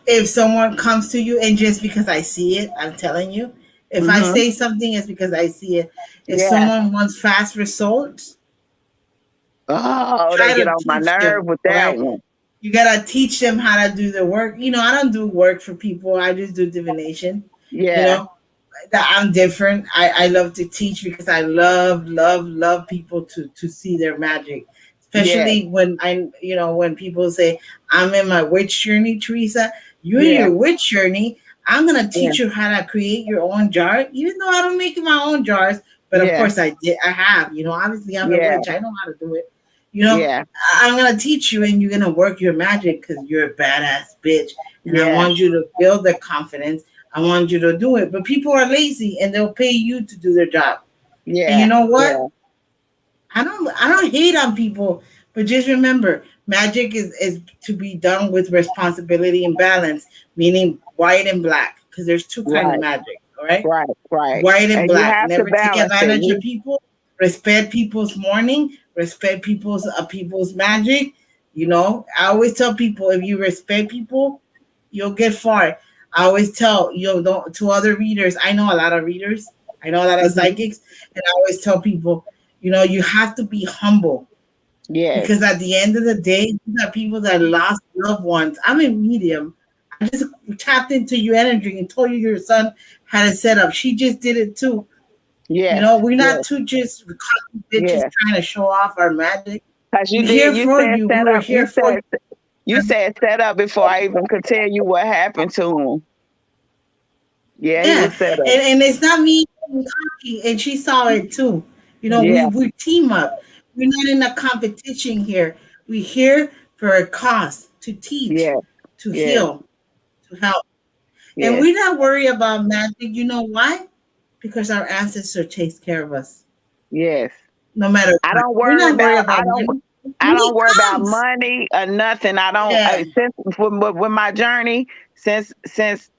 if someone comes to you and just because I see it, I'm telling you, if I Mm-hmm. say something, it's because I see it. If Yeah. someone wants fast results, Oh, they try get to on my teach nerve them. with All that right, one. you gotta teach them how to do the work. I don't do work for people. I just do divination. You Yeah. know, that I'm different. I love to teach because I love people to see their magic. Yeah. Especially when when people say I'm in my witch journey, Teresa, you're in Yeah. your witch journey. I'm gonna Yeah. teach you how to create your own jar, even though I don't make my own jars. But of Yeah. course I did. I have. Obviously I'm a Yeah. witch. I know how to do it. You know, Yeah. I'm gonna teach you, and you're gonna work your magic because you're a badass bitch, and I Yeah. want you to build the confidence. I want you to do it. But people are lazy and they'll pay you to do their job. And you Yeah. know what? Yeah. I don't hate on people, but just remember, magic is to be done with responsibility and balance, meaning white and black, because there's two kind of Right. magic, all right? Right. Right. White and And you black. have to Never take balance it. advantage of people. Respect people's mourning. Respect people's magic. I always tell people if you respect people, you'll get far. I always tell don't to other readers. I know a lot of readers. I know a lot of Mhm. psychics, and I always tell people, You have to be humble Yes. because at the end of the day, these are people that lost loved ones. I'm a medium. I just tapped into your energy and told you your son had it set up. She just did it too. Yes. We're not Yes. two just cocky bitches Yes. trying to show off our magic. Because you We're did. here You for said you. We set were up. here for you. You said set up before I even could tell you what happened to him. Yeah, he Yeah, was set up. and it's not me being cocky, and she saw it too. Yeah. We team up. We're not in a competition here. We're here for a cause to teach, Yes. to Yes. heal, to help, and Yes. we're not worried about magic. You know why? Because our ancestor takes care of us, Yes. no matter I what. don't We're worry not worried about. about money. I Money don't worry about comes. money or nothing. I don't. Yeah. Since with my journey, since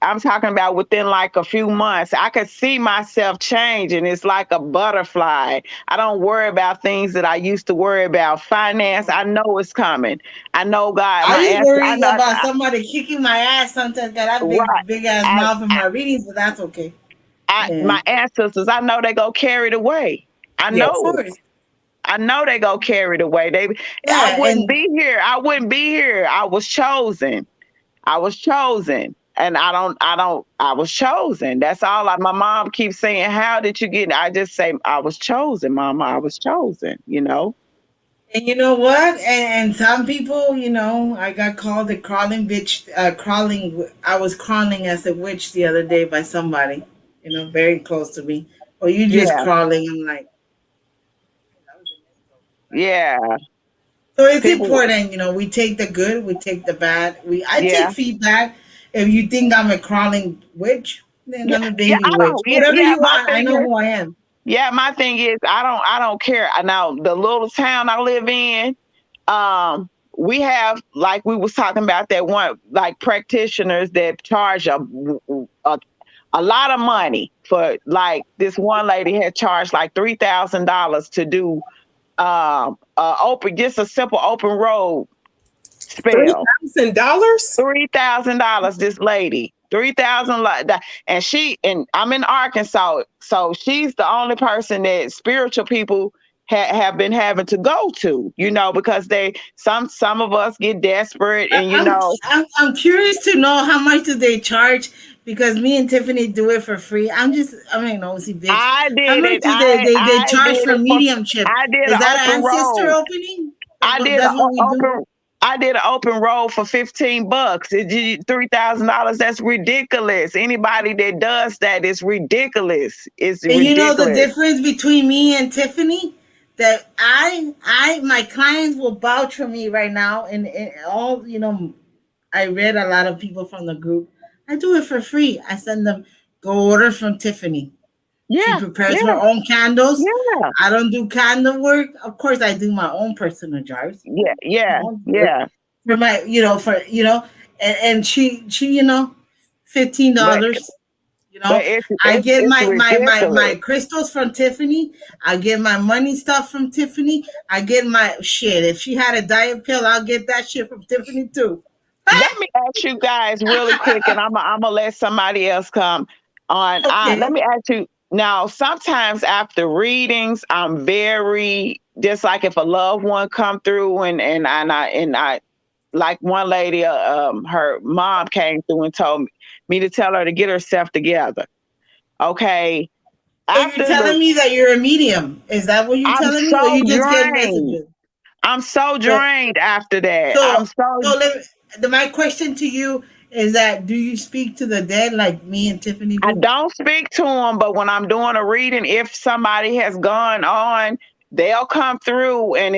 I'm talking about within like a few months, I could see myself changing. It's like a butterfly. I don't worry about things that I used to worry about. Finance, I know it's coming. I know God. I My was answer. I worrying know. about somebody kicking my ass. Sometimes got that Right. big ass I, mouth in my readings, but that's okay. Yeah. my ancestors. I know they go carried away. I Of Yes. know it. course. I know they go carried away. I Yeah, wouldn't and be here. I wouldn't be here. I was chosen. I was chosen. And I was chosen. That's all my mom keeps saying, how did you get? I just say, I was chosen, mama. I was chosen. and you know what? And some people, I got called a crawling bitch. Crawling. I was crawling as a witch the other day by somebody, very close to me. Or you just Yeah. crawling. I'm like, Yeah. so it's People, important. We take the good, we take the bad. I take yeah. feedback. If you think I'm a crawling witch, then Yeah. I'm a Yeah. baby I witch. don't, yeah. Whatever Yeah. you My want, I thing know is, who I am. yeah, my thing is, I don't care. Now, the little town I live in, we have, like we was talking about, that one, like practitioners that charge a, a lot of money for, like, this one lady had charged like $3,000 to do open, just a simple open road spell. $3,000? $3,000, this lady. 3,000, like that. And I'm in Arkansas, so she's the only person that spiritual people have been having to go to, because some of us get desperate, I- and I'm I'm curious to know how much do they charge because me and Tiffany do it for free. I'm a nosy bitch. I How did much it. do they I charge did for it for mediumship? I did Is an that open an ancestor road. opening? I did That's an what we do. open I did an open road for $15. $3,000. That's ridiculous. Anybody that does that is ridiculous. It's And you know the ridiculous. difference between me and Tiffany? That my clients will vouch for me right now, and all I read a lot of people from the group. I do it for free. I send them go order from Tiffany. She Yeah, prepares her yeah, own candles. yeah, I don't do candle work. Of course, I do my own personal jars. yeah, My yeah, own work yeah. for my, and she, $15. But You but know, it's I it's get it's my ridiculous. crystals from Tiffany. I get my money stuff from Tiffany. I get my shit. If she had a diet pill, I'll get that shit from Tiffany too. Let me ask you guys really quick, and I'm gonna let somebody else come on. Let Okay. me ask you now. Sometimes after readings, I'm very, just like if a loved one come through, and I like one lady, her mom came through and told me to tell her to get herself together. Okay, So you're after telling me that you're a medium? Is that what you're I'm telling me, or so you just get drained. messages? I'm so So drained after that. so I'm so so my question to you is that do you speak to the dead like me and Tiffany I do? don't speak to them, but when I'm doing a reading, if somebody has gone on, they'll come through, and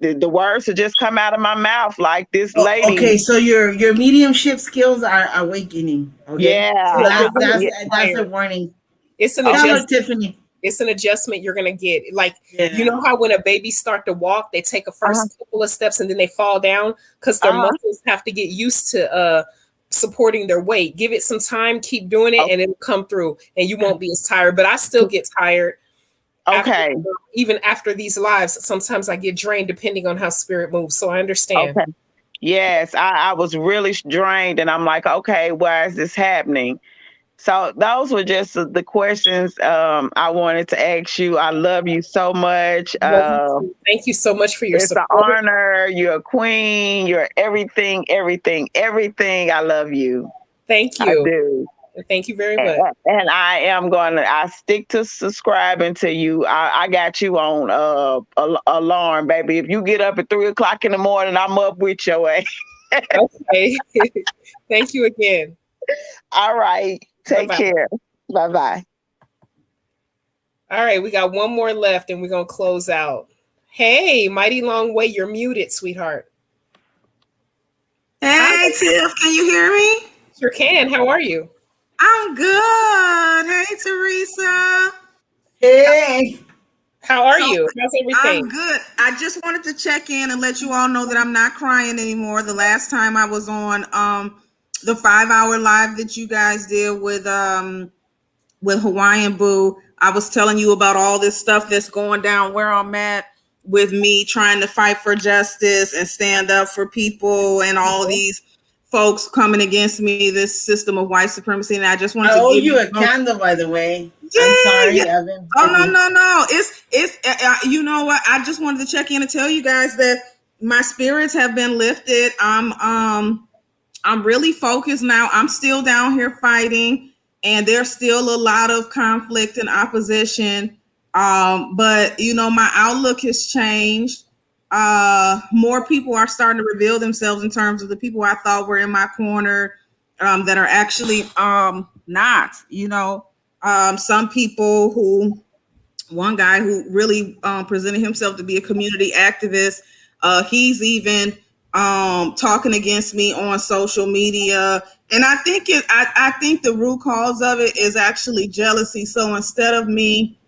the words will just come out of my mouth, like this lady. Okay, so your mediumship skills are awakening. Okay, so Yeah, Yeah, you're gonna yeah, get that's a tired. warning. It's an Tell okay, her, adjustment. Tiffany. It's an adjustment you're gonna get. Like, you Yeah. know how when a baby start to walk, they take a uh-huh, first couple of steps and then they fall down because their uh-huh, muscles have to get used to supporting their weight. Give it some time, keep doing it, and it'll come through, and you won't be as tired. But I still get tired after, okay, even after these lives. Sometimes I get drained depending on how spirit moves. So I understand. okay. Yes, I was really drained, and I'm like, okay, why is this happening? So those were just the questions I wanted to ask you. I love you so much. Love you too. Thank you so much for your It's an support. honor. You're a queen. You're everything, everything, everything. I love you. Thank I you. do. Thank you very much. And I stick to subscribing to you. I got you on alarm, baby. If you get up at 3 o'clock in the morning, I'm up with your ass. Okay. Thank you again. All right. Take Bye-bye. care. Bye bye. All right, we got one more left and we're going to close out. Hey, Mighty Long Way, you're muted, sweetheart. Hey, Tiff, can you hear me? Sure can. How are you? I'm good. Hey, Teresa. Hey. How are you? How's everything? I'm good. I just wanted to check in and let you all know that I'm not crying anymore. The last time I was on the 5-hour live that you guys did with Hawaiian Boo, I was telling you about all this stuff that's going down where I'm at with me trying to fight for justice and stand up for people and all these folks coming against me, this system of white supremacy. And I just wanted to give you a candle, by the way. Yeah, I'm sorry. yeah. No. It's you know what? I just wanted to check in and tell you guys that my spirits have been lifted. I'm really focused now. I'm still down here fighting, and there's still a lot of conflict and opposition. But you know, my outlook has changed. More people are starting to reveal themselves in terms of the people I thought were in my corner, that are actually not, you know. Some people one guy who really presented himself to be a community activist, he's even talking against me on social media. And I think I think the root cause of it is actually jealousy. So instead of me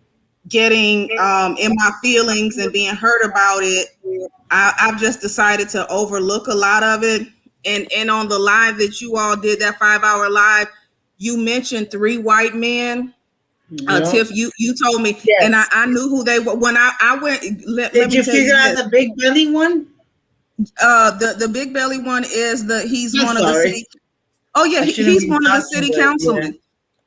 getting in my feelings and being hurt about it, I've just decided to overlook a lot of it. And on the live that you all did, that 5-hour live, you mentioned 3 white men. Tiff, you told me, yes. And I knew who they were when I went. Did you figure out the big belly one? The big belly one is he's one of the city. Oh yeah, he's one of the city councilmen. Yeah.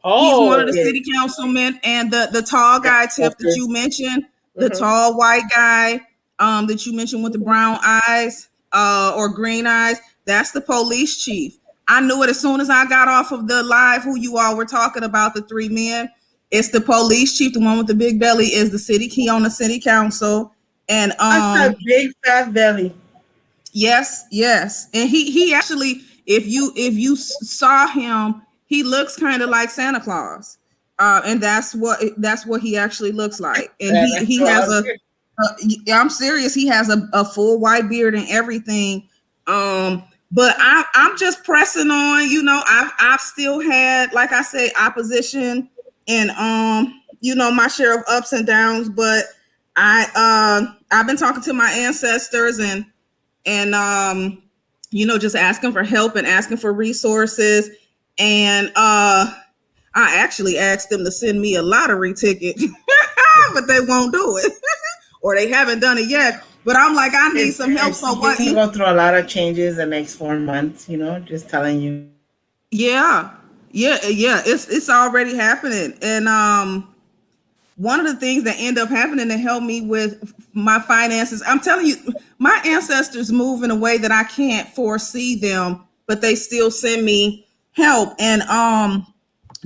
Oh, he's one of the city councilmen, and the tall guy, Tiff, that you mentioned, the tall white guy that you mentioned with the brown eyes or green eyes, that's the police chief. I knew it as soon as I got off of the live who you all were talking about, the 3 men. It's the police chief. The one with the big belly is the city. He on the city council, and that's a big fat belly. Yes. And he actually, if you saw him, he looks kind of like Santa Claus, and that's what he actually looks like. And he has I'm serious. He has a full white beard and everything. But I'm just pressing on. You know, I've still had, like I say, opposition. And you know, my share of ups and downs, but I've been talking to my ancestors and you know, just asking for help and asking for resources. And I actually asked them to send me a lottery ticket, but they won't do it, or they haven't done it yet. But I'm like, I need some help. So what? You go through a lot of changes the next 4 months. You know, just telling you. Yeah. It's already happening. And one of the things that end up happening to help me with my finances, I'm telling you, my ancestors move in a way that I can't foresee them, but they still send me help. And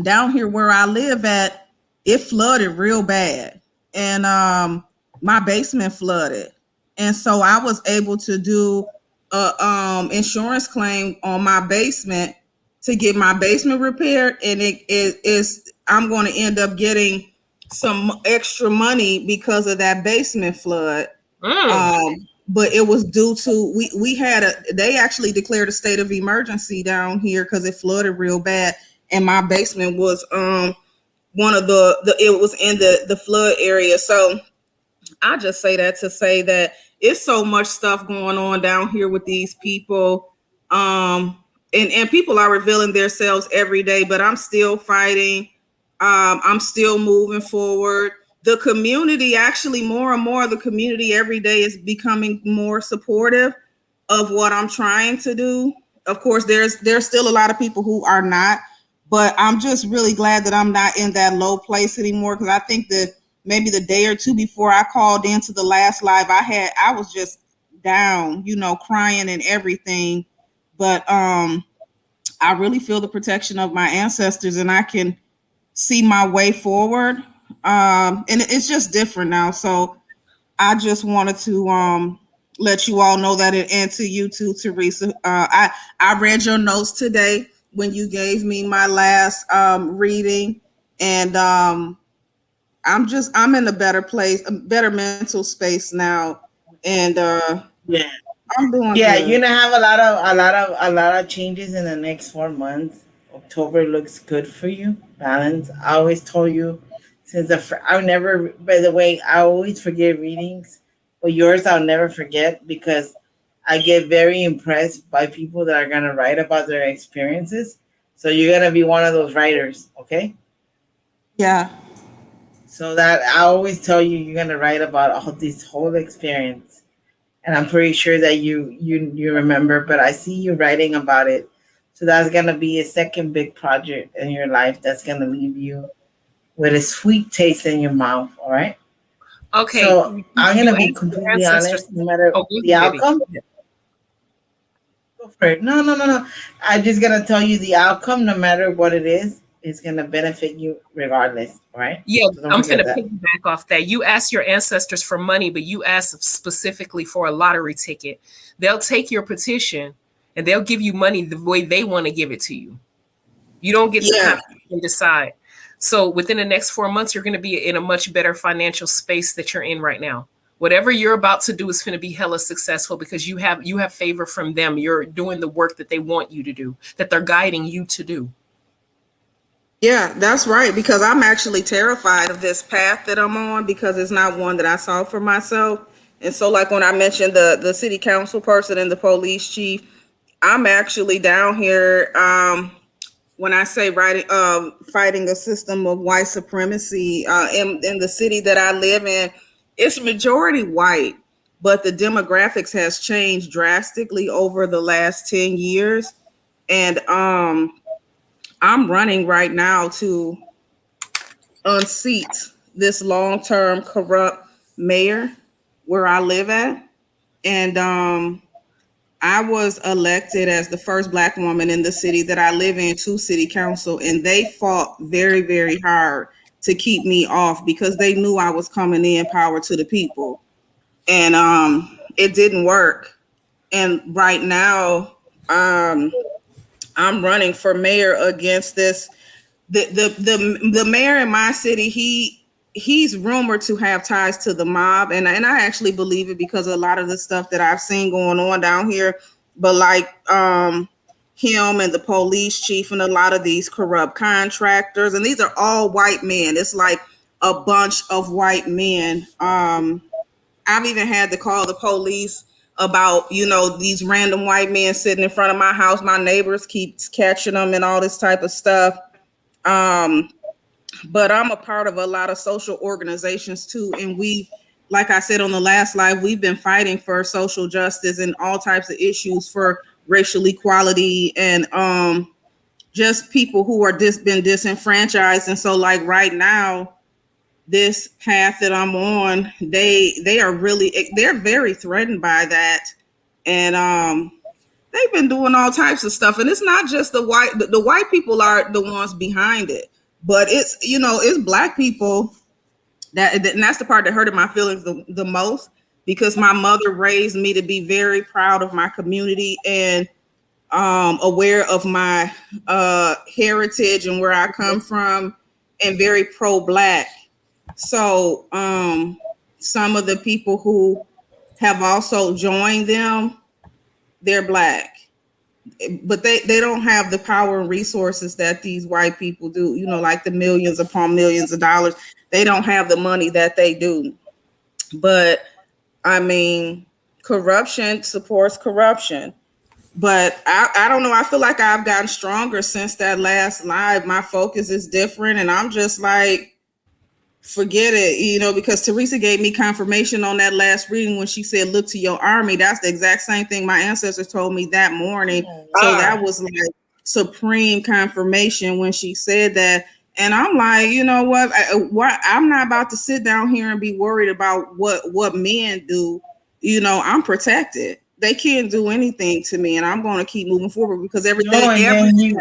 down here where I live at, it flooded real bad, and my basement flooded, and so I was able to do a insurance claim on my basement to get my basement repaired, and I'm going to end up getting some extra money because of that basement flood. But it was due to they actually declared a state of emergency down here because it flooded real bad, and my basement was one of it was in the flood area. So I just say that to say that it's so much stuff going on down here with these people. And people are revealing themselves every day, but I'm still fighting. I'm still moving forward. The community, actually, more and more, the community every day is becoming more supportive of what I'm trying to do. Of course, there's still a lot of people who are not, but I'm just really glad that I'm not in that low place anymore, because I think that maybe the day or two before I called into the last live I was just down, crying and everything. But I really feel the protection of my ancestors, and I can see my way forward. And it's just different now. So I just wanted to let you all know that, and to you too, Teresa. I read your notes today when you gave me my last reading, and I'm in a better place, a better mental space now, and Yeah. I'm doing Yeah, good. you're gonna have a lot of changes in the next 4 months. October looks good for you. Balance. I always told you since I never. By the way, I always forget readings, but yours I'll never forget because I get very impressed by people that are gonna write about their experiences. So you're gonna be one of those writers, okay? Yeah. So that I always tell you, you're gonna write about all this whole experience, and I'm pretty sure that you remember. But I see you writing about it, so that's gonna be a second big project in your life that's gonna leave you with a sweet taste in your mouth. All right. Okay, So I'm you gonna be asked your completely ancestors. honest. No matter Oh, go the ahead, baby. outcome, Go ahead. go for it. No, no, no, no. I'm just gonna tell you the outcome. No matter what it is gonna benefit you regardless. All right. Yeah, So don't I'm forget finna that. piggyback off that. You asked your ancestors for money, but you asked specifically for a lottery ticket. They'll take your petition and they'll give you money the way they want to give it to you. You don't get to Yeah. kind of pick and decide. So within the next 4 months, you're going to be in a much better financial space that you're in right now. Whatever you're about to do is going to be hella successful because you have favor from them. You're doing the work that they want you to do, that they're guiding you to do. Yeah, that's right. Because I'm actually terrified of this path that I'm on, because it's not one that I saw for myself. And so, like when I mentioned the city council person and the police chief, I'm actually down here. When I say fighting a system of white supremacy in the city that I live in, it's majority white, but the demographics has changed drastically over the last 10 years. And I'm running right now to unseat this long-term corrupt mayor where I live at. And I was elected as the first Black woman in the city that I live in to city council, and they fought very, very hard to keep me off because they knew I was coming in power to the people. And it didn't work. And right now, I'm running for mayor against this. The mayor in my city, he's rumored to have ties to the mob, and I actually believe it because of a lot of the stuff that I've seen going on down here. But like him and the police chief and a lot of these corrupt contractors, and these are all white men. It's like a bunch of white men. I've even had to call the police about, these random white men sitting in front of my house. My neighbors keep catching them and all this type of stuff. But I'm a part of a lot of social organizations too. And like I said on the last live, we've been fighting for social justice and all types of issues for racial equality and just people who are been disenfranchised. And so like right now, this path that I'm on, they're very threatened by that. And they've been doing all types of stuff. And it's not just the white people are the ones behind it, but it's Black people and that's the part that hurted my feelings the most, because my mother raised me to be very proud of my community and aware of my heritage and where I come from, and very pro-Black. So some of the people who have also joined them, they're Black, but they don't have the power and resources that these white people do, like the millions upon millions of dollars. They don't have the money that they do. But I mean, corruption supports corruption. But I don't know. I feel like I've gotten stronger since that last live. My focus is different, and I'm just like, forget it, because Teresa gave me confirmation on that last reading when she said, look to your army. That's the exact same thing my ancestors told me that morning. So that was like, supreme confirmation when she said that. And I'm like, you know what? I'm not about to sit down here and be worried about what men do. You know, I'm protected. They can't do anything to me, and I'm going to keep moving forward because everything. No, and then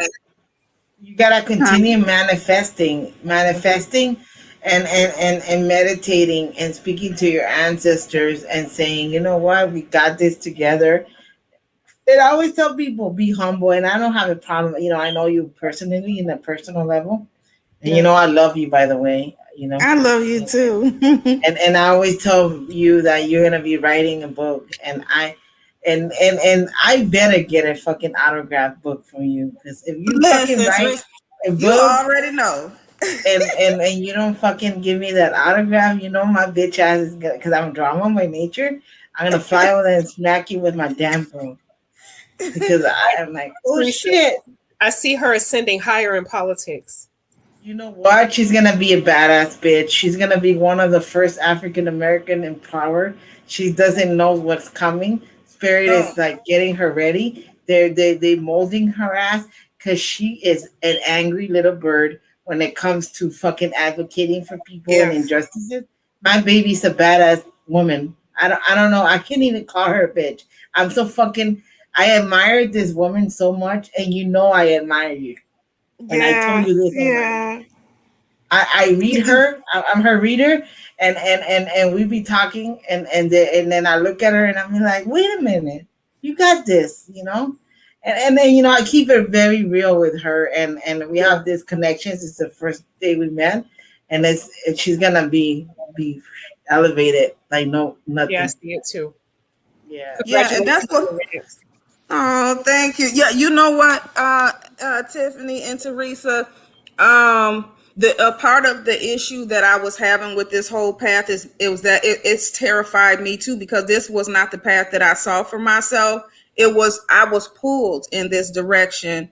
you gotta continue Huh? manifesting, and meditating and speaking to your ancestors and saying, you know what, we got this together. And I always tell people, be humble, and I don't have a problem. You know, I know you personally in a personal level, and you know I love you, by the way. You know, I love you too. and I always tell you that you're gonna be writing a book, and I better get a fucking autograph book from you, because if you fucking Listen, write Teresa, a you book already know. and you don't fucking give me that autograph, you know my bitch ass is gonna, because I'm drama by nature. I'm gonna fly over there and smack you with my damn phone, because I am like, oh Teresa, shit. I see her ascending higher in politics. You know what? She's gonna be a badass bitch. She's gonna be one of the first African American in power. She doesn't know what's coming. Spirit Oh, is like getting her ready. They molding her ass, because she is an angry little bird when it comes to fucking advocating for people and yeah. injustices. My baby's a badass woman. I don't know. I can't even call her a bitch. I'm so fucking. I admired this woman so much, and you know I admire you. And I told Yeah, you this already. yeah. I read her. I'm her reader, and we be talking, and then I look at her and I'm like, wait a minute, you got this, you know. And then I keep it very real with her, and we Yeah. have this connection since the first day we met, and she's gonna be elevated like no Yeah, I nothing. see it too. Yeah. Yeah, and that's Congratulations in what. advance. Oh, thank you. Yeah, you know what, Tiffany and Teresa, the a part of the issue that I was having with this whole path is it was that it's terrified me too, because this was not the path that I saw for myself. I was pulled in this direction,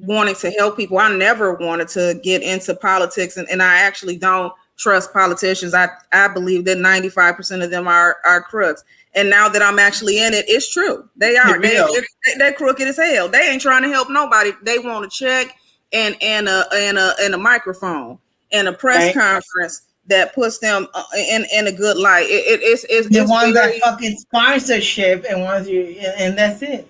wanting to help people. I never wanted to get into politics, and I actually don't trust politicians. I believe that 95% of them are crooks. And now that I'm actually in it, it's true. They are. They're crooked as hell. They ain't trying to help nobody. They want a check and a microphone and a press Right. conference that puts them in a good light. They It's want that very. fucking sponsorship, and wants you, and that's it.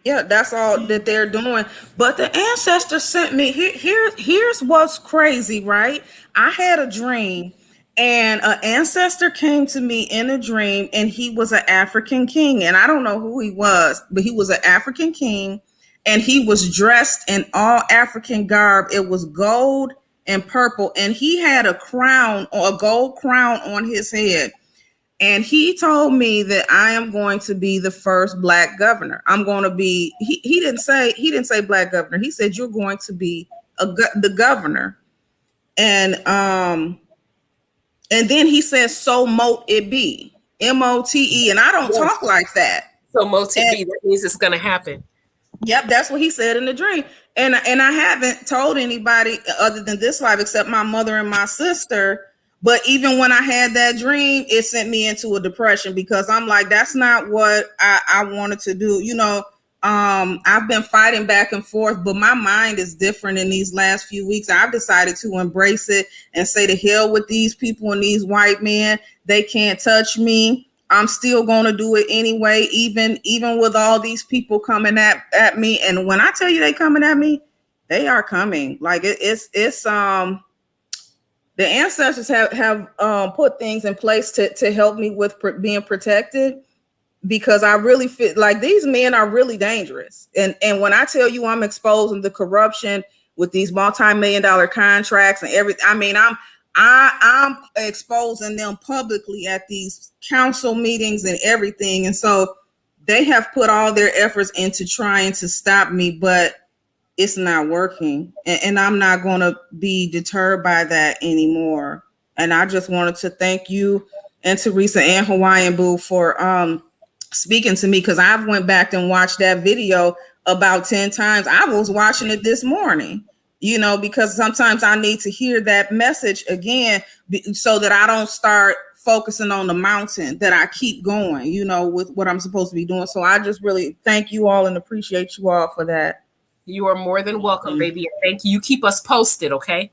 Yeah, that's all that they're doing. But the ancestors sent me here's what's crazy, right? I had a dream, and an ancestor came to me in a dream, and he was an African king. And I don't know who he was, but he was an African king, and he was dressed in all African garb. It was gold and purple, and he had a crown, or a gold crown on his head. And he told me that I am going to be the first black governor. I'm going to be. He didn't say black governor. He said you're going to be the governor. And and then he says, so mote it be, MOTE. And I don't Yes. talk like that. So Moti And B, that means it's gonna happen. yep, that's what he said in the dream. And I haven't told anybody other than this life, except my mother and my sister. But even when I had that dream, it sent me into a depression, because I'm like, that's not what I wanted to do. I've been fighting back and forth, but my mind is different in these last few weeks. I've decided to embrace it and say to hell with these people and these white men. They can't touch me. I'm still going to do it anyway, even with all these people coming at me. And when I tell you they coming at me, they are coming. Like it's the ancestors have put things in place to help me with being protected, because I really feel like these men are really dangerous. And when I tell you I'm exposing the corruption with these multi-million-dollar contracts and everything, I mean, I'm exposing them publicly at these council meetings and everything. And so they have put all their efforts into trying to stop me, but it's not working. And I'm not going to be deterred by that anymore. And I just wanted to thank you and Teresa and Hawaiian Boo for speaking to me, because I've went back and watched that video about 10 times. I was watching it this morning, because sometimes I need to hear that message again, so that I don't start focusing on the mountain, that I keep going, with what I'm supposed to be doing. So I just really thank you all and appreciate you all for that. You are more than welcome, baby. And thank you. You keep us posted, okay?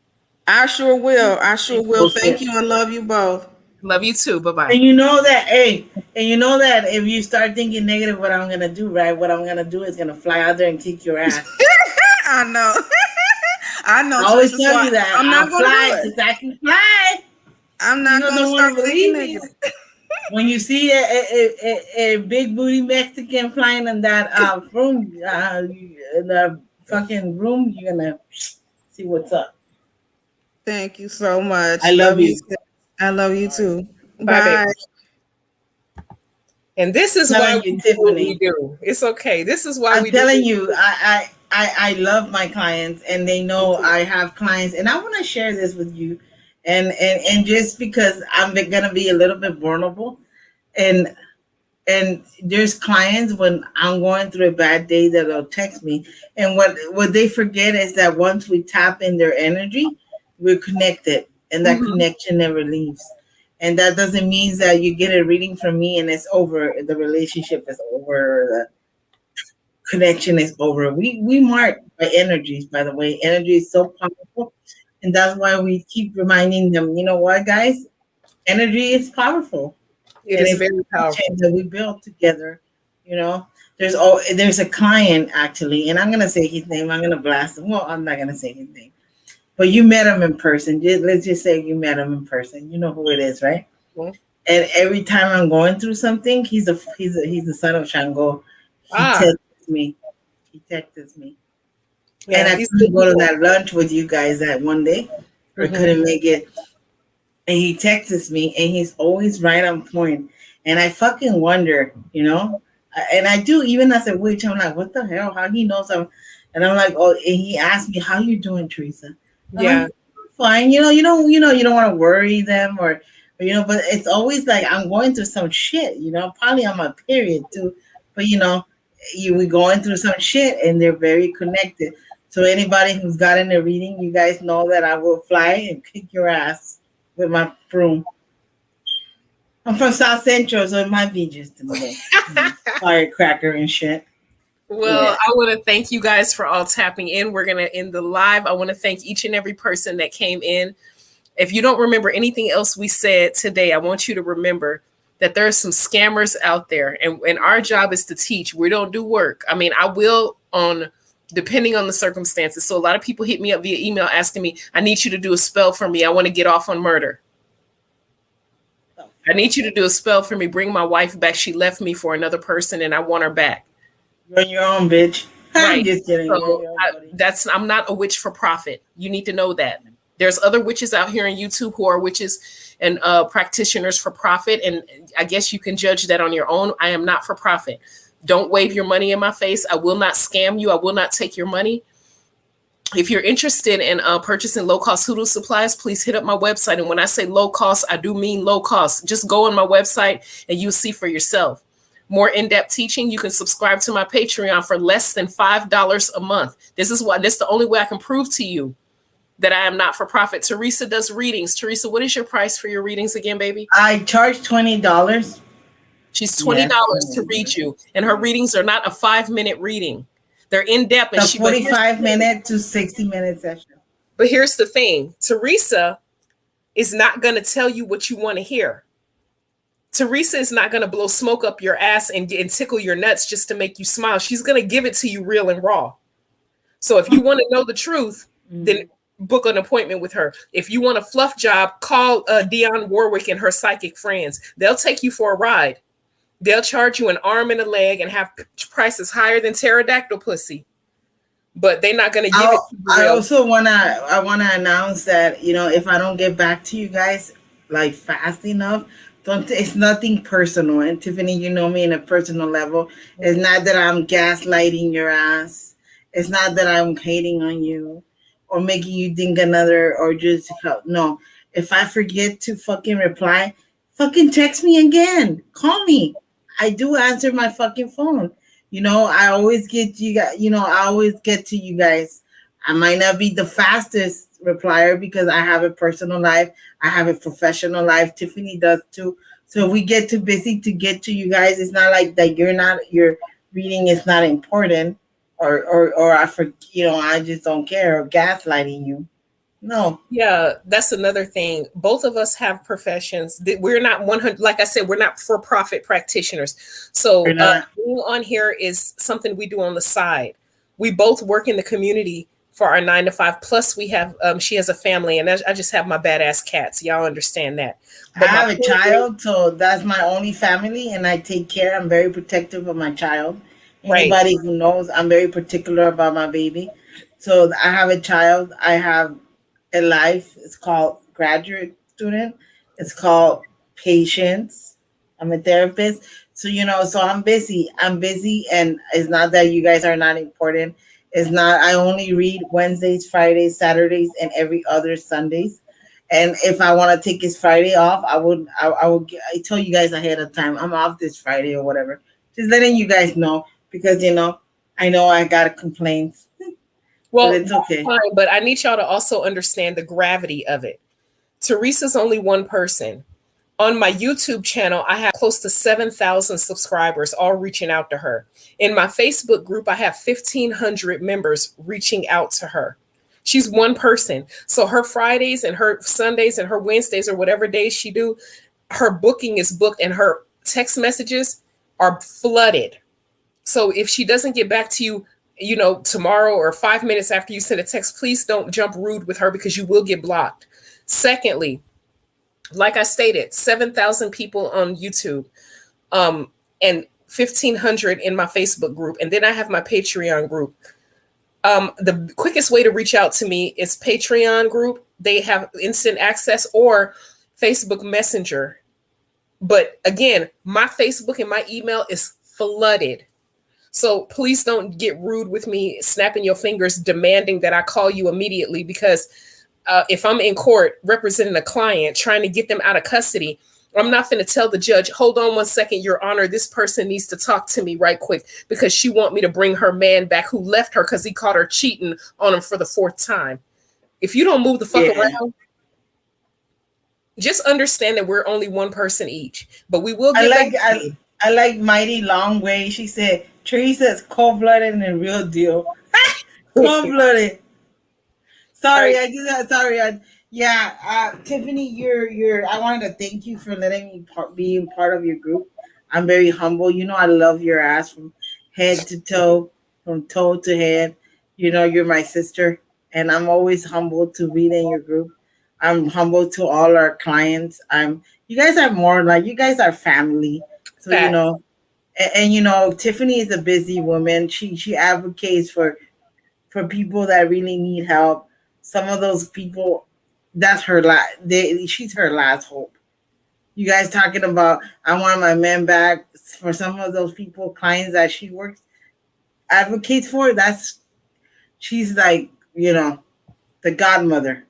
I sure will. I sure will. Thank you and love you both. Love you too. Bye-bye. And you know that, hey, and you know that if you start thinking negative, what I'm gonna do, right? What I'm gonna do is gonna fly out there and kick your ass. I know. I know. I always Teresa, tell so you that. I'm not going to fly do it. because I can fly. I'm not You going to don't start wanna thinking believe me. negative. When you see a big booty Mexican flying in that room, in the fucking room, you're gonna see what's up. Thank you so much. I love you. Sis. I love you too. Bye, Bye. baby. And this is why Telling we you, do what we Tiffany. do. It's okay. This is why I'm we do. telling you, I love my clients, and they know I have clients, and I want to share this with you, and just because I'm gonna be a little bit vulnerable, and there's clients when I'm going through a bad day that'll text me, and what they forget is that once we tap in their energy, we're connected, and that connection never leaves. And that doesn't mean that you get a reading from me and it's over. The relationship is over. Connection is over. We mark by energies, by the way. Energy is so powerful. And that's why we keep reminding them, you know what, guys? Energy is powerful. It And is it's very powerful. that we build together, you know. There's a client actually, and I'm gonna say his name, I'm gonna blast him. Well, I'm not gonna say his name. But you met him in person. Let's just say you met him in person. You know who it is, right? Mhm. And every time I'm going through something, he's the son of Shango. He texts me. He texts me. Yeah, and I couldn't go to that lunch with you guys that one day, or couldn't make it. And he texts me, and he's always right on point. And I fucking wonder, you know. And I do, even as a witch, I'm like, what the hell? How he knows I'm? And I'm like, oh. And he asked me, how you doing, Teresa? I'm Yeah. like, fine. You don't want to worry them, or but it's always like I'm going through some shit. Probably on my period too. But we going through some shit, and they're very connected. So anybody who's gotten a reading, you guys know that I will fly and kick your ass with my broom. I'm from South Central, so it might be just a little firecracker and shit. Well, Yeah. I want to thank you guys for all tapping in. We're going to end the live. I want to thank each and every person that came in. If you don't remember anything else we said today, I want you to remember that there are some scammers out there, and our job is to teach. We don't do work. I mean, I will depending on the circumstances. So a lot of people hit me up via email asking me, I need you to do a spell for me. I want to get off on murder. I need you to do a spell for me. Bring my wife back. She left me for another person, and I want her back. You're on your own, bitch. Right. I'm just kidding. So I'm not a witch for profit. You need to know that. There's other witches out here on YouTube who are witches and practitioners for profit. And I guess you can judge that on your own. I am not for profit. Don't wave your money in my face. I will not scam you. I will not take your money. If you're interested in purchasing low-cost hoodoo supplies, please hit up my website. And when I say low cost, I do mean low cost. Just go on my website and you'll see for yourself. More in-depth teaching, you can subscribe to my Patreon for less than $5 a month. This is the only way I can prove to you that I am not for profit. Teresa does readings. Teresa, what is your price for your readings again, baby? I charge $20. She's $20 to read you. And her readings are not a 5-minute reading. They're in-depth. A 45-minute to 60-minute session. But here's the thing. Teresa is not going to tell you what you want to hear. Teresa is not going to blow smoke up your ass and tickle your nuts just to make you smile. She's going to give it to you real and raw. So if you want to know the truth, then book an appointment with her. If you want a fluff job, call Dionne Warwick and her psychic friends. They'll take you for a ride. They'll charge you an arm and a leg and have prices higher than pterodactyl pussy. But they're not going to give it to you. I also want to announce that, if I don't get back to you guys like fast enough, it's nothing personal. And Tiffany, you know me in a personal level. It's not that I'm gaslighting your ass. It's not that I'm hating on you or making you think another or just help. No. If I forget to fucking reply, fucking text me again. Call me. I do answer my fucking phone. I always get you guys, I always get to you guys. I might not be the fastest replier because I have a personal life. I have a professional life. Tiffany does too. So if we get too busy to get to you guys, it's not like that your reading is not important. or I for I just don't care, or gaslighting you. No, Yeah, that's another thing. Both of us have professions that we're not 100. Like I said, we're not for-profit practitioners. we're So not. being on here is something we do on the side. We both work in the community for our 9 to 5. Plus, we have she has a family, and I just have my badass cats. Y'all understand that. I But my have a point is, child, so that's my only family, and I take care. I'm very protective of my child. right. Anybody who knows, I'm very particular about my baby. So I have a child. I have a life. It's called graduate student. It's called patience. I'm a therapist. So so I'm busy. I'm busy, and it's not that you guys are not important. It's not. I only read Wednesdays, Fridays, Saturdays, and every other Sundays. And if I want to take this Friday off, I tell you guys ahead of time. I'm off this Friday or whatever. Just letting you guys know because I know I got complaints, but Well, it's that's okay. fine. But I need y'all to also understand the gravity of it. Teresa's only one person. On my YouTube channel, I have close to 7,000 subscribers, all reaching out to her. In my Facebook group, I have 1,500 members reaching out to her. She's one person. So her Fridays and her Sundays and her Wednesdays or whatever days she do, her booking is booked and her text messages are flooded. So if she doesn't get back to you, tomorrow or 5 minutes after you send a text, please don't jump rude with her because you will get blocked. Secondly, like I stated, 7,000 people on YouTube, and 1,500 in my Facebook group. And then I have my Patreon group. The quickest way to reach out to me is Patreon group. They have instant access, or Facebook Messenger. But again, my Facebook and my email is flooded. So please don't get rude with me, snapping your fingers, demanding that I call you immediately, because if I'm in court representing a client trying to get them out of custody, I'm not going to tell the judge, hold on 1 second, Your Honor, this person needs to talk to me right quick because she want me to bring her man back who left her because he caught her cheating on him for the 4th time. If you don't move the fuck Yeah. around, just understand that we're only one person each. But we will I get like back to you. I like Mighty Long Way. She said Teresa is cold blooded and a real deal. Cold blooded. Sorry, All I did that. Sorry, yeah. Tiffany, you're. I wanted to thank you for letting me being part of your group. I'm very humble. I love your ass from head to toe, from toe to head. You're my sister, and I'm always humbled to be in your group. I'm humble to all our clients. You guys are more like you guys are family. So Fact. Tiffany is a busy woman. She advocates for people that really need help. Some of those people, that's her last. She's her last hope. You guys talking about I want my man back. For some of those people, clients that she works advocates for, she's like the godmother.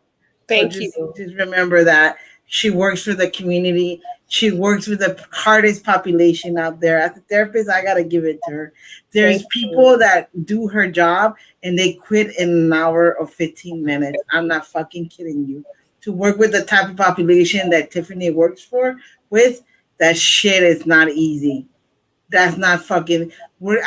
So Thank just you. just remember that she works for the community. She works with the hardest population out there. As a therapist, I gotta give it to her. There's Thank you. people that do her job and they quit in an hour or 15 minutes. I'm not fucking kidding you. To work with the type of population that Tiffany works with, that shit is not easy. That's not fucking.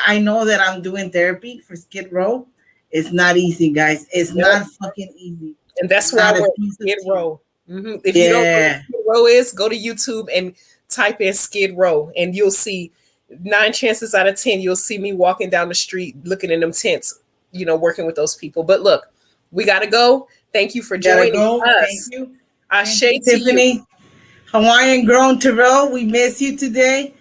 I know that I'm doing therapy for Skid Row. It's not easy, guys. It's Yep. not fucking easy. And that's where I Not a work, piece of Skid tea. Row. If you don't know what Yeah. Skid Row is, go to YouTube and type in Skid Row, and you'll see 9 chances out of 10, you'll see me walking down the street looking in them tents, working with those people. But look, we got to go. Thank you for Gotta joining go. Thank us. you. Ashe Thank you, to you. Tiffany. Hawaiian grown Terrell, we miss you today.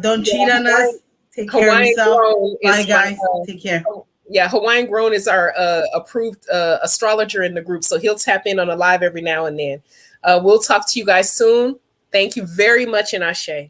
Don't cheat Yeah, on us. Take care of Hawaiian yourself. Grown Bye, is my guys. Take care. yeah, Hawaiian Grown is our approved astrologer in the group, so he'll tap in on a live every now and then. We'll talk to you guys soon. Thank you very much, and Ashe.